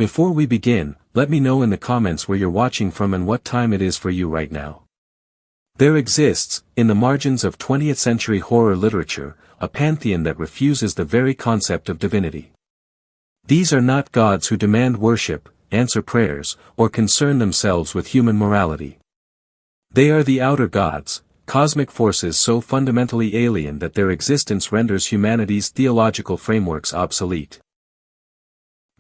Before we begin, let me know in the comments where you're watching from and what time it is for you right now. There exists, in the margins of 20th century horror literature, a pantheon that refuses the very concept of divinity. These are not gods who demand worship, answer prayers, or concern themselves with human morality. They are the outer gods, cosmic forces so fundamentally alien that their existence renders humanity's theological frameworks obsolete.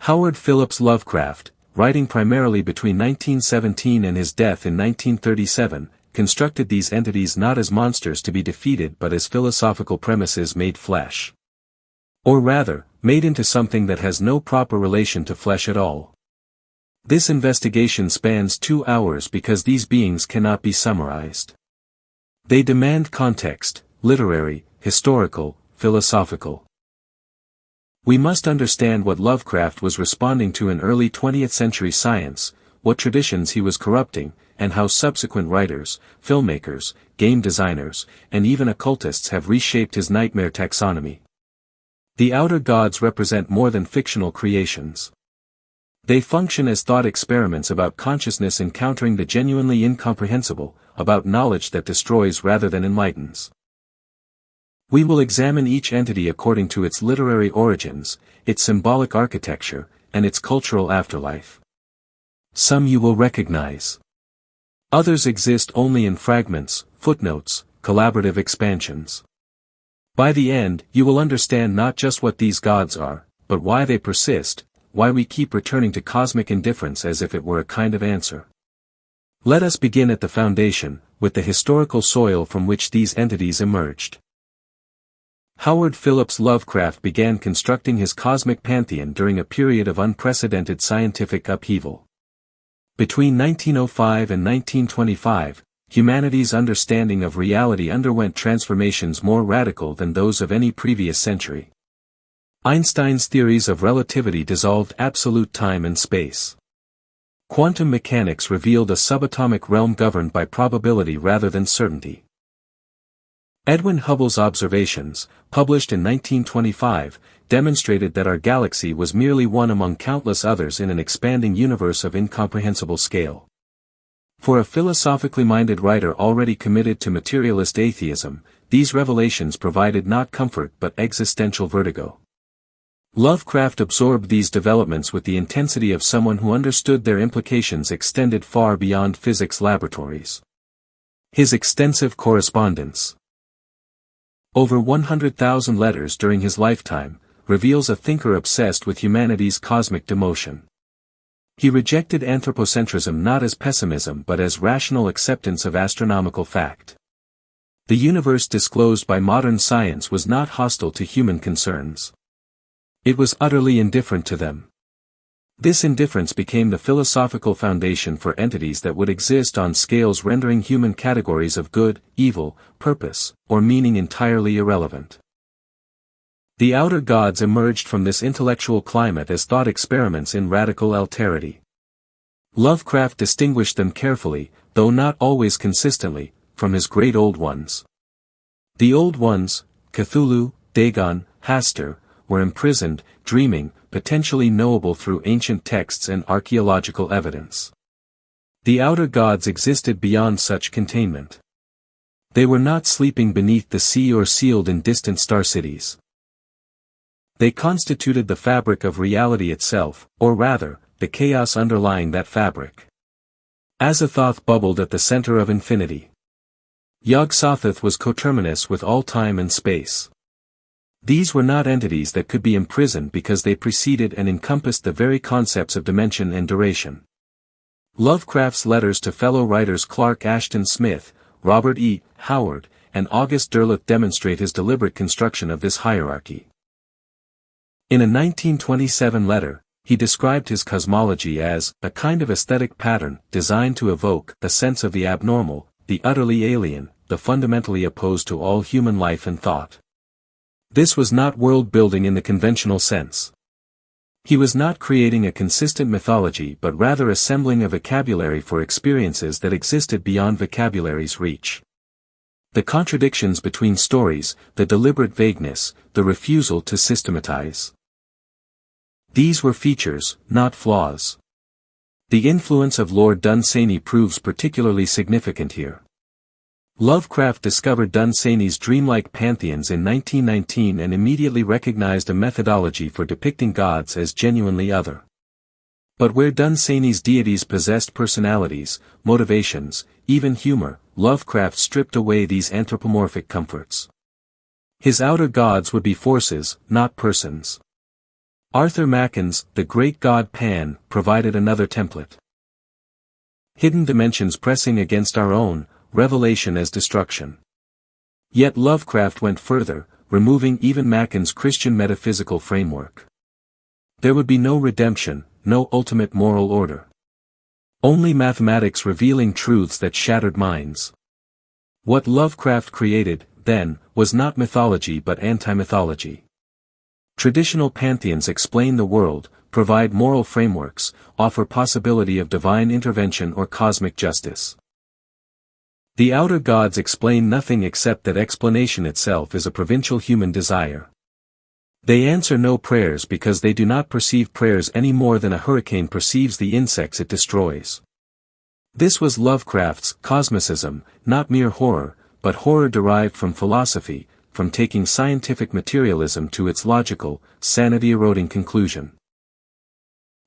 Howard Phillips Lovecraft, writing primarily between 1917 and his death in 1937, constructed these entities not as monsters to be defeated but as philosophical premises made flesh. Or rather, made into something that has no proper relation to flesh at all. This investigation spans 2 hours because these beings cannot be summarized. They demand context, literary, historical, philosophical. We must understand what Lovecraft was responding to in early 20th century science, what traditions he was corrupting, and how subsequent writers, filmmakers, game designers, and even occultists have reshaped his nightmare taxonomy. The outer gods represent more than fictional creations. They function as thought experiments about consciousness encountering the genuinely incomprehensible, about knowledge that destroys rather than enlightens. We will examine each entity according to its literary origins, its symbolic architecture, and its cultural afterlife. Some you will recognize. Others exist only in fragments, footnotes, collaborative expansions. By the end, you will understand not just what these gods are, but why they persist, why we keep returning to cosmic indifference as if it were a kind of answer. Let us begin at the foundation, with the historical soil from which these entities emerged. Howard Phillips Lovecraft began constructing his cosmic pantheon during a period of unprecedented scientific upheaval. Between 1905 and 1925, humanity's understanding of reality underwent transformations more radical than those of any previous century. Einstein's theories of relativity dissolved absolute time and space. Quantum mechanics revealed a subatomic realm governed by probability rather than certainty. Edwin Hubble's observations, published in 1925, demonstrated that our galaxy was merely one among countless others in an expanding universe of incomprehensible scale. For a philosophically minded writer already committed to materialist atheism, these revelations provided not comfort but existential vertigo. Lovecraft absorbed these developments with the intensity of someone who understood their implications extended far beyond physics laboratories. His extensive correspondence, over 100,000 letters during his lifetime, reveals a thinker obsessed with humanity's cosmic demotion. He rejected anthropocentrism not as pessimism but as rational acceptance of astronomical fact. The universe disclosed by modern science was not hostile to human concerns. It was utterly indifferent to them. This indifference became the philosophical foundation for entities that would exist on scales rendering human categories of good, evil, purpose, or meaning entirely irrelevant. The outer gods emerged from this intellectual climate as thought experiments in radical alterity. Lovecraft distinguished them carefully, though not always consistently, from his great old ones. The old ones, Cthulhu, Dagon, Hastur, were imprisoned, dreaming, potentially knowable through ancient texts and archaeological evidence. The outer gods existed beyond such containment. They were not sleeping beneath the sea or sealed in distant star cities. They constituted the fabric of reality itself, or rather, the chaos underlying that fabric. Azathoth bubbled at the center of infinity. Yog-Sothoth was coterminous with all time and space. These were not entities that could be imprisoned because they preceded and encompassed the very concepts of dimension and duration. Lovecraft's letters to fellow writers Clark Ashton Smith, Robert E. Howard, and August Derleth demonstrate his deliberate construction of this hierarchy. In a 1927 letter, he described his cosmology as a kind of aesthetic pattern designed to evoke a sense of the abnormal, the utterly alien, the fundamentally opposed to all human life and thought. This was not world-building in the conventional sense. He was not creating a consistent mythology but rather assembling a vocabulary for experiences that existed beyond vocabulary's reach. The contradictions between stories, the deliberate vagueness, the refusal to systematize. These were features, not flaws. The influence of Lord Dunsany proves particularly significant here. Lovecraft discovered Dunsany's dreamlike pantheons in 1919 and immediately recognized a methodology for depicting gods as genuinely other. But where Dunsany's deities possessed personalities, motivations, even humor, Lovecraft stripped away these anthropomorphic comforts. His outer gods would be forces, not persons. Arthur Machen's The Great God Pan provided another template. Hidden dimensions pressing against our own, revelation as destruction. Yet Lovecraft went further, removing even Machen's Christian metaphysical framework. There would be no redemption, no ultimate moral order. Only mathematics revealing truths that shattered minds. What Lovecraft created, then, was not mythology but anti-mythology. Traditional pantheons explain the world, provide moral frameworks, offer possibility of divine intervention or cosmic justice. The outer gods explain nothing except that explanation itself is a provincial human desire. They answer no prayers because they do not perceive prayers any more than a hurricane perceives the insects it destroys. This was Lovecraft's cosmicism, not mere horror, but horror derived from philosophy, from taking scientific materialism to its logical, sanity-eroding conclusion.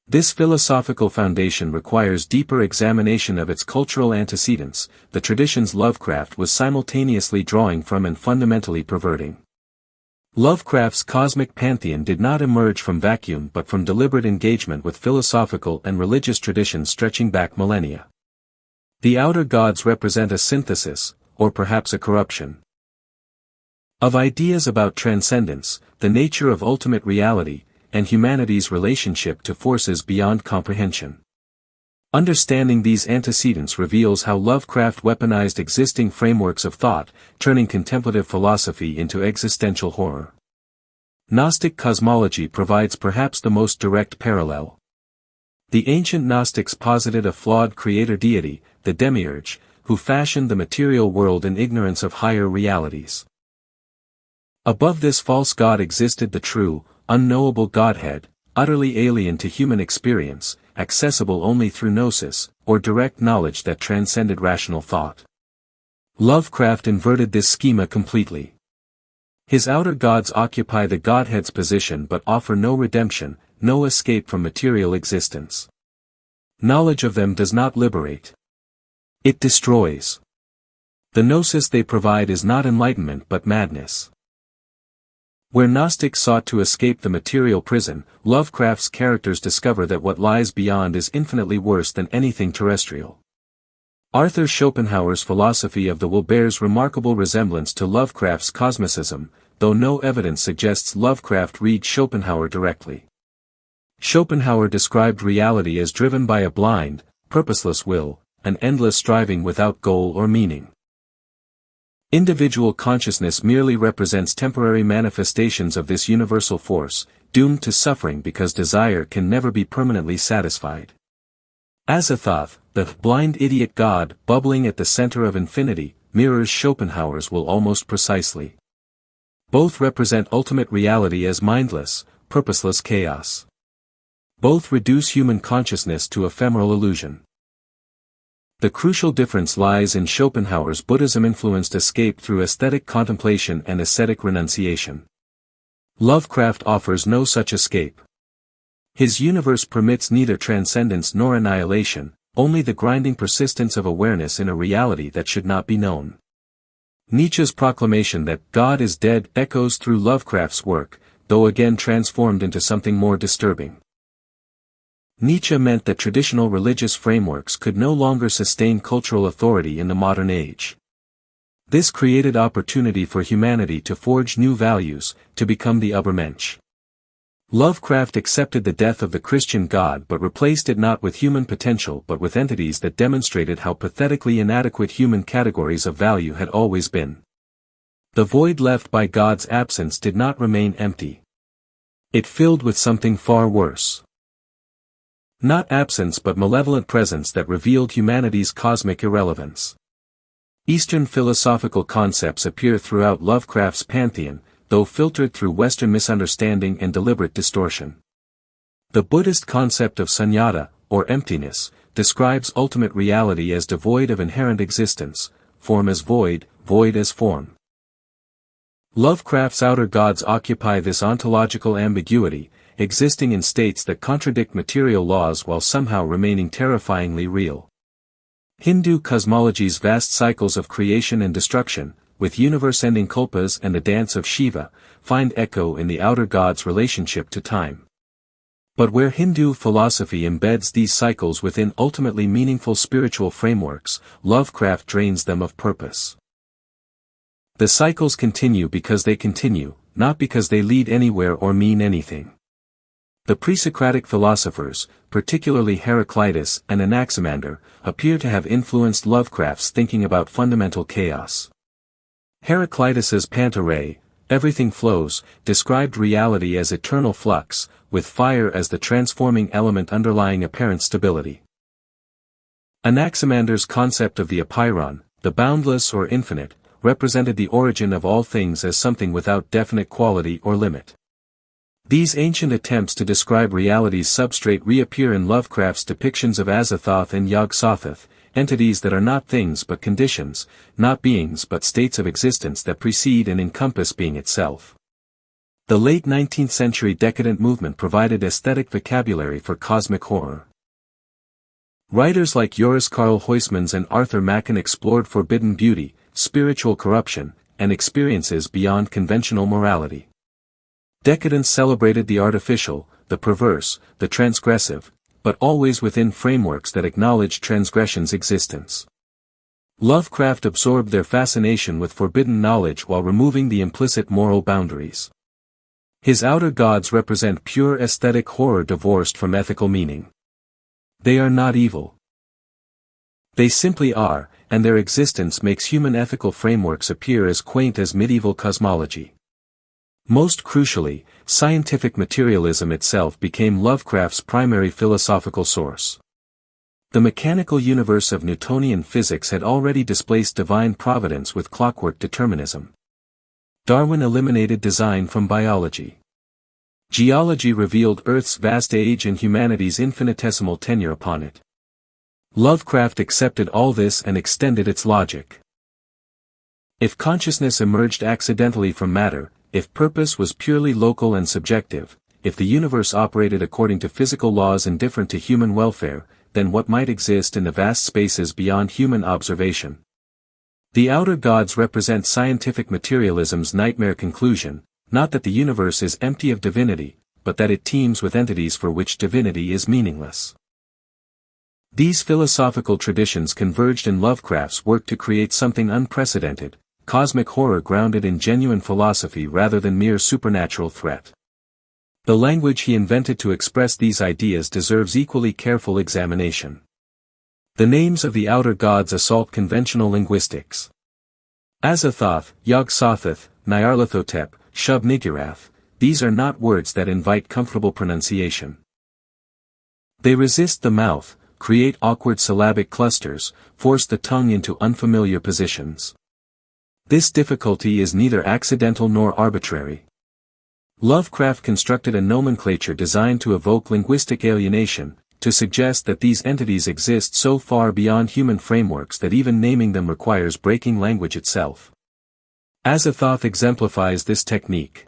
This philosophical foundation requires deeper examination of its cultural antecedents, the traditions Lovecraft was simultaneously drawing from and fundamentally perverting. Lovecraft's cosmic pantheon did not emerge from vacuum but from deliberate engagement with philosophical and religious traditions stretching back millennia. The outer gods represent a synthesis, or perhaps a corruption, of ideas about transcendence, the nature of ultimate reality, and humanity's relationship to forces beyond comprehension. Understanding these antecedents reveals how Lovecraft weaponized existing frameworks of thought, turning contemplative philosophy into existential horror. Gnostic cosmology provides perhaps the most direct parallel. The ancient Gnostics posited a flawed creator deity, the demiurge, who fashioned the material world in ignorance of higher realities. Above this false god existed the true, unknowable Godhead, utterly alien to human experience, accessible only through gnosis, or direct knowledge that transcended rational thought. Lovecraft inverted this schema completely. His outer gods occupy the Godhead's position but offer no redemption, no escape from material existence. Knowledge of them does not liberate. It destroys. The gnosis they provide is not enlightenment but madness. Where Gnostics sought to escape the material prison, Lovecraft's characters discover that what lies beyond is infinitely worse than anything terrestrial. Arthur Schopenhauer's philosophy of the will bears remarkable resemblance to Lovecraft's cosmicism, though no evidence suggests Lovecraft read Schopenhauer directly. Schopenhauer described reality as driven by a blind, purposeless will, an endless striving without goal or meaning. Individual consciousness merely represents temporary manifestations of this universal force, doomed to suffering because desire can never be permanently satisfied. Azathoth, the blind idiot god bubbling at the center of infinity, mirrors Schopenhauer's will almost precisely. Both represent ultimate reality as mindless, purposeless chaos. Both reduce human consciousness to ephemeral illusion. The crucial difference lies in Schopenhauer's Buddhism-influenced escape through aesthetic contemplation and ascetic renunciation. Lovecraft offers no such escape. His universe permits neither transcendence nor annihilation, only the grinding persistence of awareness in a reality that should not be known. Nietzsche's proclamation that God is dead echoes through Lovecraft's work, though again transformed into something more disturbing. Nietzsche meant that traditional religious frameworks could no longer sustain cultural authority in the modern age. This created opportunity for humanity to forge new values, to become the Übermensch. Lovecraft accepted the death of the Christian God but replaced it not with human potential but with entities that demonstrated how pathetically inadequate human categories of value had always been. The void left by God's absence did not remain empty. It filled with something far worse. Not absence but malevolent presence that revealed humanity's cosmic irrelevance. Eastern philosophical concepts appear throughout Lovecraft's pantheon, though filtered through Western misunderstanding and deliberate distortion. The Buddhist concept of sunyata, or emptiness, describes ultimate reality as devoid of inherent existence, form as void, void as form. Lovecraft's outer gods occupy this ontological ambiguity, existing in states that contradict material laws while somehow remaining terrifyingly real. Hindu cosmology's vast cycles of creation and destruction, with universe-ending kalpas and the dance of Shiva, find echo in the outer gods' relationship to time. But where Hindu philosophy embeds these cycles within ultimately meaningful spiritual frameworks, Lovecraft drains them of purpose. The cycles continue because they continue, not because they lead anywhere or mean anything. The pre-Socratic philosophers, particularly Heraclitus and Anaximander, appear to have influenced Lovecraft's thinking about fundamental chaos. Heraclitus's Panta-rei, everything flows, described reality as eternal flux, with fire as the transforming element underlying apparent stability. Anaximander's concept of the apeiron, the boundless or infinite, represented the origin of all things as something without definite quality or limit. These ancient attempts to describe reality's substrate reappear in Lovecraft's depictions of Azathoth and Yog-Sothoth, entities that are not things but conditions, not beings but states of existence that precede and encompass being itself. The late 19th century decadent movement provided aesthetic vocabulary for cosmic horror. Writers like Joris Karl Huysmans and Arthur Machen explored forbidden beauty, spiritual corruption, and experiences beyond conventional morality. Decadence celebrated the artificial, the perverse, the transgressive, but always within frameworks that acknowledged transgression's existence. Lovecraft absorbed their fascination with forbidden knowledge while removing the implicit moral boundaries. His outer gods represent pure aesthetic horror divorced from ethical meaning. They are not evil. They simply are, and their existence makes human ethical frameworks appear as quaint as medieval cosmology. Most crucially, scientific materialism itself became Lovecraft's primary philosophical source. The mechanical universe of Newtonian physics had already displaced divine providence with clockwork determinism. Darwin eliminated design from biology. Geology revealed Earth's vast age and humanity's infinitesimal tenure upon it. Lovecraft accepted all this and extended its logic. If consciousness emerged accidentally from matter, if purpose was purely local and subjective, if the universe operated according to physical laws indifferent to human welfare, then what might exist in the vast spaces beyond human observation? The outer gods represent scientific materialism's nightmare conclusion, not that the universe is empty of divinity, but that it teems with entities for which divinity is meaningless. These philosophical traditions converged in Lovecraft's work to create something unprecedented, cosmic horror grounded in genuine philosophy rather than mere supernatural threat. The language he invented to express these ideas deserves equally careful examination. The names of the outer gods assault conventional linguistics. Azathoth, Yog-Sothoth, Nyarlathotep, Shub-Niggurath, these are not words that invite comfortable pronunciation. They resist the mouth, create awkward syllabic clusters, force the tongue into unfamiliar positions. This difficulty is neither accidental nor arbitrary. Lovecraft constructed a nomenclature designed to evoke linguistic alienation, to suggest that these entities exist so far beyond human frameworks that even naming them requires breaking language itself. Azathoth exemplifies this technique.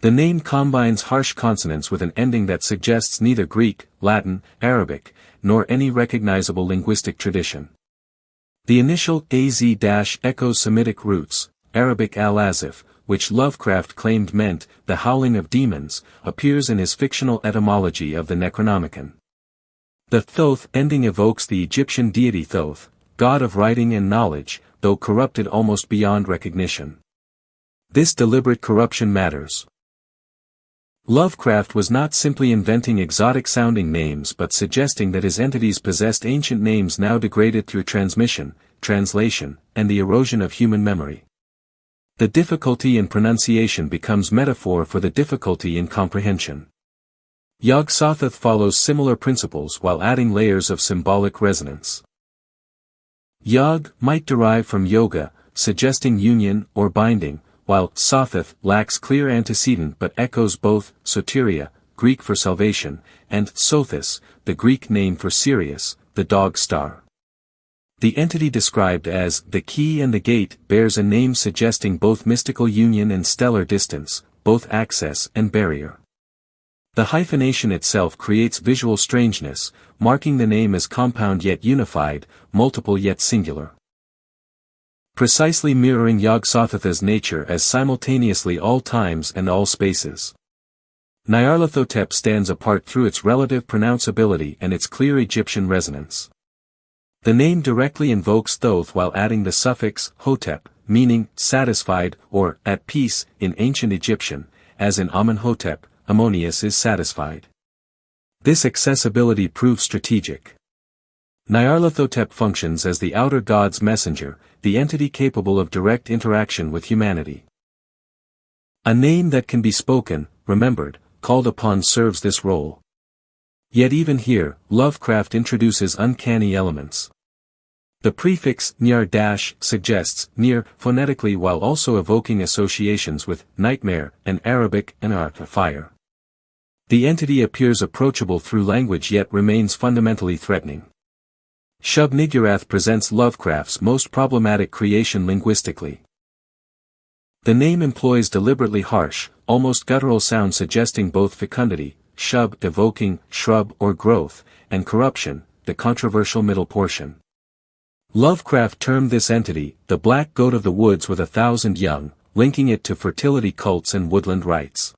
The name combines harsh consonants with an ending that suggests neither Greek, Latin, Arabic, nor any recognizable linguistic tradition. The initial AZ- echoes Semitic roots, Arabic al-Azif, which Lovecraft claimed meant the howling of demons, appears in his fictional etymology of the Necronomicon. The Thoth ending evokes the Egyptian deity Thoth, god of writing and knowledge, though corrupted almost beyond recognition. This deliberate corruption matters. Lovecraft was not simply inventing exotic-sounding names but suggesting that his entities possessed ancient names now degraded through transmission, translation, and the erosion of human memory. The difficulty in pronunciation becomes metaphor for the difficulty in comprehension. Yog-Sothoth follows similar principles while adding layers of symbolic resonance. Yog might derive from yoga, suggesting union or binding, while Sothoth lacks clear antecedent but echoes both, soteria, Greek for salvation, and Sothis, the Greek name for Sirius, the dog star. The entity described as the key and the gate bears a name suggesting both mystical union and stellar distance, both access and barrier. The hyphenation itself creates visual strangeness, marking the name as compound yet unified, multiple yet singular. Precisely mirroring Yog-Sothoth's nature as simultaneously all times and all spaces. Nyarlathotep stands apart through its relative pronounceability and its clear Egyptian resonance. The name directly invokes Thoth while adding the suffix hotep, meaning satisfied or at peace in ancient Egyptian, as in Amenhotep, Ammonius is satisfied. This accessibility proves strategic. Nyarlathotep functions as the outer god's messenger, the entity capable of direct interaction with humanity. A name that can be spoken, remembered, called upon serves this role. Yet even here, Lovecraft introduces uncanny elements. The prefix nyar- suggests near phonetically while also evoking associations with nightmare and Arabic and fire. The entity appears approachable through language yet remains fundamentally threatening. Shub-Niggurath presents Lovecraft's most problematic creation linguistically. The name employs deliberately harsh, almost guttural sounds suggesting both fecundity, shub evoking shrub or growth, and corruption, the controversial middle portion. Lovecraft termed this entity, the black goat of the woods with 1,000 young, linking it to fertility cults and woodland rites.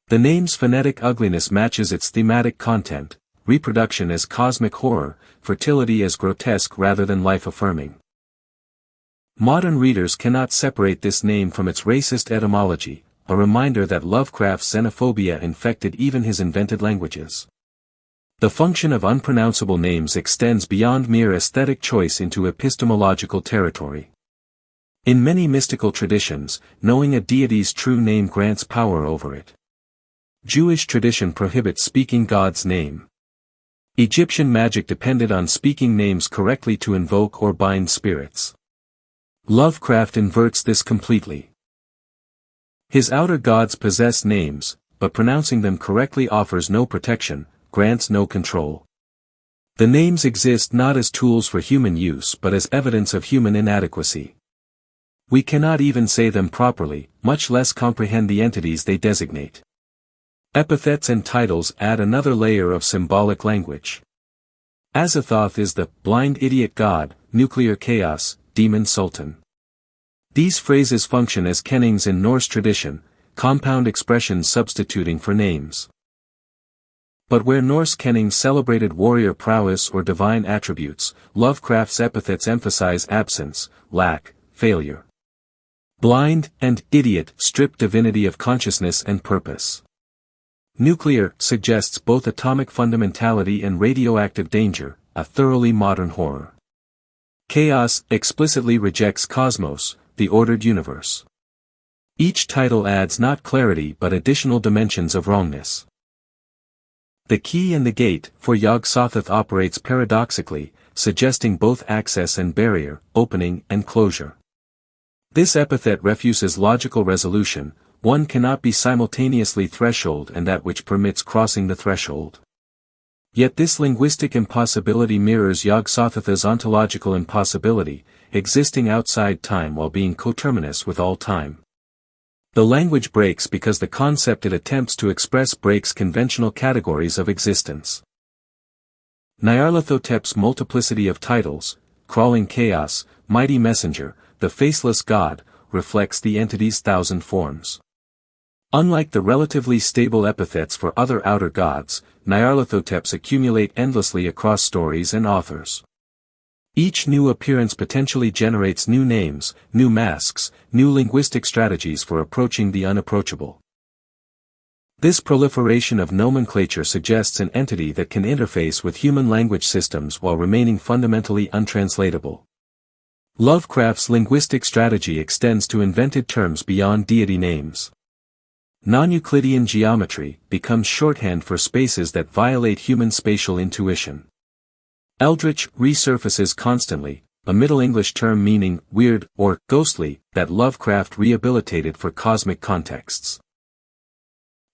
The name's phonetic ugliness matches its thematic content, reproduction as cosmic horror, fertility as grotesque rather than life-affirming. Modern readers cannot separate this name from its racist etymology, a reminder that Lovecraft's xenophobia infected even his invented languages. The function of unpronounceable names extends beyond mere aesthetic choice into epistemological territory. In many mystical traditions, knowing a deity's true name grants power over it. Jewish tradition prohibits speaking God's name. Egyptian magic depended on speaking names correctly to invoke or bind spirits. Lovecraft inverts this completely. His outer gods possess names, but pronouncing them correctly offers no protection, grants no control. The names exist not as tools for human use but as evidence of human inadequacy. We cannot even say them properly, much less comprehend the entities they designate. Epithets and titles add another layer of symbolic language. Azathoth is the blind idiot god, nuclear chaos, demon sultan. These phrases function as kennings in Norse tradition, compound expressions substituting for names. But where Norse kennings celebrated warrior prowess or divine attributes, Lovecraft's epithets emphasize absence, lack, failure. Blind and idiot strip divinity of consciousness and purpose. Nuclear suggests both atomic fundamentality and radioactive danger, a thoroughly modern horror. Chaos explicitly rejects cosmos, the ordered universe. Each title adds not clarity but additional dimensions of wrongness. The key and the gate for Yog-Sothoth operates paradoxically, suggesting both access and barrier, opening and closure. This epithet refuses logical resolution. One cannot be simultaneously threshold and that which permits crossing the threshold. Yet this linguistic impossibility mirrors Yog-Sothoth's ontological impossibility, existing outside time while being coterminous with all time. The language breaks because the concept it attempts to express breaks conventional categories of existence. Nyarlathotep's multiplicity of titles, crawling chaos, mighty messenger, the faceless god, reflects the entity's 1,000 forms. Unlike the relatively stable epithets for other outer gods, Nyarlathoteps accumulate endlessly across stories and authors. Each new appearance potentially generates new names, new masks, new linguistic strategies for approaching the unapproachable. This proliferation of nomenclature suggests an entity that can interface with human language systems while remaining fundamentally untranslatable. Lovecraft's linguistic strategy extends to invented terms beyond deity names. Non-Euclidean geometry becomes shorthand for spaces that violate human spatial intuition. Eldritch resurfaces constantly, a Middle English term meaning weird or ghostly that Lovecraft rehabilitated for cosmic contexts.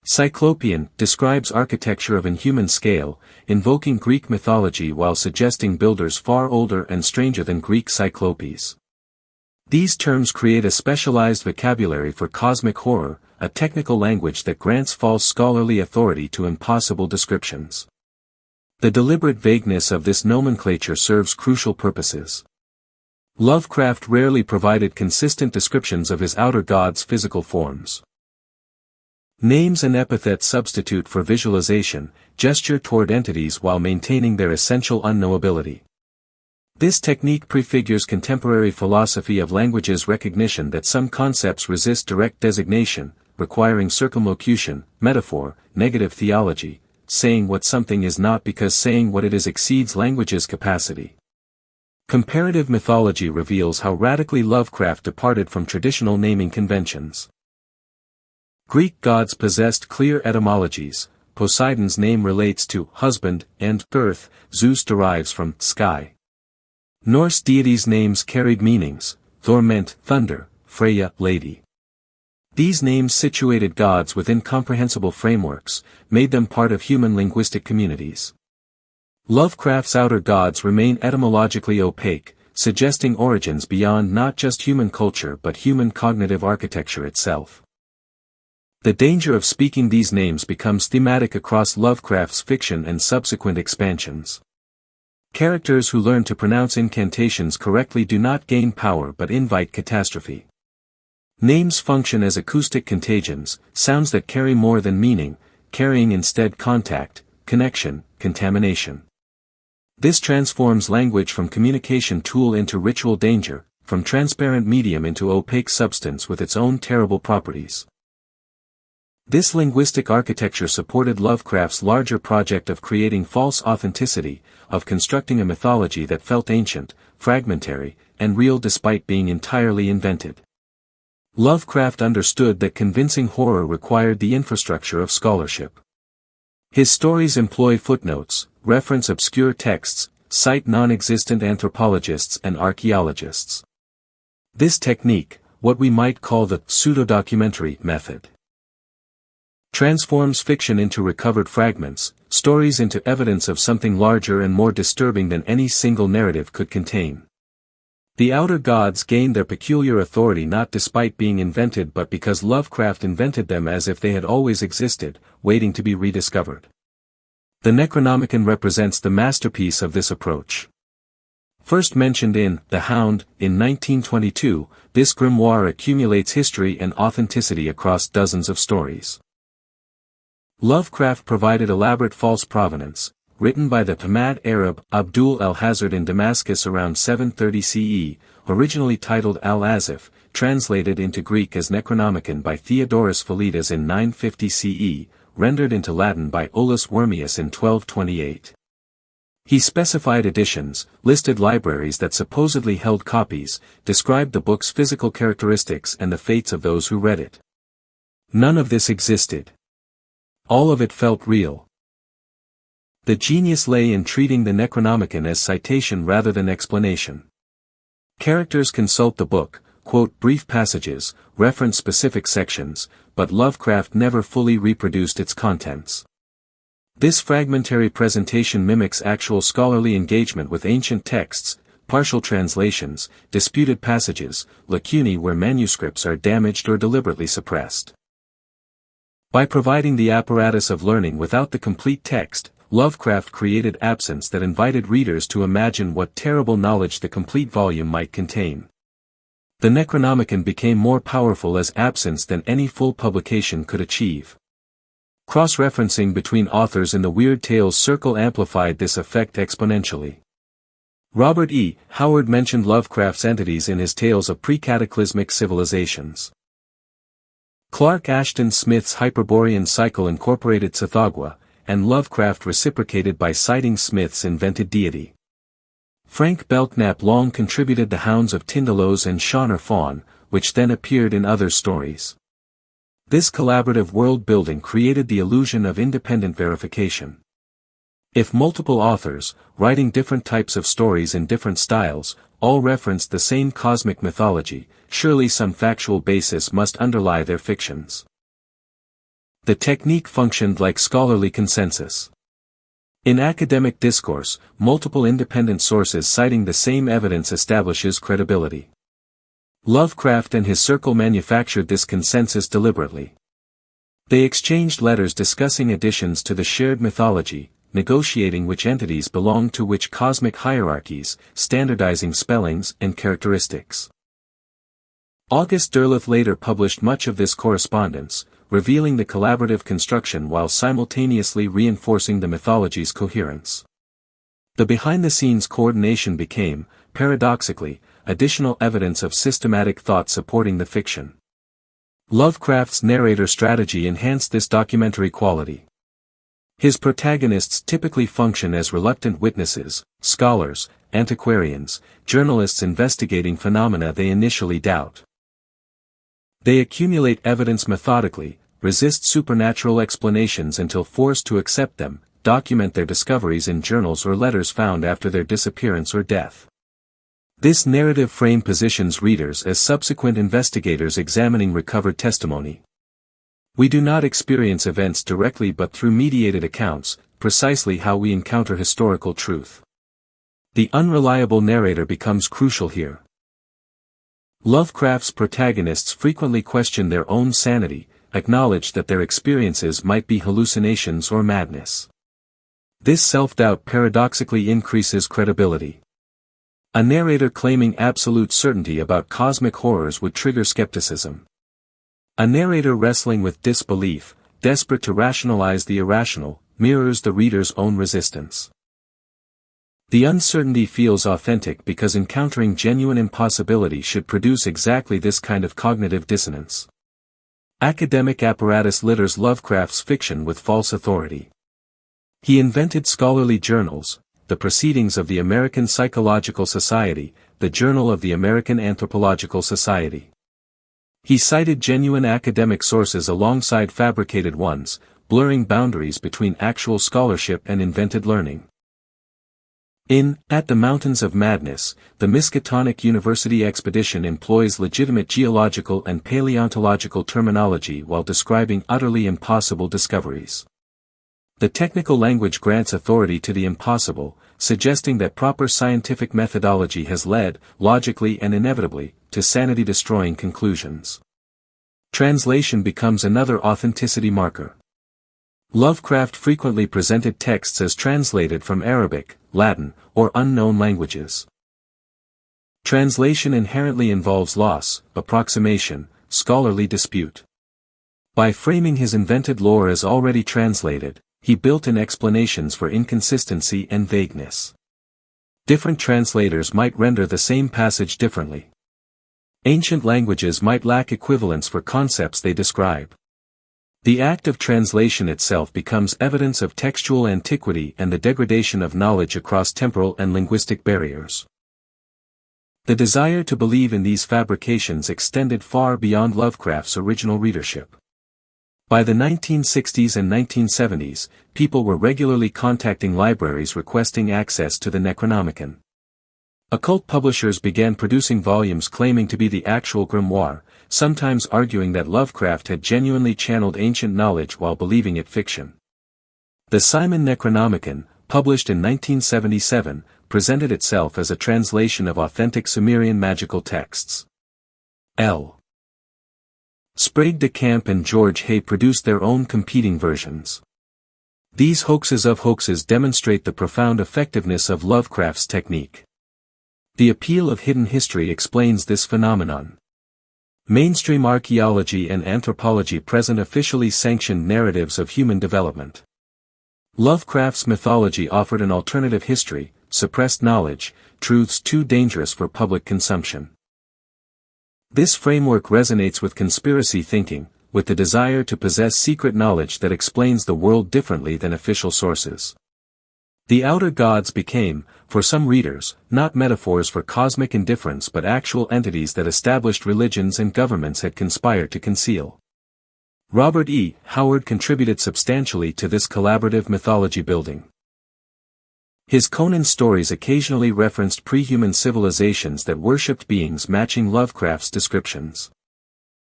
Cyclopean describes architecture of inhuman scale, invoking Greek mythology while suggesting builders far older and stranger than Greek cyclopes. These terms create a specialized vocabulary for cosmic horror, a technical language that grants false scholarly authority to impossible descriptions. The deliberate vagueness of this nomenclature serves crucial purposes. Lovecraft rarely provided consistent descriptions of his outer gods' physical forms. Names and epithets substitute for visualization, gesture toward entities while maintaining their essential unknowability. This technique prefigures contemporary philosophy of language's recognition that some concepts resist direct designation, requiring circumlocution, metaphor, negative theology, saying what something is not because saying what it is exceeds language's capacity. Comparative mythology reveals how radically Lovecraft departed from traditional naming conventions. Greek gods possessed clear etymologies. Poseidon's name relates to husband and earth, Zeus derives from sky. Norse deities' names carried meanings. Thor meant thunder, Freya, lady. These names situated gods within comprehensible frameworks, made them part of human linguistic communities. Lovecraft's outer gods remain etymologically opaque, suggesting origins beyond not just human culture but human cognitive architecture itself. The danger of speaking these names becomes thematic across Lovecraft's fiction and subsequent expansions. Characters who learn to pronounce incantations correctly do not gain power but invite catastrophe. Names function as acoustic contagions, sounds that carry more than meaning, carrying instead contact, connection, contamination. This transforms language from communication tool into ritual danger, from transparent medium into opaque substance with its own terrible properties. This linguistic architecture supported Lovecraft's larger project of creating false authenticity, of constructing a mythology that felt ancient, fragmentary, and real despite being entirely invented. Lovecraft understood that convincing horror required the infrastructure of scholarship. His stories employ footnotes, reference obscure texts, cite non-existent anthropologists and archaeologists. This technique, what we might call the pseudo-documentary method, transforms fiction into recovered fragments, stories into evidence of something larger and more disturbing than any single narrative could contain. The Outer Gods gained their peculiar authority not despite being invented but because Lovecraft invented them as if they had always existed, waiting to be rediscovered. The Necronomicon represents the masterpiece of this approach. First mentioned in The Hound, in 1922, this grimoire accumulates history and authenticity across dozens of stories. Lovecraft provided elaborate false provenance, written by the Hamad Arab Abdul al-Hazard in Damascus around 730 CE, originally titled Al-Azif, translated into Greek as Necronomicon by Theodorus Philetas in 950 CE, rendered into Latin by Olaus Wormius in 1228. He specified editions, listed libraries that supposedly held copies, described the book's physical characteristics and the fates of those who read it. None of this existed. All of it felt real. The genius lay in treating the Necronomicon as citation rather than explanation. Characters consult the book, quote brief passages, reference specific sections, but Lovecraft never fully reproduced its contents. This fragmentary presentation mimics actual scholarly engagement with ancient texts, partial translations, disputed passages, lacunae where manuscripts are damaged or deliberately suppressed. By providing the apparatus of learning without the complete text, Lovecraft created absence that invited readers to imagine what terrible knowledge the complete volume might contain. The Necronomicon became more powerful as absence than any full publication could achieve. Cross-referencing between authors in the Weird Tales circle amplified this effect exponentially. Robert E. Howard mentioned Lovecraft's entities in his tales of pre-cataclysmic civilizations. Clark Ashton Smith's Hyperborean cycle incorporated Tsathoggua, and Lovecraft reciprocated by citing Smith's invented deity. Frank Belknap long contributed the Hounds of Tindalos and Shawner Fawn, which then appeared in other stories. This collaborative world-building created the illusion of independent verification. If multiple authors, writing different types of stories in different styles, all referenced the same cosmic mythology, surely some factual basis must underlie their fictions. The technique functioned like scholarly consensus. In academic discourse, multiple independent sources citing the same evidence establishes credibility. Lovecraft and his circle manufactured this consensus deliberately. They exchanged letters discussing additions to the shared mythology, negotiating which entities belonged to which cosmic hierarchies, standardizing spellings and characteristics. August Derleth later published much of this correspondence, revealing the collaborative construction while simultaneously reinforcing the mythology's coherence. The behind-the-scenes coordination became, paradoxically, additional evidence of systematic thought supporting the fiction. Lovecraft's narrator strategy enhanced this documentary quality. His protagonists typically function as reluctant witnesses, scholars, antiquarians, journalists investigating phenomena they initially doubt. They accumulate evidence methodically, resist supernatural explanations until forced to accept them, document their discoveries in journals or letters found after their disappearance or death. This narrative frame positions readers as subsequent investigators examining recovered testimony. We do not experience events directly but through mediated accounts, precisely how we encounter historical truth. The unreliable narrator becomes crucial here. Lovecraft's protagonists frequently question their own sanity, acknowledge that their experiences might be hallucinations or madness. This self-doubt paradoxically increases credibility. A narrator claiming absolute certainty about cosmic horrors would trigger skepticism. A narrator wrestling with disbelief, desperate to rationalize the irrational, mirrors the reader's own resistance. The uncertainty feels authentic because encountering genuine impossibility should produce exactly this kind of cognitive dissonance. Academic apparatus litters Lovecraft's fiction with false authority. He invented scholarly journals, the Proceedings of the American Psychological Society, the Journal of the American Anthropological Society. He cited genuine academic sources alongside fabricated ones, blurring boundaries between actual scholarship and invented learning. In At the Mountains of Madness, the Miskatonic University expedition employs legitimate geological and paleontological terminology while describing utterly impossible discoveries. The technical language grants authority to the impossible, suggesting that proper scientific methodology has led, logically and inevitably, to sanity-destroying conclusions. Translation becomes another authenticity marker. Lovecraft frequently presented texts as translated from Arabic, Latin, or unknown languages. Translation inherently involves loss, approximation, scholarly dispute. By framing his invented lore as already translated, he built in explanations for inconsistency and vagueness. Different translators might render the same passage differently. Ancient languages might lack equivalents for concepts they describe. The act of translation itself becomes evidence of textual antiquity and the degradation of knowledge across temporal and linguistic barriers. The desire to believe in these fabrications extended far beyond Lovecraft's original readership. By the 1960s and 1970s, people were regularly contacting libraries requesting access to the Necronomicon. Occult publishers began producing volumes claiming to be the actual grimoire, sometimes arguing that Lovecraft had genuinely channeled ancient knowledge while believing it fiction. The Simon Necronomicon, published in 1977, presented itself as a translation of authentic Sumerian magical texts. L. Sprague de Camp and George Hay produced their own competing versions. These hoaxes of hoaxes demonstrate the profound effectiveness of Lovecraft's technique. The appeal of hidden history explains this phenomenon. Mainstream archaeology and anthropology present officially sanctioned narratives of human development. Lovecraft's mythology offered an alternative history, suppressed knowledge, truths too dangerous for public consumption. This framework resonates with conspiracy thinking, with the desire to possess secret knowledge that explains the world differently than official sources. The Outer Gods became, for some readers, not metaphors for cosmic indifference but actual entities that established religions and governments had conspired to conceal. Robert E. Howard contributed substantially to this collaborative mythology building. His Conan stories occasionally referenced pre-human civilizations that worshipped beings matching Lovecraft's descriptions.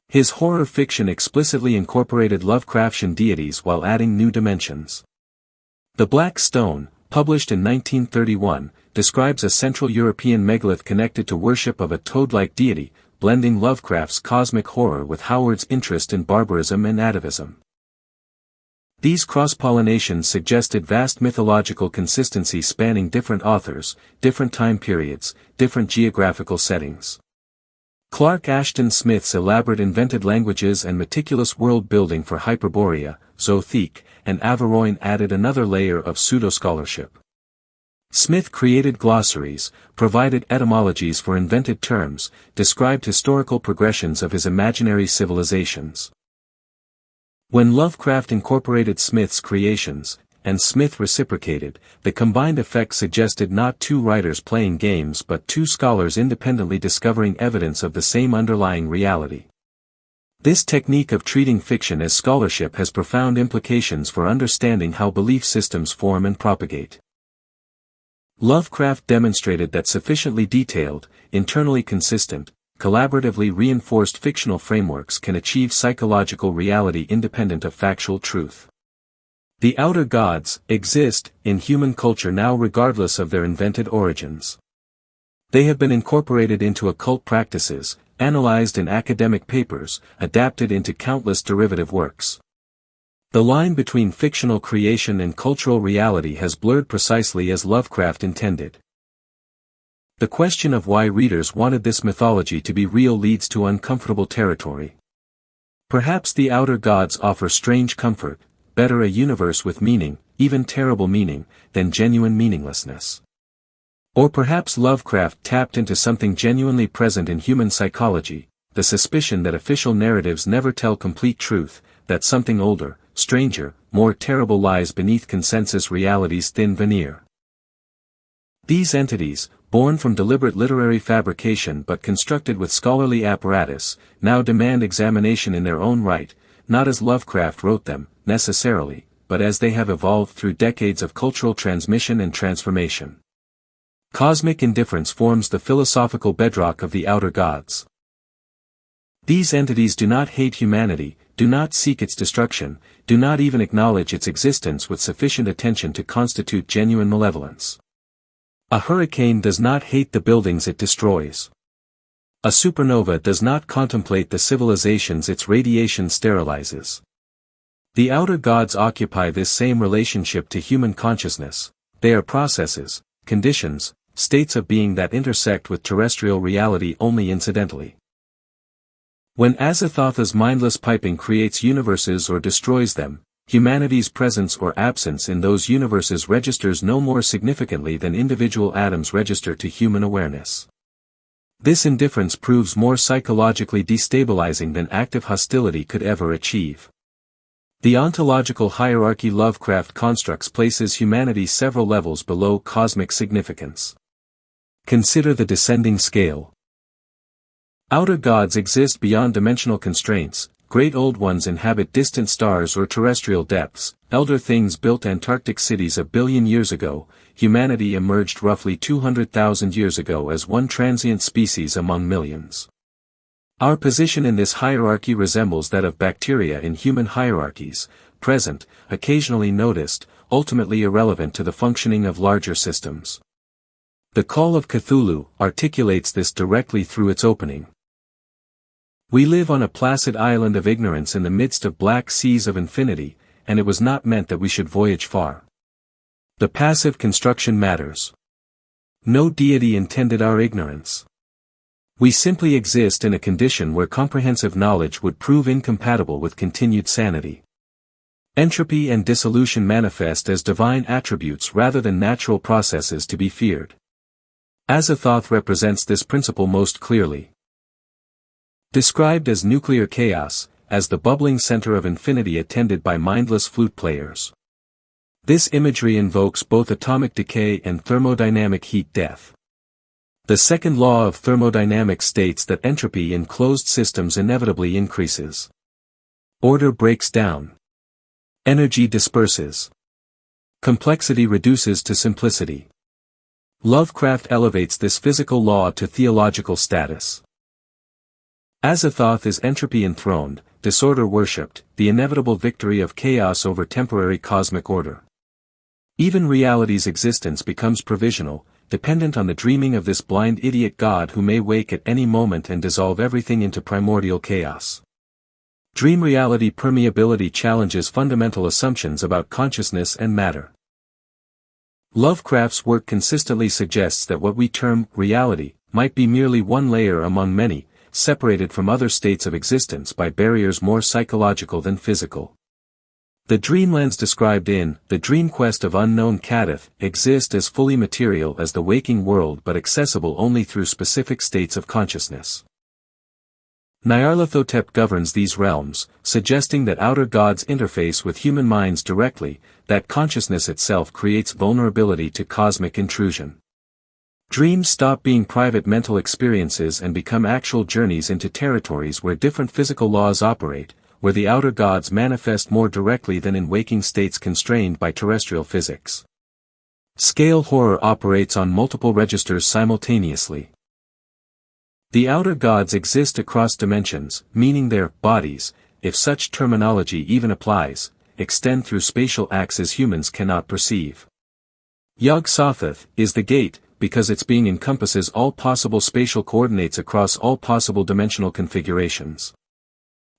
His horror fiction explicitly incorporated Lovecraftian deities while adding new dimensions. The Black Stone, published in 1931, describes a Central European megalith connected to worship of a toad-like deity, blending Lovecraft's cosmic horror with Howard's interest in barbarism and atavism. These cross-pollinations suggested vast mythological consistency spanning different authors, different time periods, different geographical settings. Clark Ashton Smith's elaborate invented languages and meticulous world-building for Hyperborea, Zothique, and Averoigne added another layer of pseudo-scholarship. Smith created glossaries, provided etymologies for invented terms, described historical progressions of his imaginary civilizations. When Lovecraft incorporated Smith's creations, and Smith reciprocated, the combined effect suggested not two writers playing games but two scholars independently discovering evidence of the same underlying reality. This technique of treating fiction as scholarship has profound implications for understanding how belief systems form and propagate. Lovecraft demonstrated that sufficiently detailed, internally consistent, collaboratively reinforced fictional frameworks can achieve psychological reality independent of factual truth. The outer gods exist in human culture now regardless of their invented origins. They have been incorporated into occult practices, analyzed in academic papers, adapted into countless derivative works. The line between fictional creation and cultural reality has blurred precisely as Lovecraft intended. The question of why readers wanted this mythology to be real leads to uncomfortable territory. Perhaps the outer gods offer strange comfort, better a universe with meaning, even terrible meaning, than genuine meaninglessness. Or perhaps Lovecraft tapped into something genuinely present in human psychology, the suspicion that official narratives never tell complete truth, that something older, stranger, more terrible lies beneath consensus reality's thin veneer. These entities, born from deliberate literary fabrication but constructed with scholarly apparatus, now demand examination in their own right, not as Lovecraft wrote them, necessarily, but as they have evolved through decades of cultural transmission and transformation. Cosmic indifference forms the philosophical bedrock of the outer gods. These entities do not hate humanity, do not seek its destruction, do not even acknowledge its existence with sufficient attention to constitute genuine malevolence. A hurricane does not hate the buildings it destroys. A supernova does not contemplate the civilizations its radiation sterilizes. The outer gods occupy this same relationship to human consciousness. They are processes, conditions, states of being that intersect with terrestrial reality only incidentally. When Azathoth's mindless piping creates universes or destroys them, humanity's presence or absence in those universes registers no more significantly than individual atoms register to human awareness. This indifference proves more psychologically destabilizing than active hostility could ever achieve. The ontological hierarchy Lovecraft constructs places humanity several levels below cosmic significance. Consider the descending scale. Outer gods exist beyond dimensional constraints, great old ones inhabit distant stars or terrestrial depths, elder things built Antarctic cities a billion years ago, humanity emerged roughly 200,000 years ago as one transient species among millions. Our position in this hierarchy resembles that of bacteria in human hierarchies, present, occasionally noticed, ultimately irrelevant to the functioning of larger systems. The Call of Cthulhu articulates this directly through its opening. We live on a placid island of ignorance in the midst of black seas of infinity, and it was not meant that we should voyage far. The passive construction matters. No deity intended our ignorance. We simply exist in a condition where comprehensive knowledge would prove incompatible with continued sanity. Entropy and dissolution manifest as divine attributes rather than natural processes to be feared. Azathoth represents this principle most clearly. Described as nuclear chaos, as the bubbling center of infinity attended by mindless flute players. This imagery invokes both atomic decay and thermodynamic heat death. The second law of thermodynamics states that entropy in closed systems inevitably increases. Order breaks down. Energy disperses. Complexity reduces to simplicity. Lovecraft elevates this physical law to theological status. Azathoth is entropy enthroned, disorder worshipped, the inevitable victory of chaos over temporary cosmic order. Even reality's existence becomes provisional, dependent on the dreaming of this blind idiot god who may wake at any moment and dissolve everything into primordial chaos. Dream reality permeability challenges fundamental assumptions about consciousness and matter. Lovecraft's work consistently suggests that what we term reality might be merely one layer among many, separated from other states of existence by barriers more psychological than physical. The dreamlands described in The Dream Quest of Unknown Kadath exist as fully material as the waking world but accessible only through specific states of consciousness. Nyarlathotep governs these realms, suggesting that outer gods interface with human minds directly, that consciousness itself creates vulnerability to cosmic intrusion. Dreams stop being private mental experiences and become actual journeys into territories where different physical laws operate, where the outer gods manifest more directly than in waking states constrained by terrestrial physics. Scale horror operates on multiple registers simultaneously. The outer gods exist across dimensions, meaning their bodies, if such terminology even applies, extend through spatial axes humans cannot perceive. Yog-Sothoth is the gate, because its being encompasses all possible spatial coordinates across all possible dimensional configurations.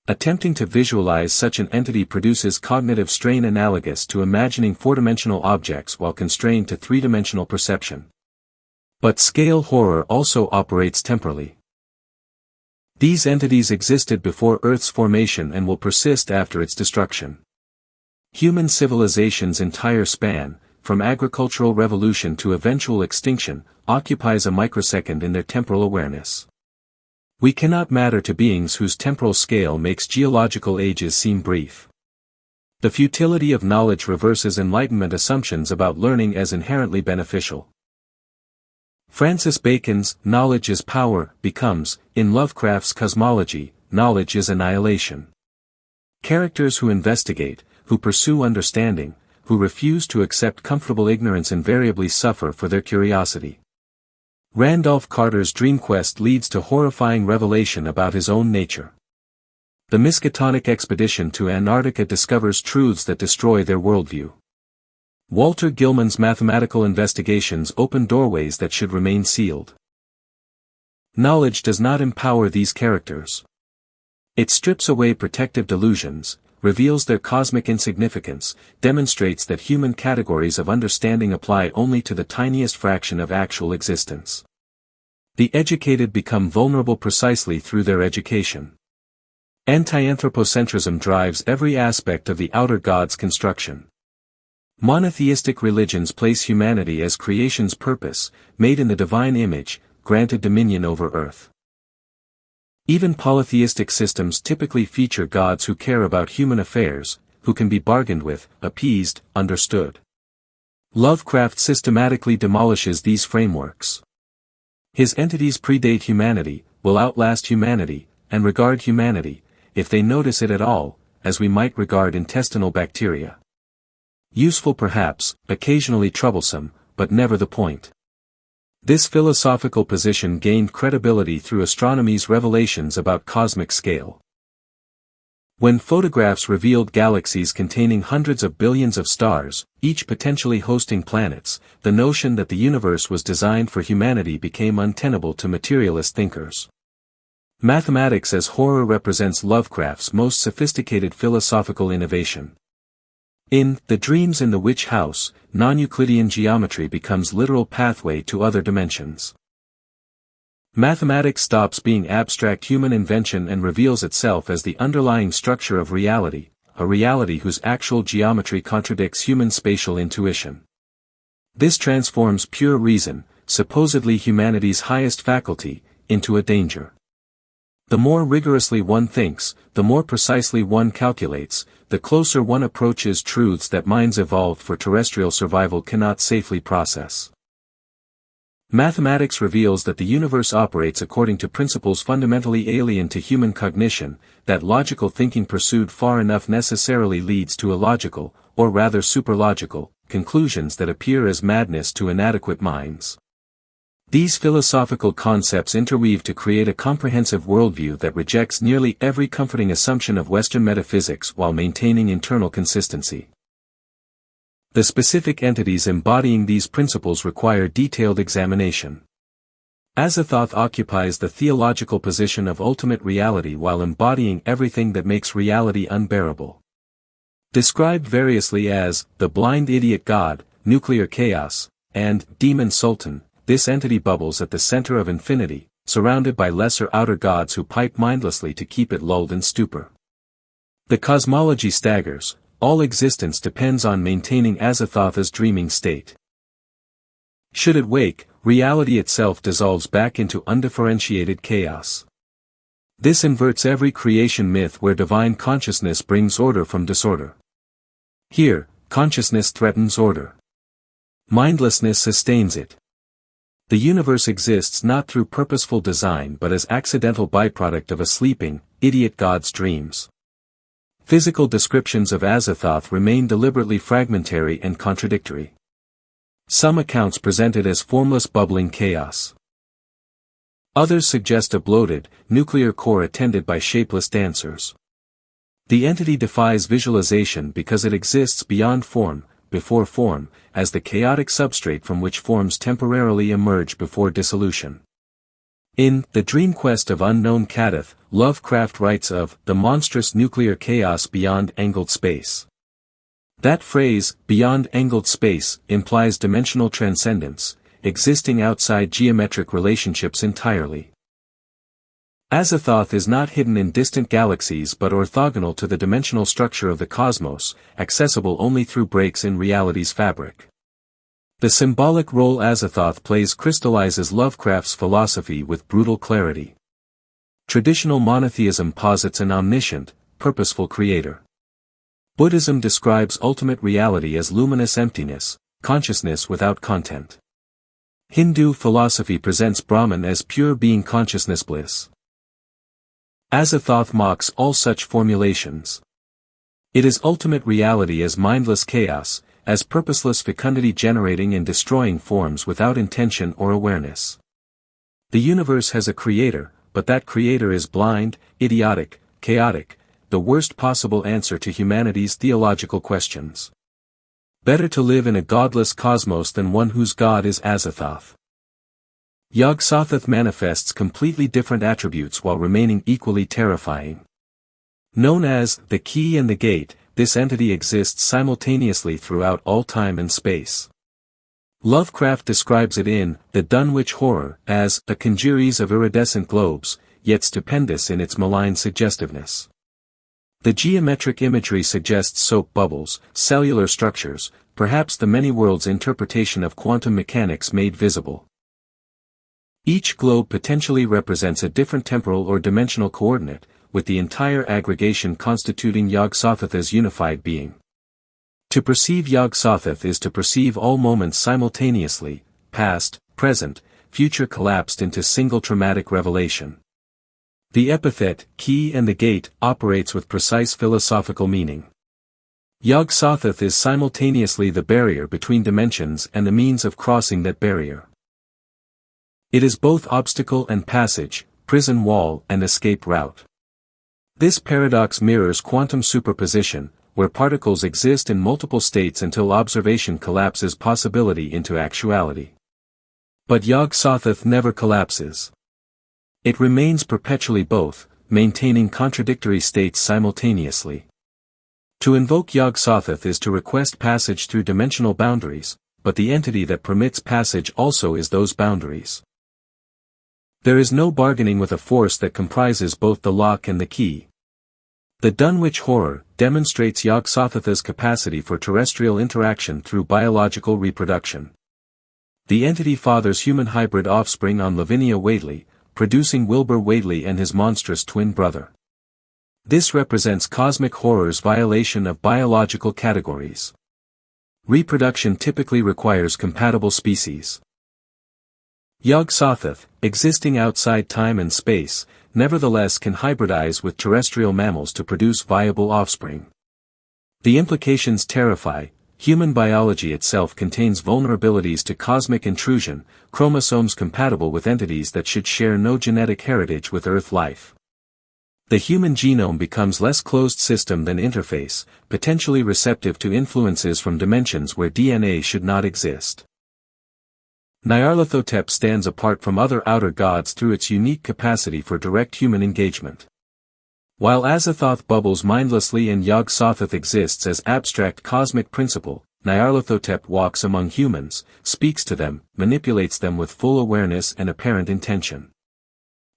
Attempting to visualize such an entity produces cognitive strain analogous to imagining four-dimensional objects while constrained to three-dimensional perception. But scale horror also operates temporally. These entities existed before Earth's formation and will persist after its destruction. Human civilization's entire span, from agricultural revolution to eventual extinction, occupies a microsecond in their temporal awareness. We cannot matter to beings whose temporal scale makes geological ages seem brief. The futility of knowledge reverses Enlightenment assumptions about learning as inherently beneficial. Francis Bacon's "knowledge is power" becomes, in Lovecraft's cosmology, knowledge is annihilation. Characters who investigate, who pursue understanding, who refuse to accept comfortable ignorance invariably suffer for their curiosity. Randolph Carter's dream quest leads to horrifying revelation about his own nature. The Miskatonic expedition to Antarctica discovers truths that destroy their worldview. Walter Gilman's mathematical investigations open doorways that should remain sealed. Knowledge does not empower these characters. It strips away protective delusions, reveals their cosmic insignificance, demonstrates that human categories of understanding apply only to the tiniest fraction of actual existence. The educated become vulnerable precisely through their education. Anti-anthropocentrism drives every aspect of the outer gods' construction. Monotheistic religions place humanity as creation's purpose, made in the divine image, granted dominion over earth. Even polytheistic systems typically feature gods who care about human affairs, who can be bargained with, appeased, understood. Lovecraft systematically demolishes these frameworks. His entities predate humanity, will outlast humanity, and regard humanity, if they notice it at all, as we might regard intestinal bacteria. Useful perhaps, occasionally troublesome, but never the point. This philosophical position gained credibility through astronomy's revelations about cosmic scale. When photographs revealed galaxies containing hundreds of billions of stars, each potentially hosting planets, the notion that the universe was designed for humanity became untenable to materialist thinkers. Mathematics as horror represents Lovecraft's most sophisticated philosophical innovation. In The Dreams in the Witch House, non-Euclidean geometry becomes literal pathway to other dimensions. Mathematics stops being abstract human invention and reveals itself as the underlying structure of reality, a reality whose actual geometry contradicts human spatial intuition. This transforms pure reason, supposedly humanity's highest faculty, into a danger. The more rigorously one thinks, the more precisely one calculates, the closer one approaches truths that minds evolved for terrestrial survival cannot safely process. Mathematics reveals that the universe operates according to principles fundamentally alien to human cognition, that logical thinking pursued far enough necessarily leads to illogical, or rather superlogical, conclusions that appear as madness to inadequate minds. These philosophical concepts interweave to create a comprehensive worldview that rejects nearly every comforting assumption of Western metaphysics while maintaining internal consistency. The specific entities embodying these principles require detailed examination. Azathoth occupies the theological position of ultimate reality while embodying everything that makes reality unbearable. Described variously as the blind idiot god, nuclear chaos, and demon sultan, this entity bubbles at the center of infinity, surrounded by lesser outer gods who pipe mindlessly to keep it lulled in stupor. The cosmology staggers. All existence depends on maintaining Azathoth's dreaming state. Should it wake, reality itself dissolves back into undifferentiated chaos. This inverts every creation myth where divine consciousness brings order from disorder. Here, consciousness threatens order. Mindlessness sustains it. The universe exists not through purposeful design but as accidental byproduct of a sleeping, idiot god's dreams. Physical descriptions of Azathoth remain deliberately fragmentary and contradictory. Some accounts present it as formless bubbling chaos. Others suggest a bloated, nuclear core attended by shapeless dancers. The entity defies visualization because it exists beyond form, before form, as the chaotic substrate from which forms temporarily emerge before dissolution. In The Dream Quest of Unknown Kadath, Lovecraft writes of the monstrous nuclear chaos beyond angled space. That phrase, beyond angled space, implies dimensional transcendence, existing outside geometric relationships entirely. Azathoth is not hidden in distant galaxies but orthogonal to the dimensional structure of the cosmos, accessible only through breaks in reality's fabric. The symbolic role Azathoth plays crystallizes Lovecraft's philosophy with brutal clarity. Traditional monotheism posits an omniscient, purposeful creator. Buddhism describes ultimate reality as luminous emptiness, consciousness without content. Hindu philosophy presents Brahman as pure being consciousness bliss. Azathoth mocks all such formulations. It is ultimate reality as mindless chaos, as purposeless fecundity generating and destroying forms without intention or awareness. The universe has a creator, but that creator is blind, idiotic, chaotic, the worst possible answer to humanity's theological questions. Better to live in a godless cosmos than one whose god is Azathoth. Yog-Sothoth manifests completely different attributes while remaining equally terrifying. Known as the key and the gate, this entity exists simultaneously throughout all time and space. Lovecraft describes it in The Dunwich Horror as a congeries of iridescent globes, yet stupendous in its malign suggestiveness. The geometric imagery suggests soap bubbles, cellular structures, perhaps the many worlds interpretation of quantum mechanics made visible. Each globe potentially represents a different temporal or dimensional coordinate, with the entire aggregation constituting Yog-Sothoth's unified being. To perceive Yog-Sothoth is to perceive all moments simultaneously, past, present, future collapsed into single traumatic revelation. The epithet, key and the gate, operates with precise philosophical meaning. Yog-Sothoth is simultaneously the barrier between dimensions and the means of crossing that barrier. It is both obstacle and passage, prison wall and escape route. This paradox mirrors quantum superposition, where particles exist in multiple states until observation collapses possibility into actuality. But Yog-Sothoth never collapses. It remains perpetually both, maintaining contradictory states simultaneously. To invoke Yog-Sothoth is to request passage through dimensional boundaries, but the entity that permits passage also is those boundaries. There is no bargaining with a force that comprises both the lock and the key. The Dunwich Horror demonstrates Yog-Sothoth's capacity for terrestrial interaction through biological reproduction. The entity fathers human hybrid offspring on Lavinia Whately, producing Wilbur Whately and his monstrous twin brother. This represents cosmic horror's violation of biological categories. Reproduction typically requires compatible species. Yog-Sothoth, existing outside time and space, nevertheless can hybridize with terrestrial mammals to produce viable offspring. The implications terrify, human biology itself contains vulnerabilities to cosmic intrusion, chromosomes compatible with entities that should share no genetic heritage with Earth life. The human genome becomes less closed system than interface, potentially receptive to influences from dimensions where DNA should not exist. Nyarlathotep stands apart from other outer gods through its unique capacity for direct human engagement. While Azathoth bubbles mindlessly and Yog-Sothoth exists as abstract cosmic principle, Nyarlathotep walks among humans, speaks to them, manipulates them with full awareness and apparent intention.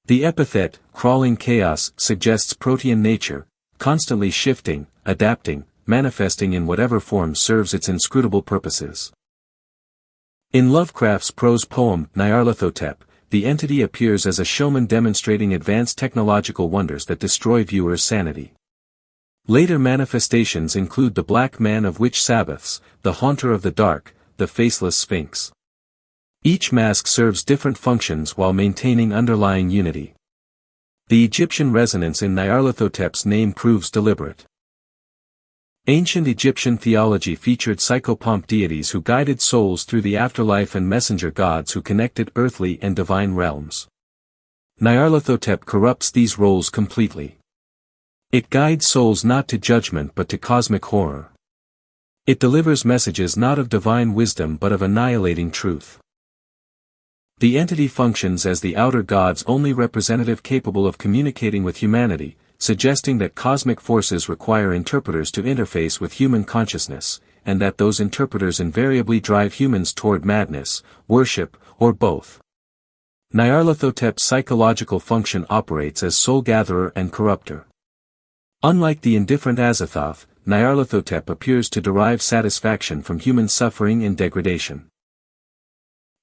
The epithet, crawling chaos, suggests protean nature, constantly shifting, adapting, manifesting in whatever form serves its inscrutable purposes. In Lovecraft's prose poem, Nyarlathotep, the entity appears as a showman demonstrating advanced technological wonders that destroy viewers' sanity. Later manifestations include the Black Man of Witch Sabbaths, the Haunter of the Dark, the Faceless Sphinx. Each mask serves different functions while maintaining underlying unity. The Egyptian resonance in Nyarlathotep's name proves deliberate. Ancient Egyptian theology featured psychopomp deities who guided souls through the afterlife and messenger gods who connected earthly and divine realms. Nyarlathotep corrupts these roles completely. It guides souls not to judgment but to cosmic horror. It delivers messages not of divine wisdom but of annihilating truth. The entity functions as the outer god's only representative capable of communicating with humanity, suggesting that cosmic forces require interpreters to interface with human consciousness, and that those interpreters invariably drive humans toward madness, worship, or both. Nyarlathotep's psychological function operates as soul-gatherer and corrupter. Unlike the indifferent Azathoth, Nyarlathotep appears to derive satisfaction from human suffering and degradation.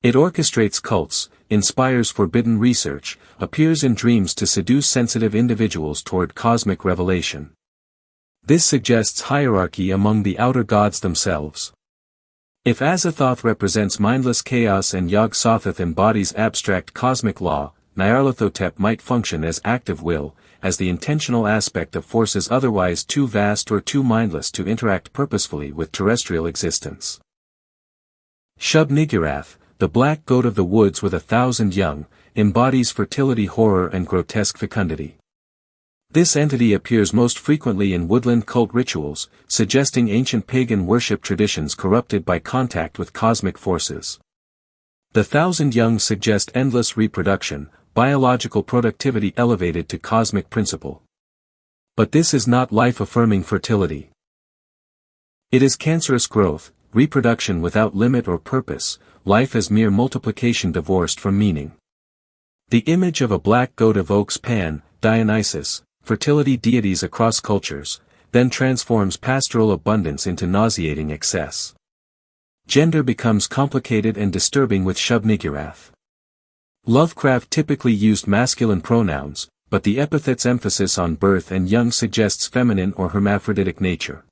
It orchestrates cults, inspires forbidden research, appears in dreams to seduce sensitive individuals toward cosmic revelation. This suggests hierarchy among the outer gods themselves. If Azathoth represents mindless chaos and Yog-Sothoth embodies abstract cosmic law, Nyarlathotep might function as active will, as the intentional aspect of forces otherwise too vast or too mindless to interact purposefully with terrestrial existence. Shub-Niggurath, the black goat of the woods with 1,000 young, embodies fertility horror and grotesque fecundity. This entity appears most frequently in woodland cult rituals, suggesting ancient pagan worship traditions corrupted by contact with cosmic forces. The 1,000 young suggest endless reproduction, biological productivity elevated to cosmic principle. But this is not life-affirming fertility. It is cancerous growth, reproduction without limit or purpose, life as mere multiplication divorced from meaning. The image of a black goat evokes Pan, Dionysus, fertility deities across cultures, then transforms pastoral abundance into nauseating excess. Gender becomes complicated and disturbing with Shub-Niggurath. Lovecraft typically used masculine pronouns, but the epithet's emphasis on birth and young suggests feminine or hermaphroditic nature.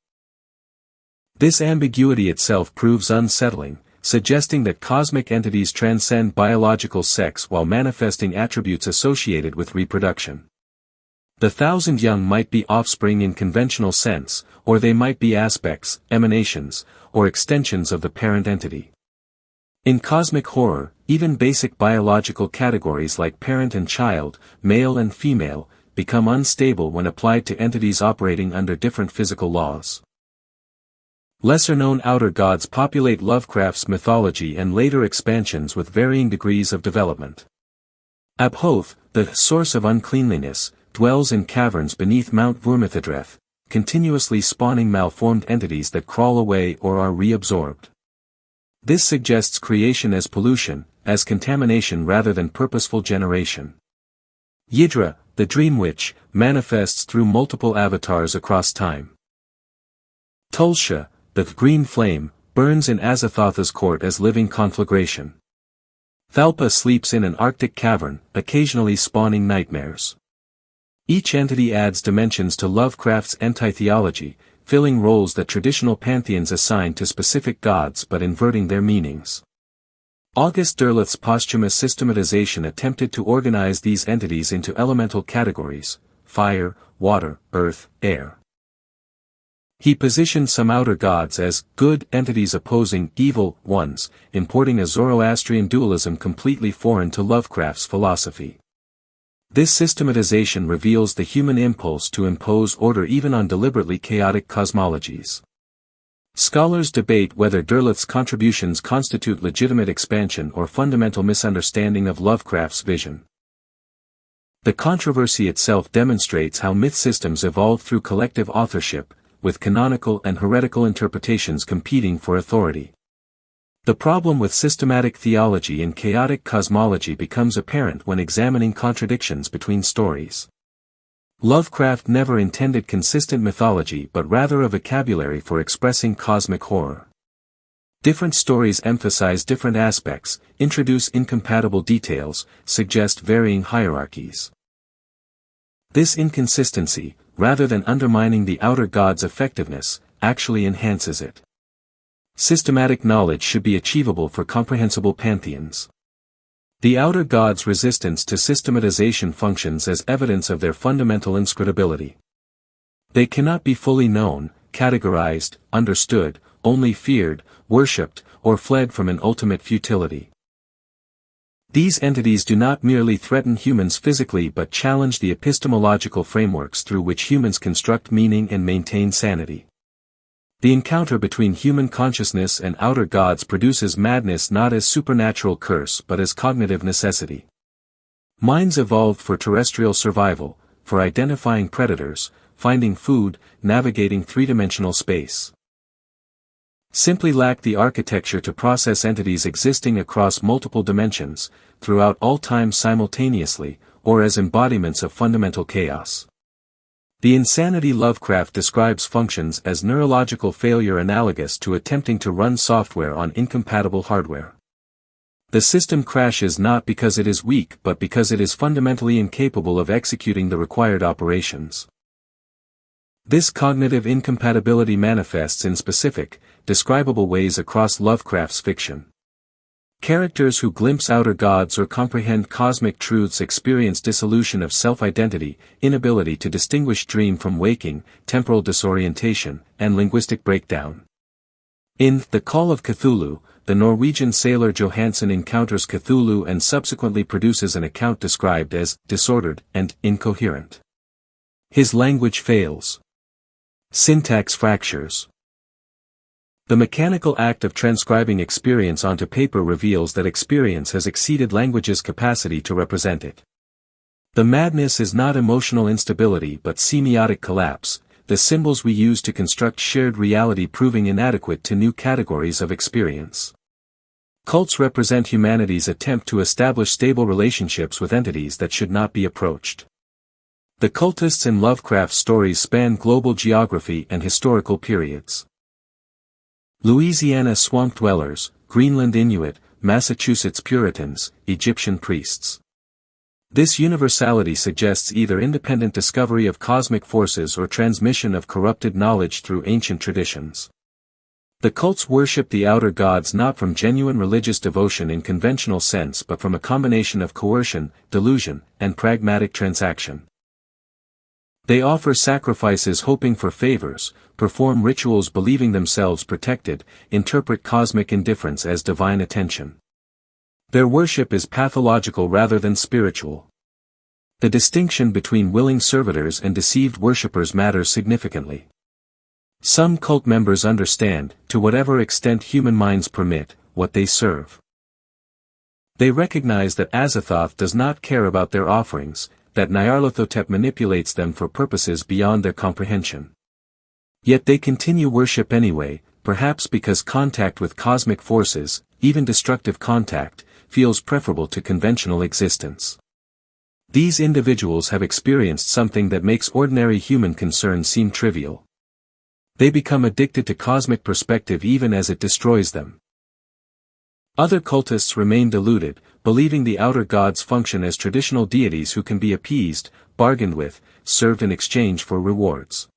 This ambiguity itself proves unsettling, suggesting that cosmic entities transcend biological sex while manifesting attributes associated with reproduction. The 1,000 young might be offspring in conventional sense, or they might be aspects, emanations, or extensions of the parent entity. In cosmic horror, even basic biological categories like parent and child, male and female, become unstable when applied to entities operating under different physical laws. Lesser-known outer gods populate Lovecraft's mythology and later expansions with varying degrees of development. Abhoth, the source of uncleanliness, dwells in caverns beneath Mount Vurmithadreth, continuously spawning malformed entities that crawl away or are reabsorbed. This suggests creation as pollution, as contamination rather than purposeful generation. Yidra, the dream witch, manifests through multiple avatars across time. Tulsha, the green flame, burns in Azathoth's court as living conflagration. Thalpa sleeps in an arctic cavern, occasionally spawning nightmares. Each entity adds dimensions to Lovecraft's anti-theology, filling roles that traditional pantheons assign to specific gods but inverting their meanings. August Derleth's posthumous systematization attempted to organize these entities into elemental categories: fire, water, earth, air. He positioned some outer gods as good entities opposing evil ones, importing a Zoroastrian dualism completely foreign to Lovecraft's philosophy. This systematization reveals the human impulse to impose order even on deliberately chaotic cosmologies. Scholars debate whether Derleth's contributions constitute legitimate expansion or fundamental misunderstanding of Lovecraft's vision. The controversy itself demonstrates how myth systems evolve through collective authorship, with canonical and heretical interpretations competing for authority. The problem with systematic theology in chaotic cosmology becomes apparent when examining contradictions between stories. Lovecraft never intended consistent mythology but rather a vocabulary for expressing cosmic horror. Different stories emphasize different aspects, introduce incompatible details, suggest varying hierarchies. This inconsistency, rather than undermining the outer god's effectiveness, actually enhances it. Systematic knowledge should be achievable for comprehensible pantheons. The outer gods' resistance to systematization functions as evidence of their fundamental inscrutability. They cannot be fully known, categorized, understood, only feared, worshipped, or fled from an ultimate futility. These entities do not merely threaten humans physically but challenge the epistemological frameworks through which humans construct meaning and maintain sanity. The encounter between human consciousness and outer gods produces madness not as supernatural curse but as cognitive necessity. Minds evolved for terrestrial survival, for identifying predators, finding food, navigating three-dimensional space. Simply lack the architecture to process entities existing across multiple dimensions, throughout all time simultaneously, or as embodiments of fundamental chaos. The insanity Lovecraft describes functions as neurological failure analogous to attempting to run software on incompatible hardware. The system crashes not because it is weak but because it is fundamentally incapable of executing the required operations. This cognitive incompatibility manifests in specific, describable ways across Lovecraft's fiction. Characters who glimpse outer gods or comprehend cosmic truths experience dissolution of self-identity, inability to distinguish dream from waking, temporal disorientation, and linguistic breakdown. In The Call of Cthulhu, the Norwegian sailor Johansen encounters Cthulhu and subsequently produces an account described as disordered and incoherent. His language fails. Syntax fractures. The mechanical act of transcribing experience onto paper reveals that experience has exceeded language's capacity to represent it. The madness is not emotional instability but semiotic collapse, the symbols we use to construct shared reality proving inadequate to new categories of experience. Cults represent humanity's attempt to establish stable relationships with entities that should not be approached. The cultists in Lovecraft's stories span global geography and historical periods. Louisiana swamp dwellers, Greenland Inuit, Massachusetts Puritans, Egyptian priests. This universality suggests either independent discovery of cosmic forces or transmission of corrupted knowledge through ancient traditions. The cults worship the outer gods not from genuine religious devotion in conventional sense but from a combination of coercion, delusion, and pragmatic transaction. They offer sacrifices hoping for favors, perform rituals believing themselves protected, interpret cosmic indifference as divine attention. Their worship is pathological rather than spiritual. The distinction between willing servitors and deceived worshippers matters significantly. Some cult members understand, to whatever extent human minds permit, what they serve. They recognize that Azathoth does not care about their offerings, that Nyarlathotep manipulates them for purposes beyond their comprehension. Yet they continue worship anyway, perhaps because contact with cosmic forces, even destructive contact, feels preferable to conventional existence. These individuals have experienced something that makes ordinary human concern seem trivial. They become addicted to cosmic perspective even as it destroys them. Other cultists remain deluded, believing the outer gods function as traditional deities who can be appeased, bargained with, served in exchange for rewards.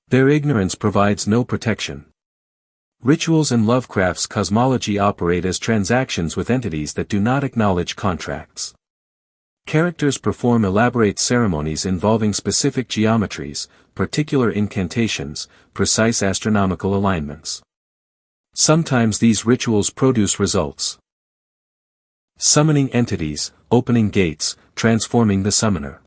Their ignorance provides no protection. Rituals in Lovecraft's cosmology operate as transactions with entities that do not acknowledge contracts. Characters perform elaborate ceremonies involving specific geometries, particular incantations, precise astronomical alignments. Sometimes these rituals produce results. Summoning entities, opening gates, transforming the summoner.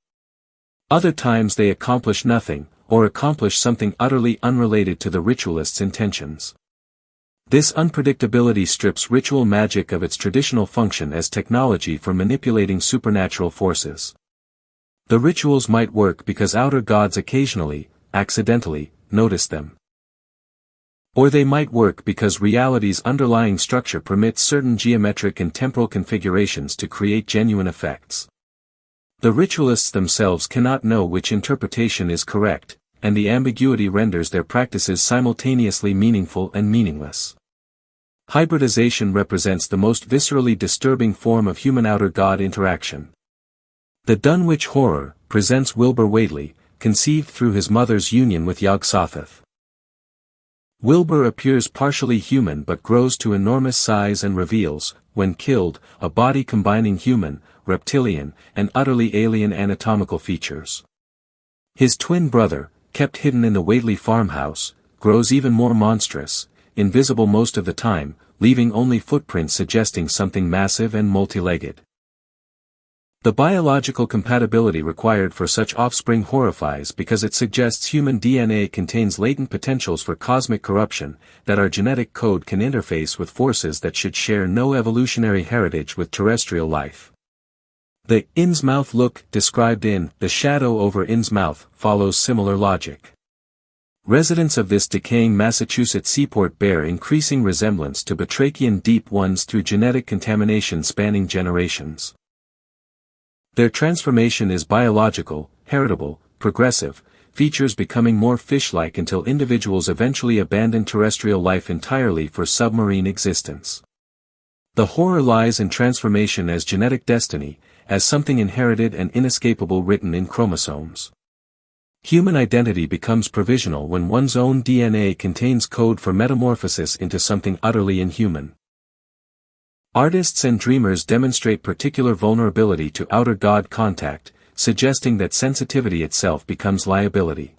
Other times they accomplish nothing, or accomplish something utterly unrelated to the ritualist's intentions. This unpredictability strips ritual magic of its traditional function as technology for manipulating supernatural forces. The rituals might work because outer gods occasionally, accidentally, notice them. Or they might work because reality's underlying structure permits certain geometric and temporal configurations to create genuine effects. The ritualists themselves cannot know which interpretation is correct, and the ambiguity renders their practices simultaneously meaningful and meaningless. Hybridization represents the most viscerally disturbing form of human outer god interaction. The Dunwich Horror presents Wilbur Whately, conceived through his mother's union with Yog-Sothoth. Wilbur appears partially human but grows to enormous size and reveals, when killed, a body combining human, reptilian, and utterly alien anatomical features. His twin brother, kept hidden in the Whately farmhouse, grows even more monstrous, invisible most of the time, leaving only footprints suggesting something massive and multi-legged. The biological compatibility required for such offspring horrifies because it suggests human DNA contains latent potentials for cosmic corruption, that our genetic code can interface with forces that should share no evolutionary heritage with terrestrial life. The Innsmouth look described in The Shadow over Innsmouth follows similar logic. Residents of this decaying Massachusetts seaport bear increasing resemblance to batrachian deep ones through genetic contamination spanning generations. Their transformation is biological, heritable, progressive, features becoming more fish-like until individuals eventually abandon terrestrial life entirely for submarine existence. The horror lies in transformation as genetic destiny, as something inherited and inescapable written in chromosomes. Human identity becomes provisional when one's own DNA contains code for metamorphosis into something utterly inhuman. Artists and dreamers demonstrate particular vulnerability to outer god contact, suggesting that sensitivity itself becomes liability.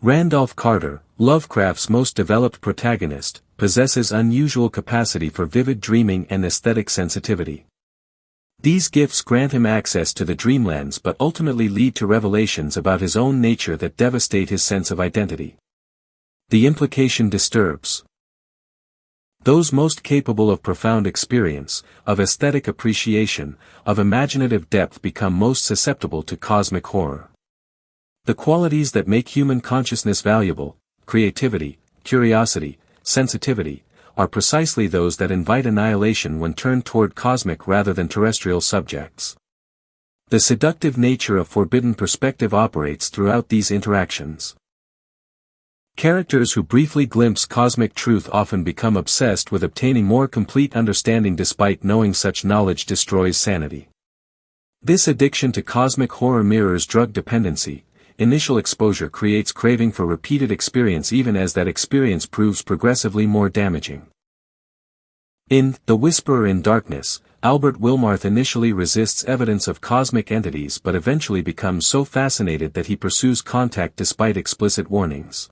Randolph Carter, Lovecraft's most developed protagonist, possesses unusual capacity for vivid dreaming and aesthetic sensitivity. These gifts grant him access to the dreamlands but ultimately lead to revelations about his own nature that devastate his sense of identity. The implication disturbs. Those most capable of profound experience, of aesthetic appreciation, of imaginative depth become most susceptible to cosmic horror. The qualities that make human consciousness valuable, creativity, curiosity, sensitivity, are precisely those that invite annihilation when turned toward cosmic rather than terrestrial subjects. The seductive nature of forbidden perspective operates throughout these interactions. Characters who briefly glimpse cosmic truth often become obsessed with obtaining more complete understanding despite knowing such knowledge destroys sanity. This addiction to cosmic horror mirrors drug dependency. Initial exposure creates craving for repeated experience even as that experience proves progressively more damaging. In The Whisperer in Darkness, Albert Wilmarth initially resists evidence of cosmic entities but eventually becomes so fascinated that he pursues contact despite explicit warnings.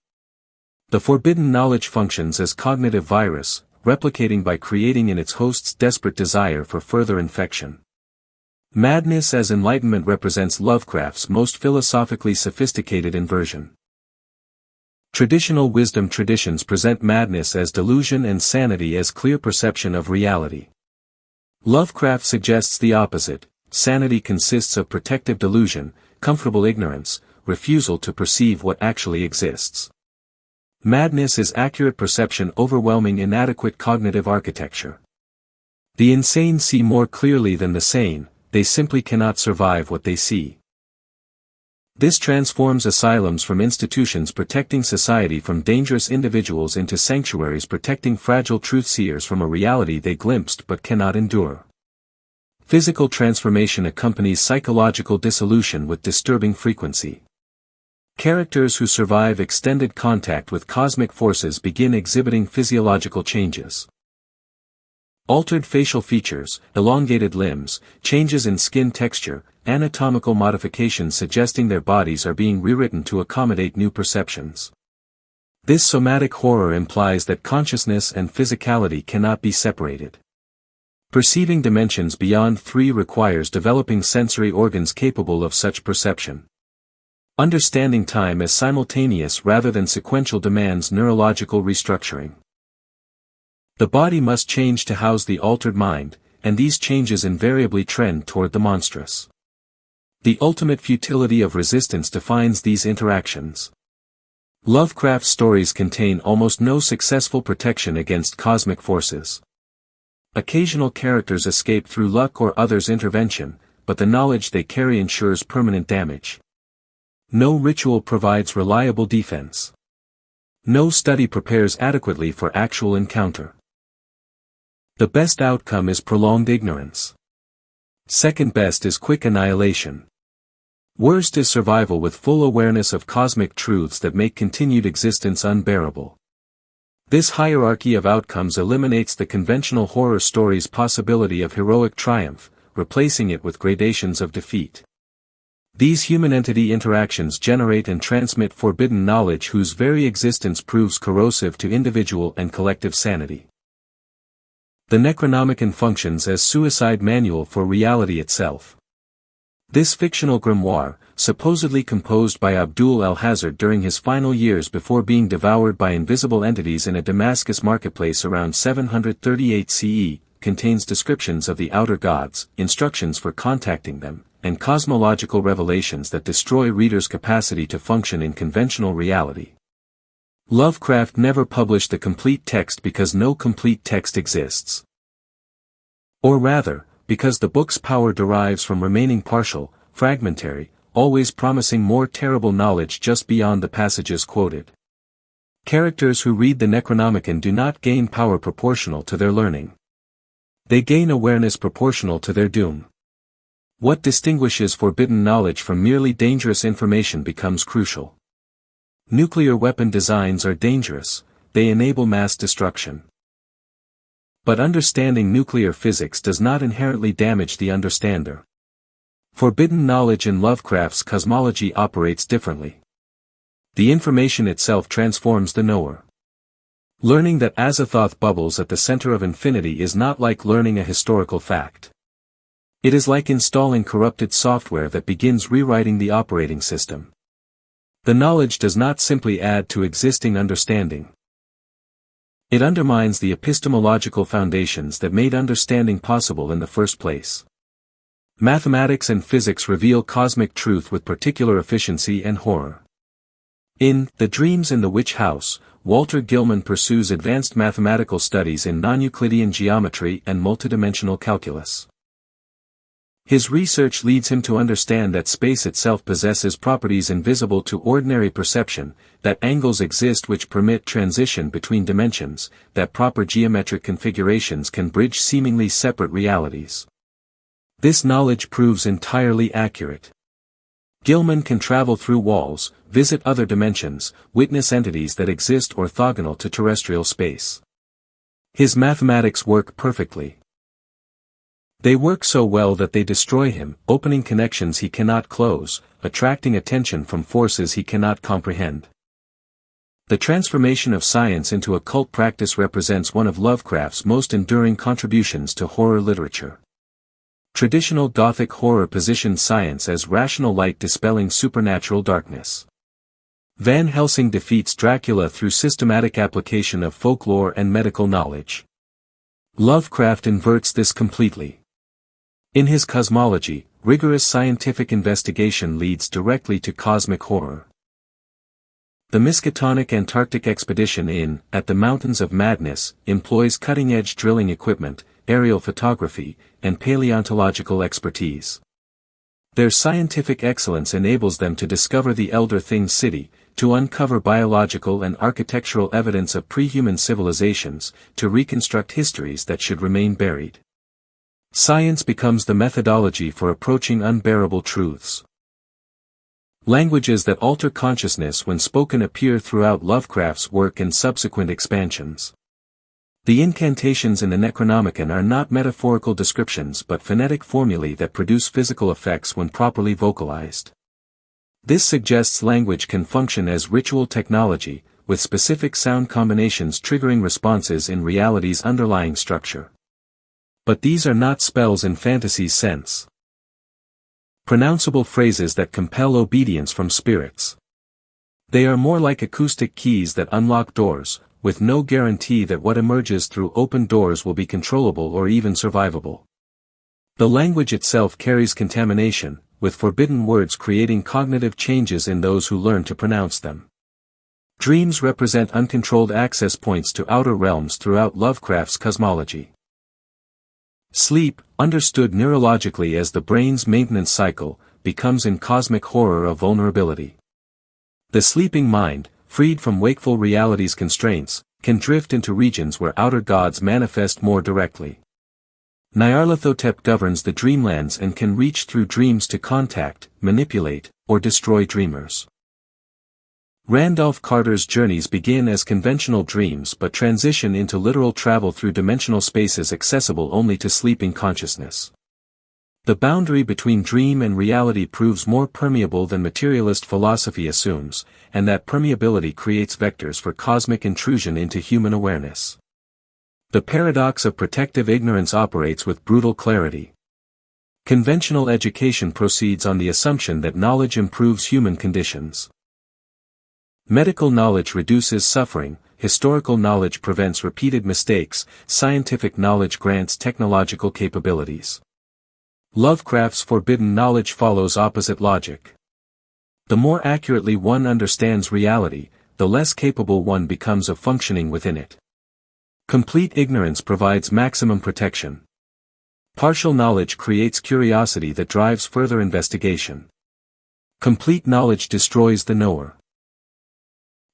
The forbidden knowledge functions as cognitive virus, replicating by creating in its host's desperate desire for further infection. Madness as enlightenment represents Lovecraft's most philosophically sophisticated inversion. Traditional wisdom traditions present madness as delusion and sanity as clear perception of reality. Lovecraft suggests the opposite: sanity consists of protective delusion, comfortable ignorance, refusal to perceive what actually exists. Madness is accurate perception overwhelming inadequate cognitive architecture. The insane see more clearly than the sane, they simply cannot survive what they see. This transforms asylums from institutions protecting society from dangerous individuals into sanctuaries protecting fragile truth-seers from a reality they glimpsed but cannot endure. Physical transformation accompanies psychological dissolution with disturbing frequency. Characters who survive extended contact with cosmic forces begin exhibiting physiological changes. Altered facial features, elongated limbs, changes in skin texture, anatomical modifications suggesting their bodies are being rewritten to accommodate new perceptions. This somatic horror implies that consciousness and physicality cannot be separated. Perceiving dimensions beyond 3 requires developing sensory organs capable of such perception. Understanding time as simultaneous rather than sequential demands neurological restructuring. The body must change to house the altered mind, and these changes invariably trend toward the monstrous. The ultimate futility of resistance defines these interactions. Lovecraft's stories contain almost no successful protection against cosmic forces. Occasional characters escape through luck or others' intervention, but the knowledge they carry ensures permanent damage. No ritual provides reliable defense. No study prepares adequately for actual encounter. The best outcome is prolonged ignorance. Second best is quick annihilation. Worst is survival with full awareness of cosmic truths that make continued existence unbearable. This hierarchy of outcomes eliminates the conventional horror story's possibility of heroic triumph, replacing it with gradations of defeat. These human-entity interactions generate and transmit forbidden knowledge whose very existence proves corrosive to individual and collective sanity. The Necronomicon functions as suicide manual for reality itself. This fictional grimoire, supposedly composed by Abdul al-Hazard during his final years before being devoured by invisible entities in a Damascus marketplace around 738 CE, contains descriptions of the outer gods, instructions for contacting them, and cosmological revelations that destroy readers' capacity to function in conventional reality. Lovecraft never published the complete text because no complete text exists. Or rather, because the book's power derives from remaining partial, fragmentary, always promising more terrible knowledge just beyond the passages quoted. Characters who read the Necronomicon do not gain power proportional to their learning. They gain awareness proportional to their doom. What distinguishes forbidden knowledge from merely dangerous information becomes crucial. Nuclear weapon designs are dangerous, they enable mass destruction. But understanding nuclear physics does not inherently damage the understander. Forbidden knowledge in Lovecraft's cosmology operates differently. The information itself transforms the knower. Learning that Azathoth bubbles at the center of infinity is not like learning a historical fact. It is like installing corrupted software that begins rewriting the operating system. The knowledge does not simply add to existing understanding. It undermines the epistemological foundations that made understanding possible in the first place. Mathematics and physics reveal cosmic truth with particular efficiency and horror. In The Dreams in the Witch House, Walter Gilman pursues advanced mathematical studies in non-Euclidean geometry and multidimensional calculus. His research leads him to understand that space itself possesses properties invisible to ordinary perception, that angles exist which permit transition between dimensions, that proper geometric configurations can bridge seemingly separate realities. This knowledge proves entirely accurate. Gilman can travel through walls, visit other dimensions, witness entities that exist orthogonal to terrestrial space. His mathematics work perfectly. They work so well that they destroy him, opening connections he cannot close, attracting attention from forces he cannot comprehend. The transformation of science into a cult practice represents one of Lovecraft's most enduring contributions to horror literature. Traditional Gothic horror positioned science as rational light dispelling supernatural darkness. Van Helsing defeats Dracula through systematic application of folklore and medical knowledge. Lovecraft inverts this completely. In his cosmology, rigorous scientific investigation leads directly to cosmic horror. The Miskatonic Antarctic expedition in At the Mountains of Madness employs cutting-edge drilling equipment, aerial photography, and paleontological expertise. Their scientific excellence enables them to discover the Elder Things city, to uncover biological and architectural evidence of pre-human civilizations, to reconstruct histories that should remain buried. Science becomes the methodology for approaching unbearable truths. Languages that alter consciousness when spoken appear throughout Lovecraft's work and subsequent expansions. The incantations in the Necronomicon are not metaphorical descriptions but phonetic formulae that produce physical effects when properly vocalized. This suggests language can function as ritual technology, with specific sound combinations triggering responses in reality's underlying structure. But these are not spells in fantasy's sense. Pronounceable phrases that compel obedience from spirits. They are more like acoustic keys that unlock doors, with no guarantee that what emerges through open doors will be controllable or even survivable. The language itself carries contamination, with forbidden words creating cognitive changes in those who learn to pronounce them. Dreams represent uncontrolled access points to outer realms throughout Lovecraft's cosmology. Sleep, understood neurologically as the brain's maintenance cycle, becomes in cosmic horror a vulnerability. The sleeping mind, freed from wakeful reality's constraints, can drift into regions where outer gods manifest more directly. Nyarlathotep governs the dreamlands and can reach through dreams to contact, manipulate, or destroy dreamers. Randolph Carter's journeys begin as conventional dreams but transition into literal travel through dimensional spaces accessible only to sleeping consciousness. The boundary between dream and reality proves more permeable than materialist philosophy assumes, and that permeability creates vectors for cosmic intrusion into human awareness. The paradox of protective ignorance operates with brutal clarity. Conventional education proceeds on the assumption that knowledge improves human conditions. Medical knowledge reduces suffering, historical knowledge prevents repeated mistakes, scientific knowledge grants technological capabilities. Lovecraft's forbidden knowledge follows opposite logic. The more accurately one understands reality, the less capable one becomes of functioning within it. Complete ignorance provides maximum protection. Partial knowledge creates curiosity that drives further investigation. Complete knowledge destroys the knower.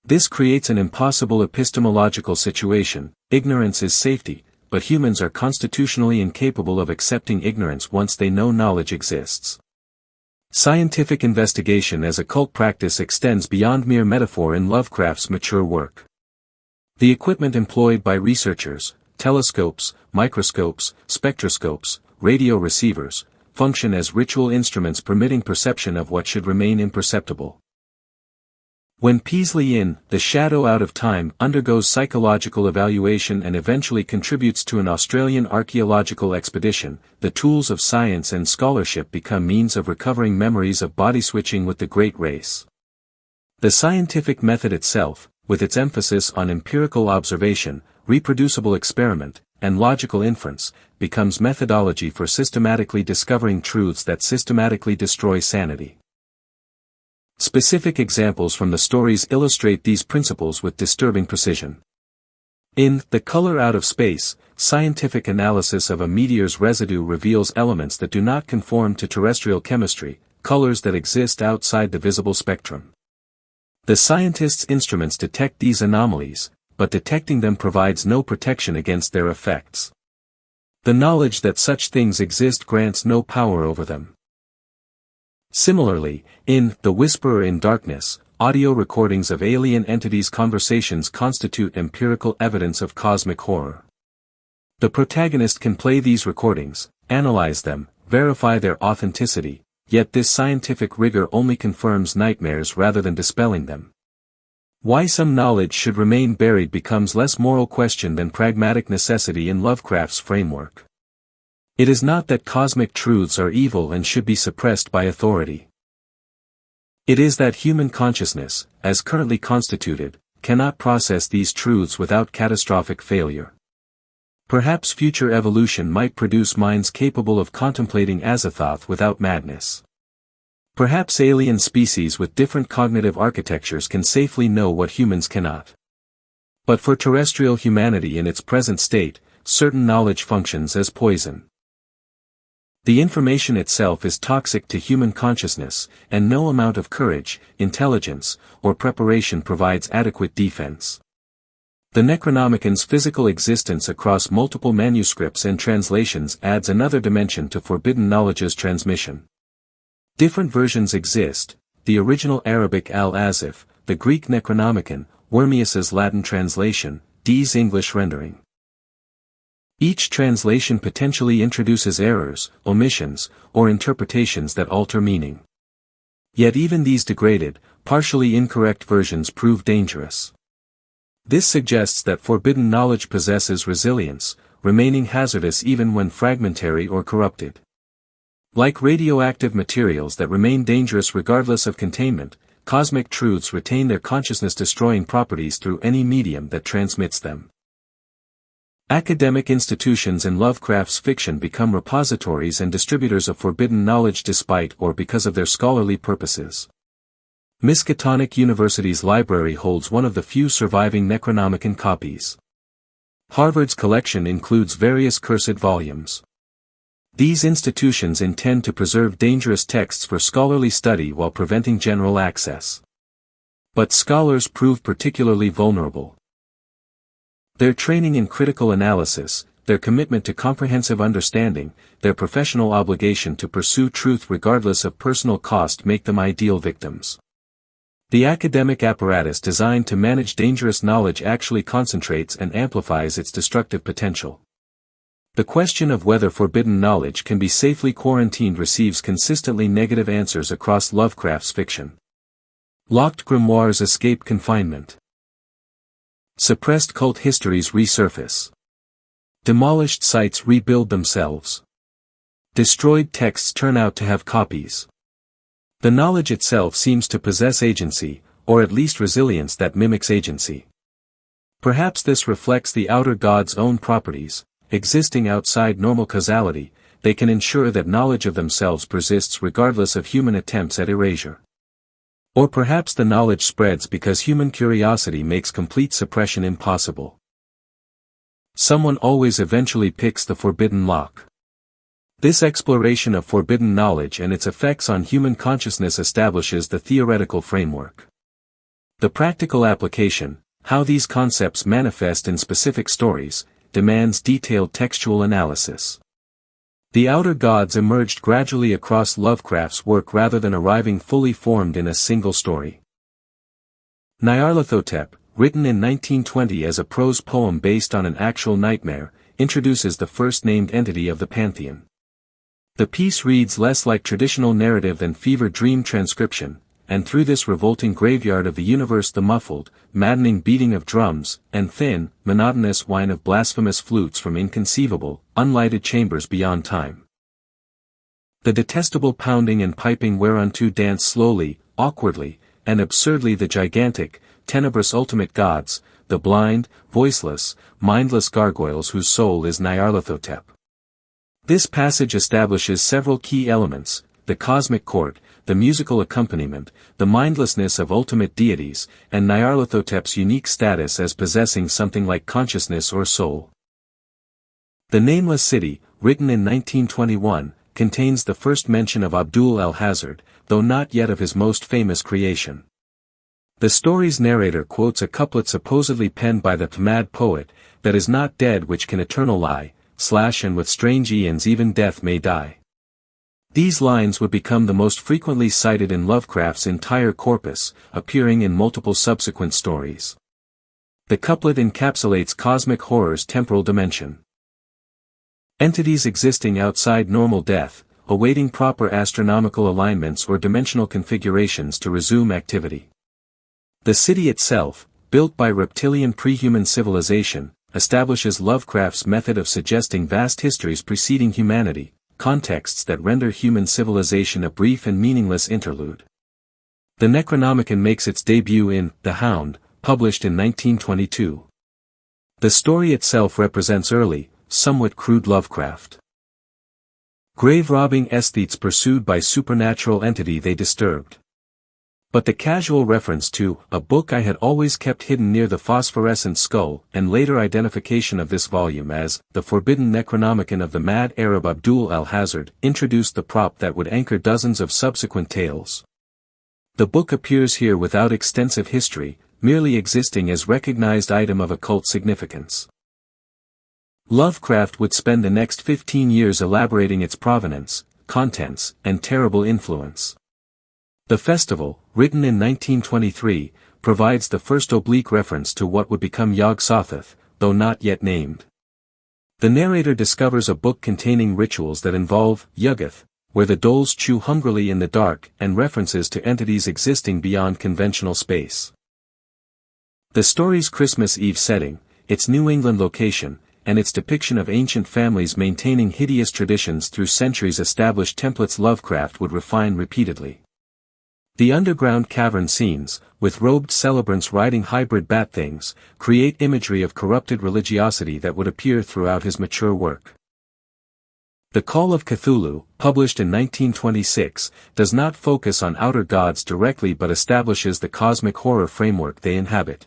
This creates an impossible epistemological situation. Ignorance is safety, but humans are constitutionally incapable of accepting ignorance once they know knowledge exists. Scientific investigation as a cult practice extends beyond mere metaphor in Lovecraft's mature work. The equipment employed by researchers, telescopes, microscopes, spectroscopes, radio receivers, function as ritual instruments permitting perception of what should remain imperceptible. When Peaslee in The Shadow Out of Time undergoes psychological evaluation and eventually contributes to an Australian archaeological expedition, the tools of science and scholarship become means of recovering memories of body switching with the Great Race. The scientific method itself, with its emphasis on empirical observation, reproducible experiment, and logical inference, becomes methodology for systematically discovering truths that systematically destroy sanity. Specific examples from the stories illustrate these principles with disturbing precision. In The Color Out of Space, scientific analysis of a meteor's residue reveals elements that do not conform to terrestrial chemistry, colors that exist outside the visible spectrum. The scientists' instruments detect these anomalies, but detecting them provides no protection against their effects. The knowledge that such things exist grants no power over them. Similarly, in The Whisperer in Darkness, audio recordings of alien entities' conversations constitute empirical evidence of cosmic horror. The protagonist can play these recordings, analyze them, verify their authenticity, yet this scientific rigor only confirms nightmares rather than dispelling them. Why some knowledge should remain buried becomes less moral question than pragmatic necessity in Lovecraft's framework. It is not that cosmic truths are evil and should be suppressed by authority. It is that human consciousness, as currently constituted, cannot process these truths without catastrophic failure. Perhaps future evolution might produce minds capable of contemplating Azathoth without madness. Perhaps alien species with different cognitive architectures can safely know what humans cannot. But for terrestrial humanity in its present state, certain knowledge functions as poison. The information itself is toxic to human consciousness, and no amount of courage, intelligence, or preparation provides adequate defense. The Necronomicon's physical existence across multiple manuscripts and translations adds another dimension to forbidden knowledge's transmission. Different versions exist: the original Arabic Al-Azif, the Greek Necronomicon, Wormius's Latin translation, Dee's English rendering. Each translation potentially introduces errors, omissions, or interpretations that alter meaning. Yet even these degraded, partially incorrect versions prove dangerous. This suggests that forbidden knowledge possesses resilience, remaining hazardous even when fragmentary or corrupted. Like radioactive materials that remain dangerous regardless of containment, cosmic truths retain their consciousness-destroying properties through any medium that transmits them. Academic institutions in Lovecraft's fiction become repositories and distributors of forbidden knowledge despite or because of their scholarly purposes. Miskatonic University's library holds one of the few surviving Necronomicon copies. Harvard's collection includes various cursed volumes. These institutions intend to preserve dangerous texts for scholarly study while preventing general access. But scholars prove particularly vulnerable. Their training in critical analysis, their commitment to comprehensive understanding, their professional obligation to pursue truth regardless of personal cost make them ideal victims. The academic apparatus designed to manage dangerous knowledge actually concentrates and amplifies its destructive potential. The question of whether forbidden knowledge can be safely quarantined receives consistently negative answers across Lovecraft's fiction. Locked grimoires escape confinement. Suppressed cult histories resurface. Demolished sites rebuild themselves. Destroyed texts turn out to have copies. The knowledge itself seems to possess agency, or at least resilience that mimics agency. Perhaps this reflects the outer god's own properties. Existing outside normal causality, they can ensure that knowledge of themselves persists regardless of human attempts at erasure. Or perhaps the knowledge spreads because human curiosity makes complete suppression impossible. Someone always eventually picks the forbidden lock. This exploration of forbidden knowledge and its effects on human consciousness establishes the theoretical framework. The practical application, how these concepts manifest in specific stories, demands detailed textual analysis. The Outer Gods emerged gradually across Lovecraft's work rather than arriving fully formed in a single story. Nyarlathotep, written in 1920 as a prose poem based on an actual nightmare, introduces the first-named entity of the pantheon. The piece reads less like traditional narrative than fever dream transcription, and through this revolting graveyard of the universe the muffled, maddening beating of drums, and thin, monotonous whine of blasphemous flutes from inconceivable, unlighted chambers beyond time. The detestable pounding and piping whereunto dance slowly, awkwardly, and absurdly the gigantic, tenebrous ultimate gods, the blind, voiceless, mindless gargoyles whose soul is Nyarlathotep. This passage establishes several key elements: the cosmic court, the musical accompaniment, the mindlessness of ultimate deities, and Nyarlathotep's unique status as possessing something like consciousness or soul. The Nameless City, written in 1921, contains the first mention of Abdul al-Hazard, though not yet of his most famous creation. The story's narrator quotes a couplet supposedly penned by the mad poet, "That is not dead which can eternal lie, and with strange eons even death may die." These lines would become the most frequently cited in Lovecraft's entire corpus, appearing in multiple subsequent stories. The couplet encapsulates cosmic horror's temporal dimension. Entities existing outside normal death, awaiting proper astronomical alignments or dimensional configurations to resume activity. The city itself, built by reptilian pre-human civilization, establishes Lovecraft's method of suggesting vast histories preceding humanity, contexts that render human civilization a brief and meaningless interlude. The Necronomicon makes its debut in The Hound, published in 1922. The story itself represents early, somewhat crude Lovecraft. Grave-robbing aesthetes pursued by supernatural entity they disturbed. But the casual reference to a book I had always kept hidden near the phosphorescent skull, and later identification of this volume as the forbidden Necronomicon of the mad Arab Abdul al-Hazard, introduced the prop that would anchor dozens of subsequent tales. The book appears here without extensive history, merely existing as recognized item of occult significance. Lovecraft would spend the next 15 years elaborating its provenance, contents, and terrible influence. The Festival, written in 1923, provides the first oblique reference to what would become Yog-Sothoth, though not yet named. The narrator discovers a book containing rituals that involve Yuggoth, where the dolls chew hungrily in the dark, and references to entities existing beyond conventional space. The story's Christmas Eve setting, its New England location, and its depiction of ancient families maintaining hideous traditions through centuries established templates Lovecraft would refine repeatedly. The underground cavern scenes, with robed celebrants riding hybrid bat things, create imagery of corrupted religiosity that would appear throughout his mature work. The Call of Cthulhu, published in 1926, does not focus on outer gods directly but establishes the cosmic horror framework they inhabit.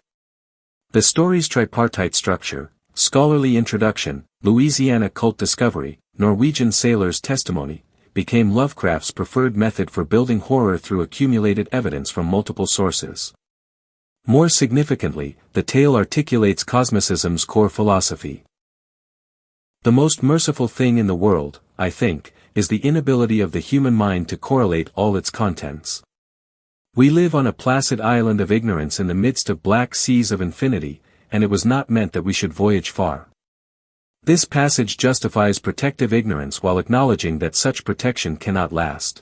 The story's tripartite structure, scholarly introduction, Louisiana cult discovery, Norwegian sailor's testimony, became Lovecraft's preferred method for building horror through accumulated evidence from multiple sources. More significantly, the tale articulates cosmicism's core philosophy. The most merciful thing in the world, I think, is the inability of the human mind to correlate all its contents. We live on a placid island of ignorance in the midst of black seas of infinity, and it was not meant that we should voyage far. This passage justifies protective ignorance while acknowledging that such protection cannot last.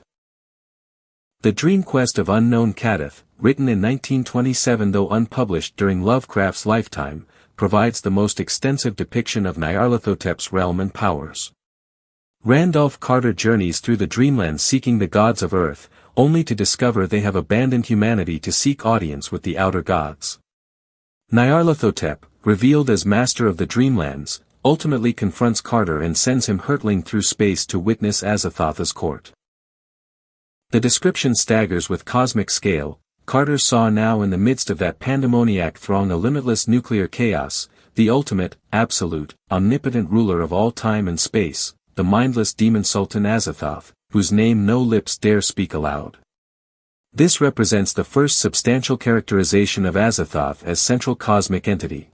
The Dream Quest of Unknown Kadath, written in 1927 though unpublished during Lovecraft's lifetime, provides the most extensive depiction of Nyarlathotep's realm and powers. Randolph Carter journeys through the dreamlands seeking the gods of Earth, only to discover they have abandoned humanity to seek audience with the outer gods. Nyarlathotep, revealed as master of the dreamlands, ultimately confronts Carter and sends him hurtling through space to witness Azathoth's court. The description staggers with cosmic scale. Carter saw now in the midst of that pandemoniac throng a limitless nuclear chaos, the ultimate, absolute, omnipotent ruler of all time and space, the mindless demon sultan Azathoth, whose name no lips dare speak aloud. This represents the first substantial characterization of Azathoth as central cosmic entity.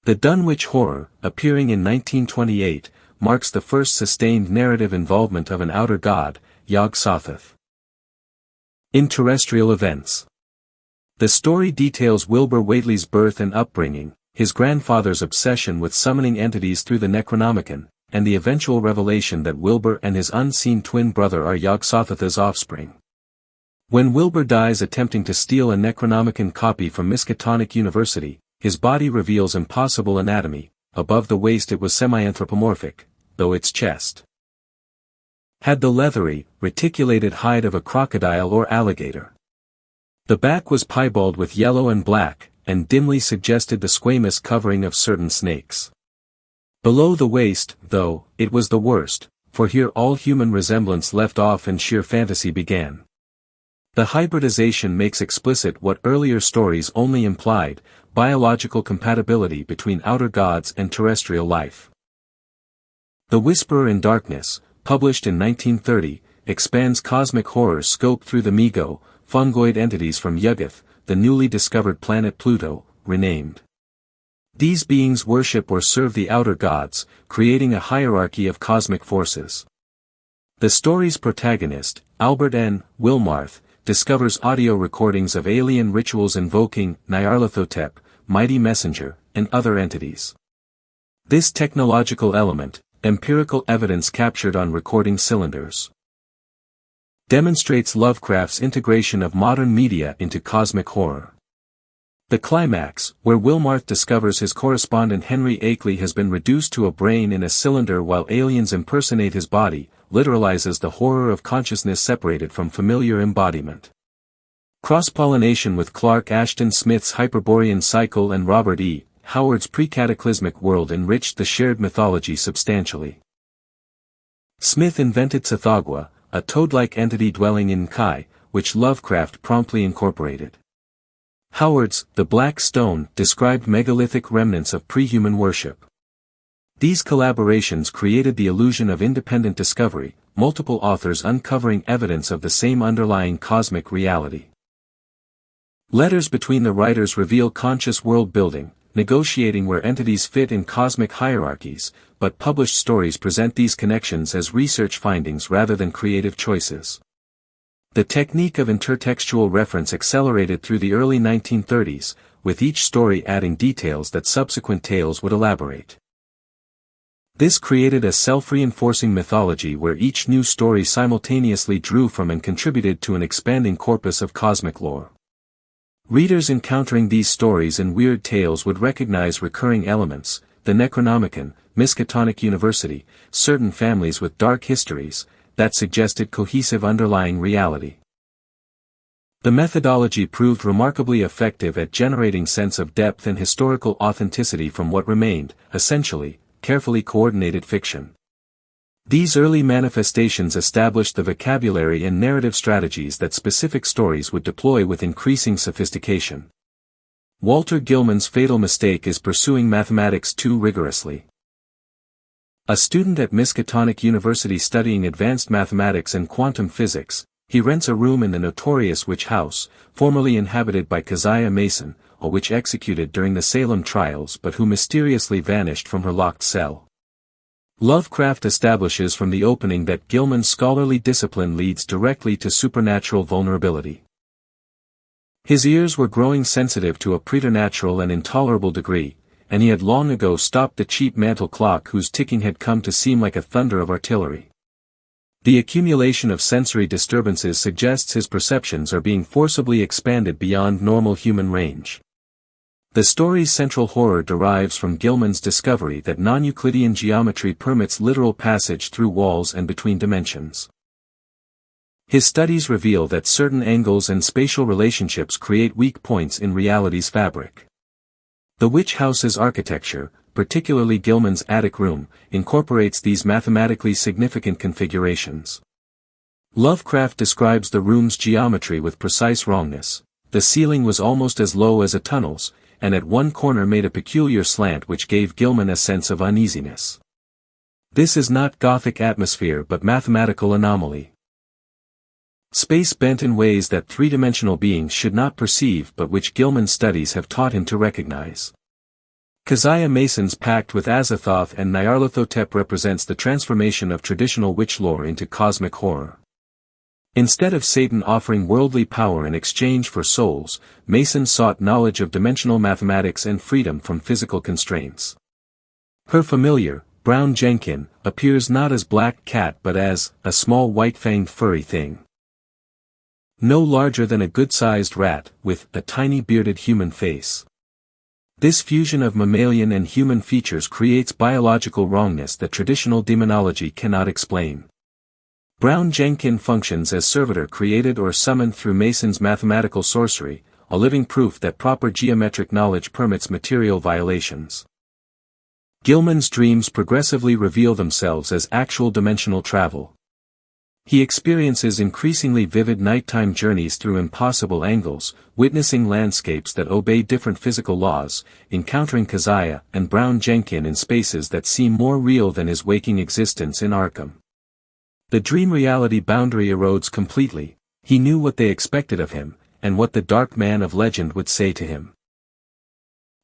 The Dunwich Horror, appearing in 1928, marks the first sustained narrative involvement of an outer god, Yog-Sothoth. In terrestrial events. The story details Wilbur Whately's birth and upbringing, his grandfather's obsession with summoning entities through the Necronomicon, and the eventual revelation that Wilbur and his unseen twin brother are Yog-Sothoth's offspring. When Wilbur dies attempting to steal a Necronomicon copy from Miskatonic University, his body reveals impossible anatomy. Above the waist it was semi-anthropomorphic, though its chest had the leathery, reticulated hide of a crocodile or alligator. The back was piebald with yellow and black, and dimly suggested the squamous covering of certain snakes. Below the waist, though, it was the worst, for here all human resemblance left off and sheer fantasy began. The hybridization makes explicit what earlier stories only implied, biological compatibility between outer gods and terrestrial life. The Whisperer in Darkness, published in 1930, expands cosmic horror's scope through the Migo, fungoid entities from Yuggoth, the newly discovered planet Pluto, renamed. These beings worship or serve the outer gods, creating a hierarchy of cosmic forces. The story's protagonist, Albert N. Wilmarth, discovers audio recordings of alien rituals invoking Nyarlathotep, Mighty Messenger, and other entities. This technological element, empirical evidence captured on recording cylinders, demonstrates Lovecraft's integration of modern media into cosmic horror. The climax, where Wilmarth discovers his correspondent Henry Akeley has been reduced to a brain in a cylinder while aliens impersonate his body, literalizes the horror of consciousness separated from familiar embodiment. Cross-pollination with Clark Ashton Smith's Hyperborean cycle and Robert E. Howard's pre-cataclysmic world enriched the shared mythology substantially. Smith invented Tsathoggua, a toad-like entity dwelling in Kai, which Lovecraft promptly incorporated. Howard's The Black Stone described megalithic remnants of pre-human worship. These collaborations created the illusion of independent discovery, multiple authors uncovering evidence of the same underlying cosmic reality. Letters between the writers reveal conscious world-building, negotiating where entities fit in cosmic hierarchies, but published stories present these connections as research findings rather than creative choices. The technique of intertextual reference accelerated through the early 1930s, with each story adding details that subsequent tales would elaborate. This created a self-reinforcing mythology where each new story simultaneously drew from and contributed to an expanding corpus of cosmic lore. Readers encountering these stories and weird tales would recognize recurring elements: the Necronomicon, Miskatonic University, certain families with dark histories, that suggested cohesive underlying reality. The methodology proved remarkably effective at generating sense of depth and historical authenticity from what remained, essentially, carefully coordinated fiction. These early manifestations established the vocabulary and narrative strategies that specific stories would deploy with increasing sophistication. Walter Gilman's fatal mistake is pursuing mathematics too rigorously. A student at Miskatonic University studying advanced mathematics and quantum physics, he rents a room in the notorious witch house, formerly inhabited by Keziah Mason, a witch executed during the Salem trials but who mysteriously vanished from her locked cell. Lovecraft establishes from the opening that Gilman's scholarly discipline leads directly to supernatural vulnerability. His ears were growing sensitive to a preternatural and intolerable degree, and he had long ago stopped the cheap mantel clock whose ticking had come to seem like a thunder of artillery. The accumulation of sensory disturbances suggests his perceptions are being forcibly expanded beyond normal human range. The story's central horror derives from Gilman's discovery that non-Euclidean geometry permits literal passage through walls and between dimensions. His studies reveal that certain angles and spatial relationships create weak points in reality's fabric. The witch house's architecture, particularly Gilman's attic room, incorporates these mathematically significant configurations. Lovecraft describes the room's geometry with precise wrongness. The ceiling was almost as low as a tunnel's, and at one corner made a peculiar slant which gave Gilman a sense of uneasiness. This is not Gothic atmosphere but mathematical anomaly. Space bent in ways that three-dimensional beings should not perceive but which Gilman's studies have taught him to recognize. Keziah Mason's pact with Azathoth and Nyarlathotep represents the transformation of traditional witch lore into cosmic horror. Instead of Satan offering worldly power in exchange for souls, Mason sought knowledge of dimensional mathematics and freedom from physical constraints. Her familiar, brown Jenkin, appears not as Black Cat but as a small white-fanged furry thing. No larger than a good-sized rat, with a tiny bearded human face. This fusion of mammalian and human features creates biological wrongness that traditional demonology cannot explain. Brown Jenkin functions as servitor created or summoned through Mason's mathematical sorcery, a living proof that proper geometric knowledge permits material violations. Gilman's dreams progressively reveal themselves as actual dimensional travel. He experiences increasingly vivid nighttime journeys through impossible angles, witnessing landscapes that obey different physical laws, encountering Keziah and Brown Jenkin in spaces that seem more real than his waking existence in Arkham. The dream-reality boundary erodes completely. He knew what they expected of him, and what the dark man of legend would say to him.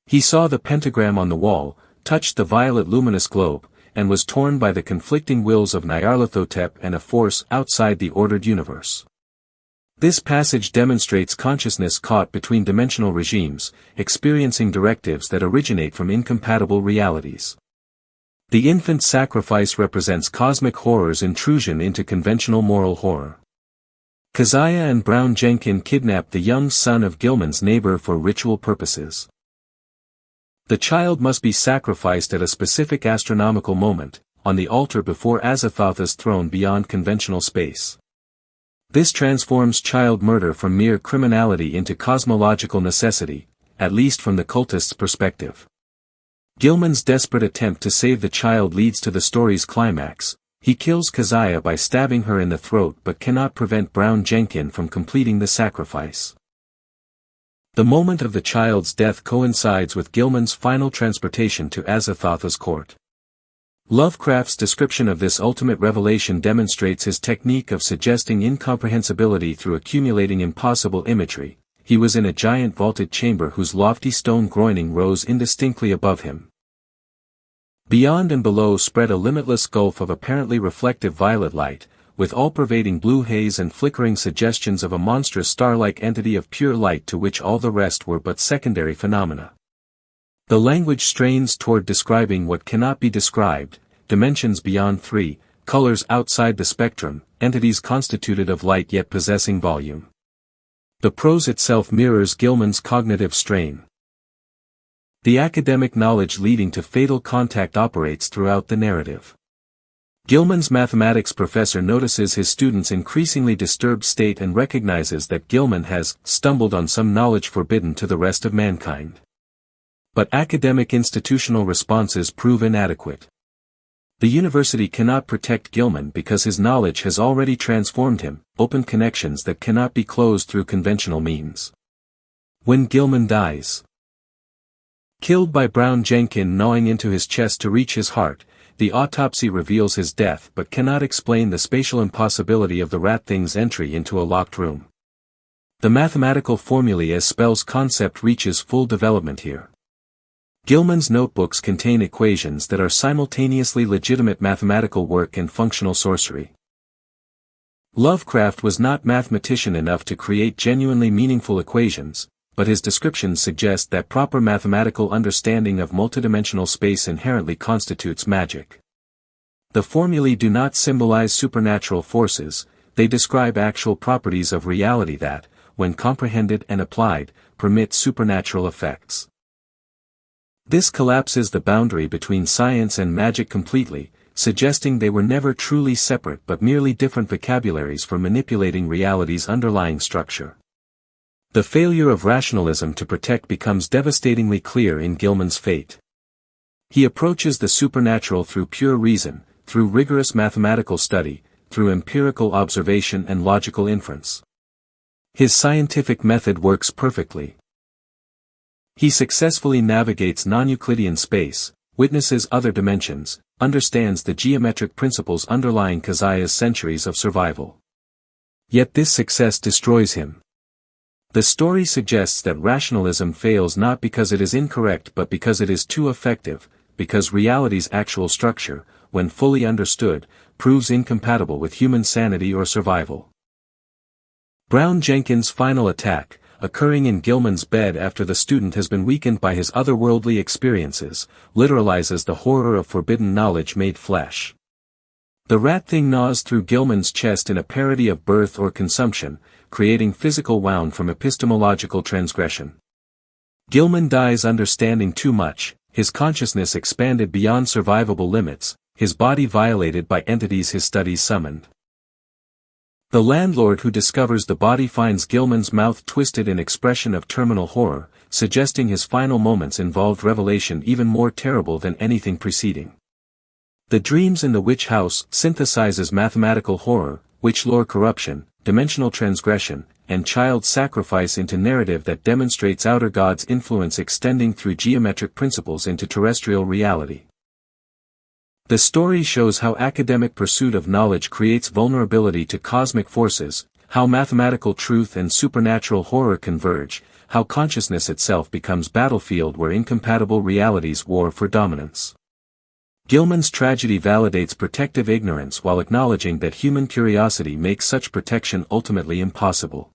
He saw the pentagram on the wall, touched the violet luminous globe, and was torn by the conflicting wills of Nyarlathotep and a force outside the ordered universe. This passage demonstrates consciousness caught between dimensional regimes, experiencing directives that originate from incompatible realities. The infant sacrifice represents cosmic horror's intrusion into conventional moral horror. Keziah and Brown Jenkin kidnap the young son of Gilman's neighbor for ritual purposes. The child must be sacrificed at a specific astronomical moment, on the altar before Azathoth's throne beyond conventional space. This transforms child murder from mere criminality into cosmological necessity, at least from the cultist's perspective. Gilman's desperate attempt to save the child leads to the story's climax. He kills Keziah by stabbing her in the throat but cannot prevent Brown Jenkin from completing the sacrifice. The moment of the child's death coincides with Gilman's final transportation to Azathoth's court. Lovecraft's description of this ultimate revelation demonstrates his technique of suggesting incomprehensibility through accumulating impossible imagery. He was in a giant vaulted chamber whose lofty stone groining rose indistinctly above him. Beyond and below spread a limitless gulf of apparently reflective violet light, with all-pervading blue haze and flickering suggestions of a monstrous star-like entity of pure light to which all the rest were but secondary phenomena. The language strains toward describing what cannot be described, dimensions beyond 3, colors outside the spectrum, entities constituted of light yet possessing volume. The prose itself mirrors Gilman's cognitive strain. The academic knowledge leading to fatal contact operates throughout the narrative. Gilman's mathematics professor notices his students' increasingly disturbed state and recognizes that Gilman has stumbled on some knowledge forbidden to the rest of mankind. But academic institutional responses prove inadequate. The university cannot protect Gilman because his knowledge has already transformed him, opened connections that cannot be closed through conventional means. When Gilman dies, killed by Brown Jenkin gnawing into his chest to reach his heart, the autopsy reveals his death but cannot explain the spatial impossibility of the rat thing's entry into a locked room. The mathematical formulae as spells concept reaches full development here. Gilman's notebooks contain equations that are simultaneously legitimate mathematical work and functional sorcery. Lovecraft was not mathematician enough to create genuinely meaningful equations, but his descriptions suggest that proper mathematical understanding of multidimensional space inherently constitutes magic. The formulae do not symbolize supernatural forces, they describe actual properties of reality that, when comprehended and applied, permit supernatural effects. This collapses the boundary between science and magic completely, suggesting they were never truly separate but merely different vocabularies for manipulating reality's underlying structure. The failure of rationalism to protect becomes devastatingly clear in Gilman's fate. He approaches the supernatural through pure reason, through rigorous mathematical study, through empirical observation and logical inference. His scientific method works perfectly. He successfully navigates non-Euclidean space, witnesses other dimensions, understands the geometric principles underlying Keziah's centuries of survival. Yet this success destroys him. The story suggests that rationalism fails not because it is incorrect but because it is too effective, because reality's actual structure, when fully understood, proves incompatible with human sanity or survival. Brown Jenkins' final attack, occurring in Gilman's bed after the student has been weakened by his otherworldly experiences, literalizes the horror of forbidden knowledge made flesh. The rat thing gnaws through Gilman's chest in a parody of birth or consumption, creating physical wound from epistemological transgression. Gilman dies understanding too much, his consciousness expanded beyond survivable limits, his body violated by entities his studies summoned. The landlord who discovers the body finds Gilman's mouth twisted in expression of terminal horror, suggesting his final moments involved revelation even more terrible than anything preceding. The Dreams in the Witch House synthesizes mathematical horror, witch lore corruption, dimensional transgression, and child sacrifice into narrative that demonstrates Outer God's influence extending through geometric principles into terrestrial reality. The story shows how academic pursuit of knowledge creates vulnerability to cosmic forces, how mathematical truth and supernatural horror converge, how consciousness itself becomes battlefield where incompatible realities war for dominance. Gilman's tragedy validates protective ignorance while acknowledging that human curiosity makes such protection ultimately impossible.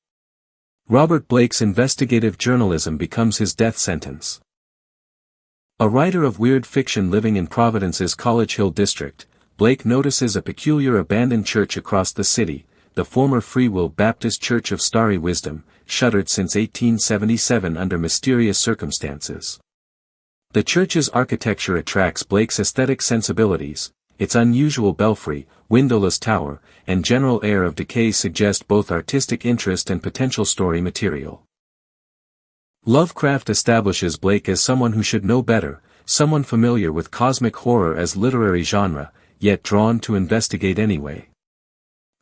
Robert Blake's investigative journalism becomes his death sentence. A writer of weird fiction living in Providence's College Hill district, Blake notices a peculiar abandoned church across the city, the former Free Will Baptist Church of Starry Wisdom, shuttered since 1877 under mysterious circumstances. The church's architecture attracts Blake's aesthetic sensibilities, its unusual belfry, windowless tower, and general air of decay suggest both artistic interest and potential story material. Lovecraft establishes Blake as someone who should know better, someone familiar with cosmic horror as literary genre, yet drawn to investigate anyway.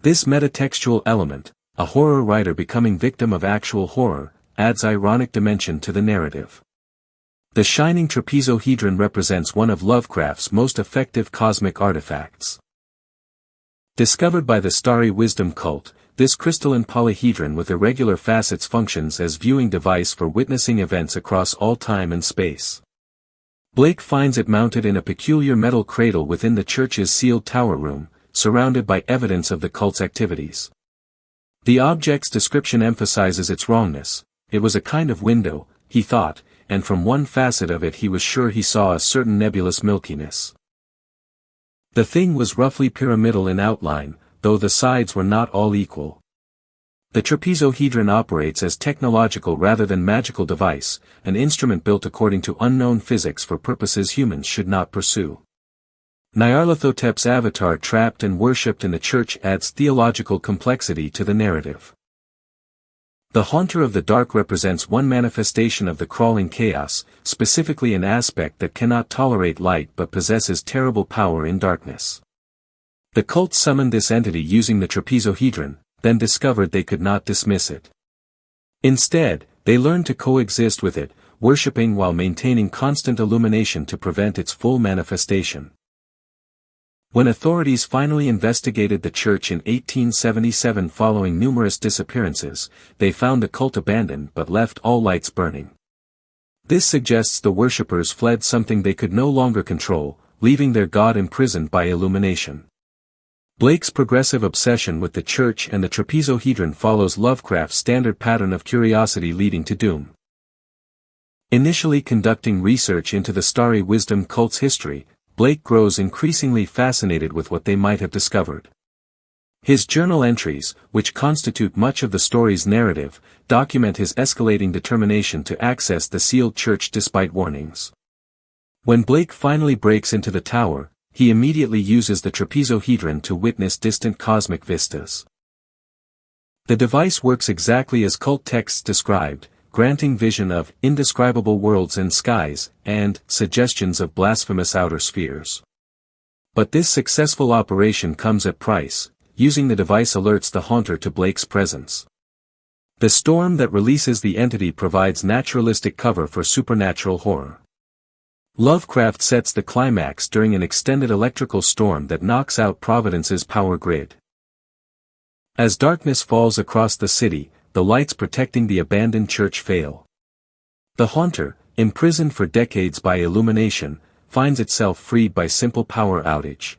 This metatextual element, a horror writer becoming victim of actual horror, adds ironic dimension to the narrative. The shining trapezohedron represents one of Lovecraft's most effective cosmic artifacts. Discovered by the Starry Wisdom cult, this crystalline polyhedron with irregular facets functions as viewing device for witnessing events across all time and space. Blake finds it mounted in a peculiar metal cradle within the church's sealed tower room, surrounded by evidence of the cult's activities. The object's description emphasizes its wrongness. It was a kind of window, he thought, and from one facet of it he was sure he saw a certain nebulous milkiness. The thing was roughly pyramidal in outline, though the sides were not all equal. The trapezohedron operates as technological rather than magical device, an instrument built according to unknown physics for purposes humans should not pursue. Nyarlathotep's avatar trapped and worshipped in the church adds theological complexity to the narrative. The Haunter of the Dark represents one manifestation of the crawling chaos, specifically an aspect that cannot tolerate light but possesses terrible power in darkness. The cult summoned this entity using the trapezohedron, then discovered they could not dismiss it. Instead, they learned to coexist with it, worshipping while maintaining constant illumination to prevent its full manifestation. When authorities finally investigated the church in 1877 following numerous disappearances, they found the cult abandoned but left all lights burning. This suggests the worshippers fled something they could no longer control, leaving their god imprisoned by illumination. Blake's progressive obsession with the church and the trapezohedron follows Lovecraft's standard pattern of curiosity leading to doom. Initially conducting research into the Starry Wisdom cult's history, Blake grows increasingly fascinated with what they might have discovered. His journal entries, which constitute much of the story's narrative, document his escalating determination to access the sealed church despite warnings. When Blake finally breaks into the tower, he immediately uses the trapezohedron to witness distant cosmic vistas. The device works exactly as cult texts described, granting vision of indescribable worlds and skies, and suggestions of blasphemous outer spheres. But this successful operation comes at price. Using the device alerts the Haunter to Blake's presence. The storm that releases the entity provides naturalistic cover for supernatural horror. Lovecraft sets the climax during an extended electrical storm that knocks out Providence's power grid. As darkness falls across the city, the lights protecting the abandoned church fail. The Haunter, imprisoned for decades by illumination, finds itself freed by simple power outage.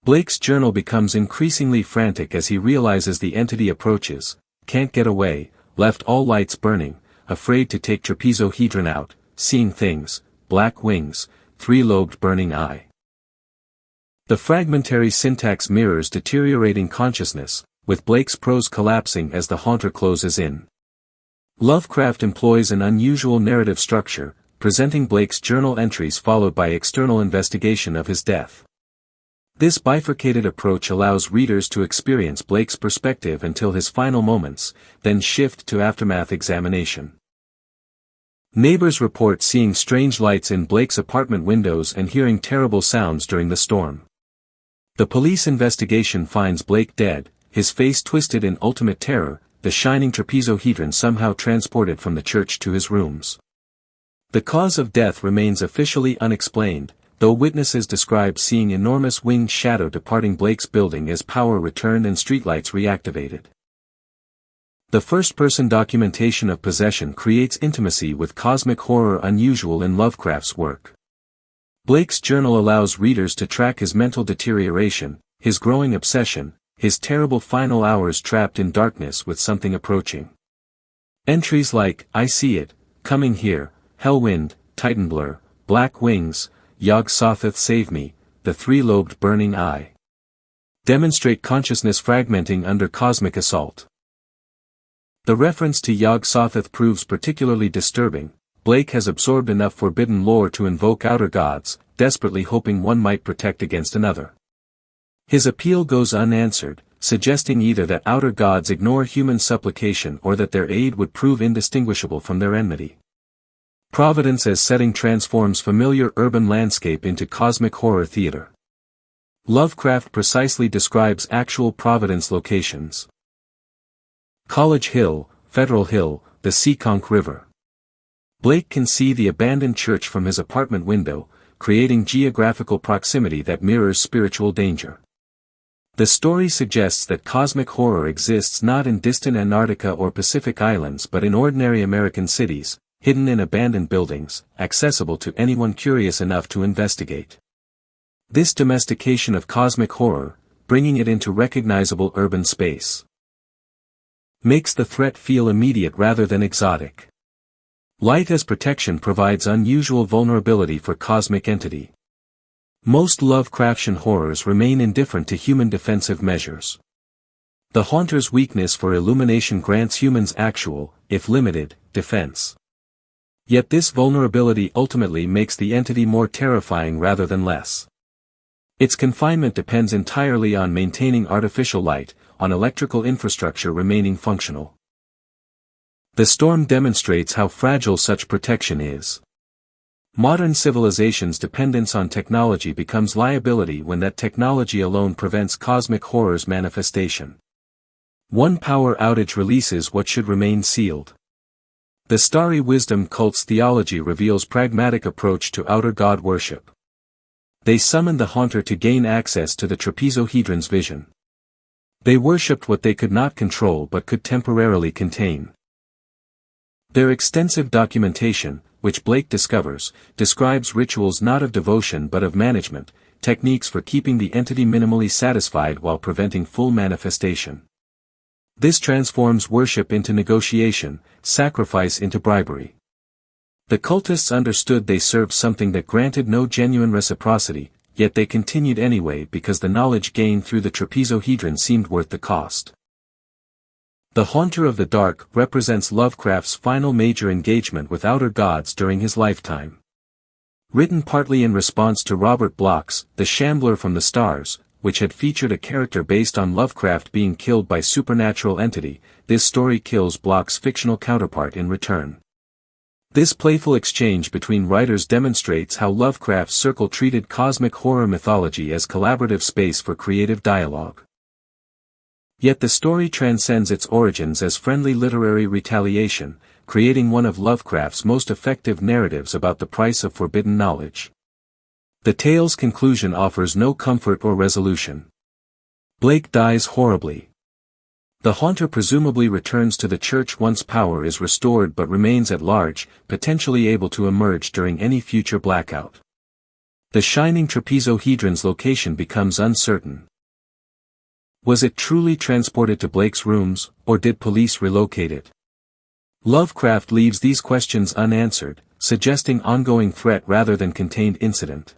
Blake's journal becomes increasingly frantic as he realizes the entity approaches, can't get away, left all lights burning, afraid to take trapezohedron out, seeing things, black wings, three-lobed burning eye. The fragmentary syntax mirrors deteriorating consciousness, with Blake's prose collapsing as the Haunter closes in. Lovecraft employs an unusual narrative structure, presenting Blake's journal entries followed by external investigation of his death. This bifurcated approach allows readers to experience Blake's perspective until his final moments, then shift to aftermath examination. Neighbors report seeing strange lights in Blake's apartment windows and hearing terrible sounds during the storm. The police investigation finds Blake dead, his face twisted in ultimate terror, the shining trapezohedron somehow transported from the church to his rooms. The cause of death remains officially unexplained, though witnesses describe seeing enormous winged shadow departing Blake's building as power returned and streetlights reactivated. The first-person documentation of possession creates intimacy with cosmic horror unusual in Lovecraft's work. Blake's journal allows readers to track his mental deterioration, his growing obsession, his terrible final hours trapped in darkness with something approaching. Entries like, "I see it, coming here, Hellwind, Titanblur, Black Wings, Yog-Sothoth save me, the three-lobed burning eye," demonstrate consciousness fragmenting under cosmic assault. The reference to Yog-Sothoth proves particularly disturbing. Blake has absorbed enough forbidden lore to invoke outer gods, desperately hoping one might protect against another. His appeal goes unanswered, suggesting either that outer gods ignore human supplication or that their aid would prove indistinguishable from their enmity. Providence as setting transforms familiar urban landscape into cosmic horror theater. Lovecraft precisely describes actual Providence locations. College Hill, Federal Hill, the Seekonk River. Blake can see the abandoned church from his apartment window, creating geographical proximity that mirrors spiritual danger. The story suggests that cosmic horror exists not in distant Antarctica or Pacific islands but in ordinary American cities, hidden in abandoned buildings, accessible to anyone curious enough to investigate. This domestication of cosmic horror, bringing it into recognizable urban space, makes the threat feel immediate rather than exotic. Light as protection provides unusual vulnerability for cosmic entity. Most Lovecraftian horrors remain indifferent to human defensive measures. The haunter's weakness for illumination grants humans actual, if limited, defense. Yet this vulnerability ultimately makes the entity more terrifying rather than less. Its confinement depends entirely on maintaining artificial light, on electrical infrastructure remaining functional. The storm demonstrates how fragile such protection is. Modern civilization's dependence on technology becomes liability when that technology alone prevents cosmic horror's manifestation. One power outage releases what should remain sealed. The Starry Wisdom cult's theology reveals pragmatic approach to outer god worship. They summoned the haunter to gain access to the trapezohedron's vision. They worshipped what they could not control but could temporarily contain. Their extensive documentation, which Blake discovers, describes rituals not of devotion but of management, techniques for keeping the entity minimally satisfied while preventing full manifestation. This transforms worship into negotiation, sacrifice into bribery. The cultists understood they served something that granted no genuine reciprocity, yet they continued anyway because the knowledge gained through the trapezohedron seemed worth the cost. The Haunter of the Dark represents Lovecraft's final major engagement with outer gods during his lifetime. Written partly in response to Robert Bloch's The Shambler from the Stars, which had featured a character based on Lovecraft being killed by supernatural entity, this story kills Bloch's fictional counterpart in return. This playful exchange between writers demonstrates how Lovecraft's circle treated cosmic horror mythology as collaborative space for creative dialogue. Yet the story transcends its origins as friendly literary retaliation, creating one of Lovecraft's most effective narratives about the price of forbidden knowledge. The tale's conclusion offers no comfort or resolution. Blake dies horribly. The haunter presumably returns to the church once power is restored but remains at large, potentially able to emerge during any future blackout. The shining trapezohedron's location becomes uncertain. Was it truly transported to Blake's rooms, or did police relocate it? Lovecraft leaves these questions unanswered, suggesting ongoing threat rather than contained incident.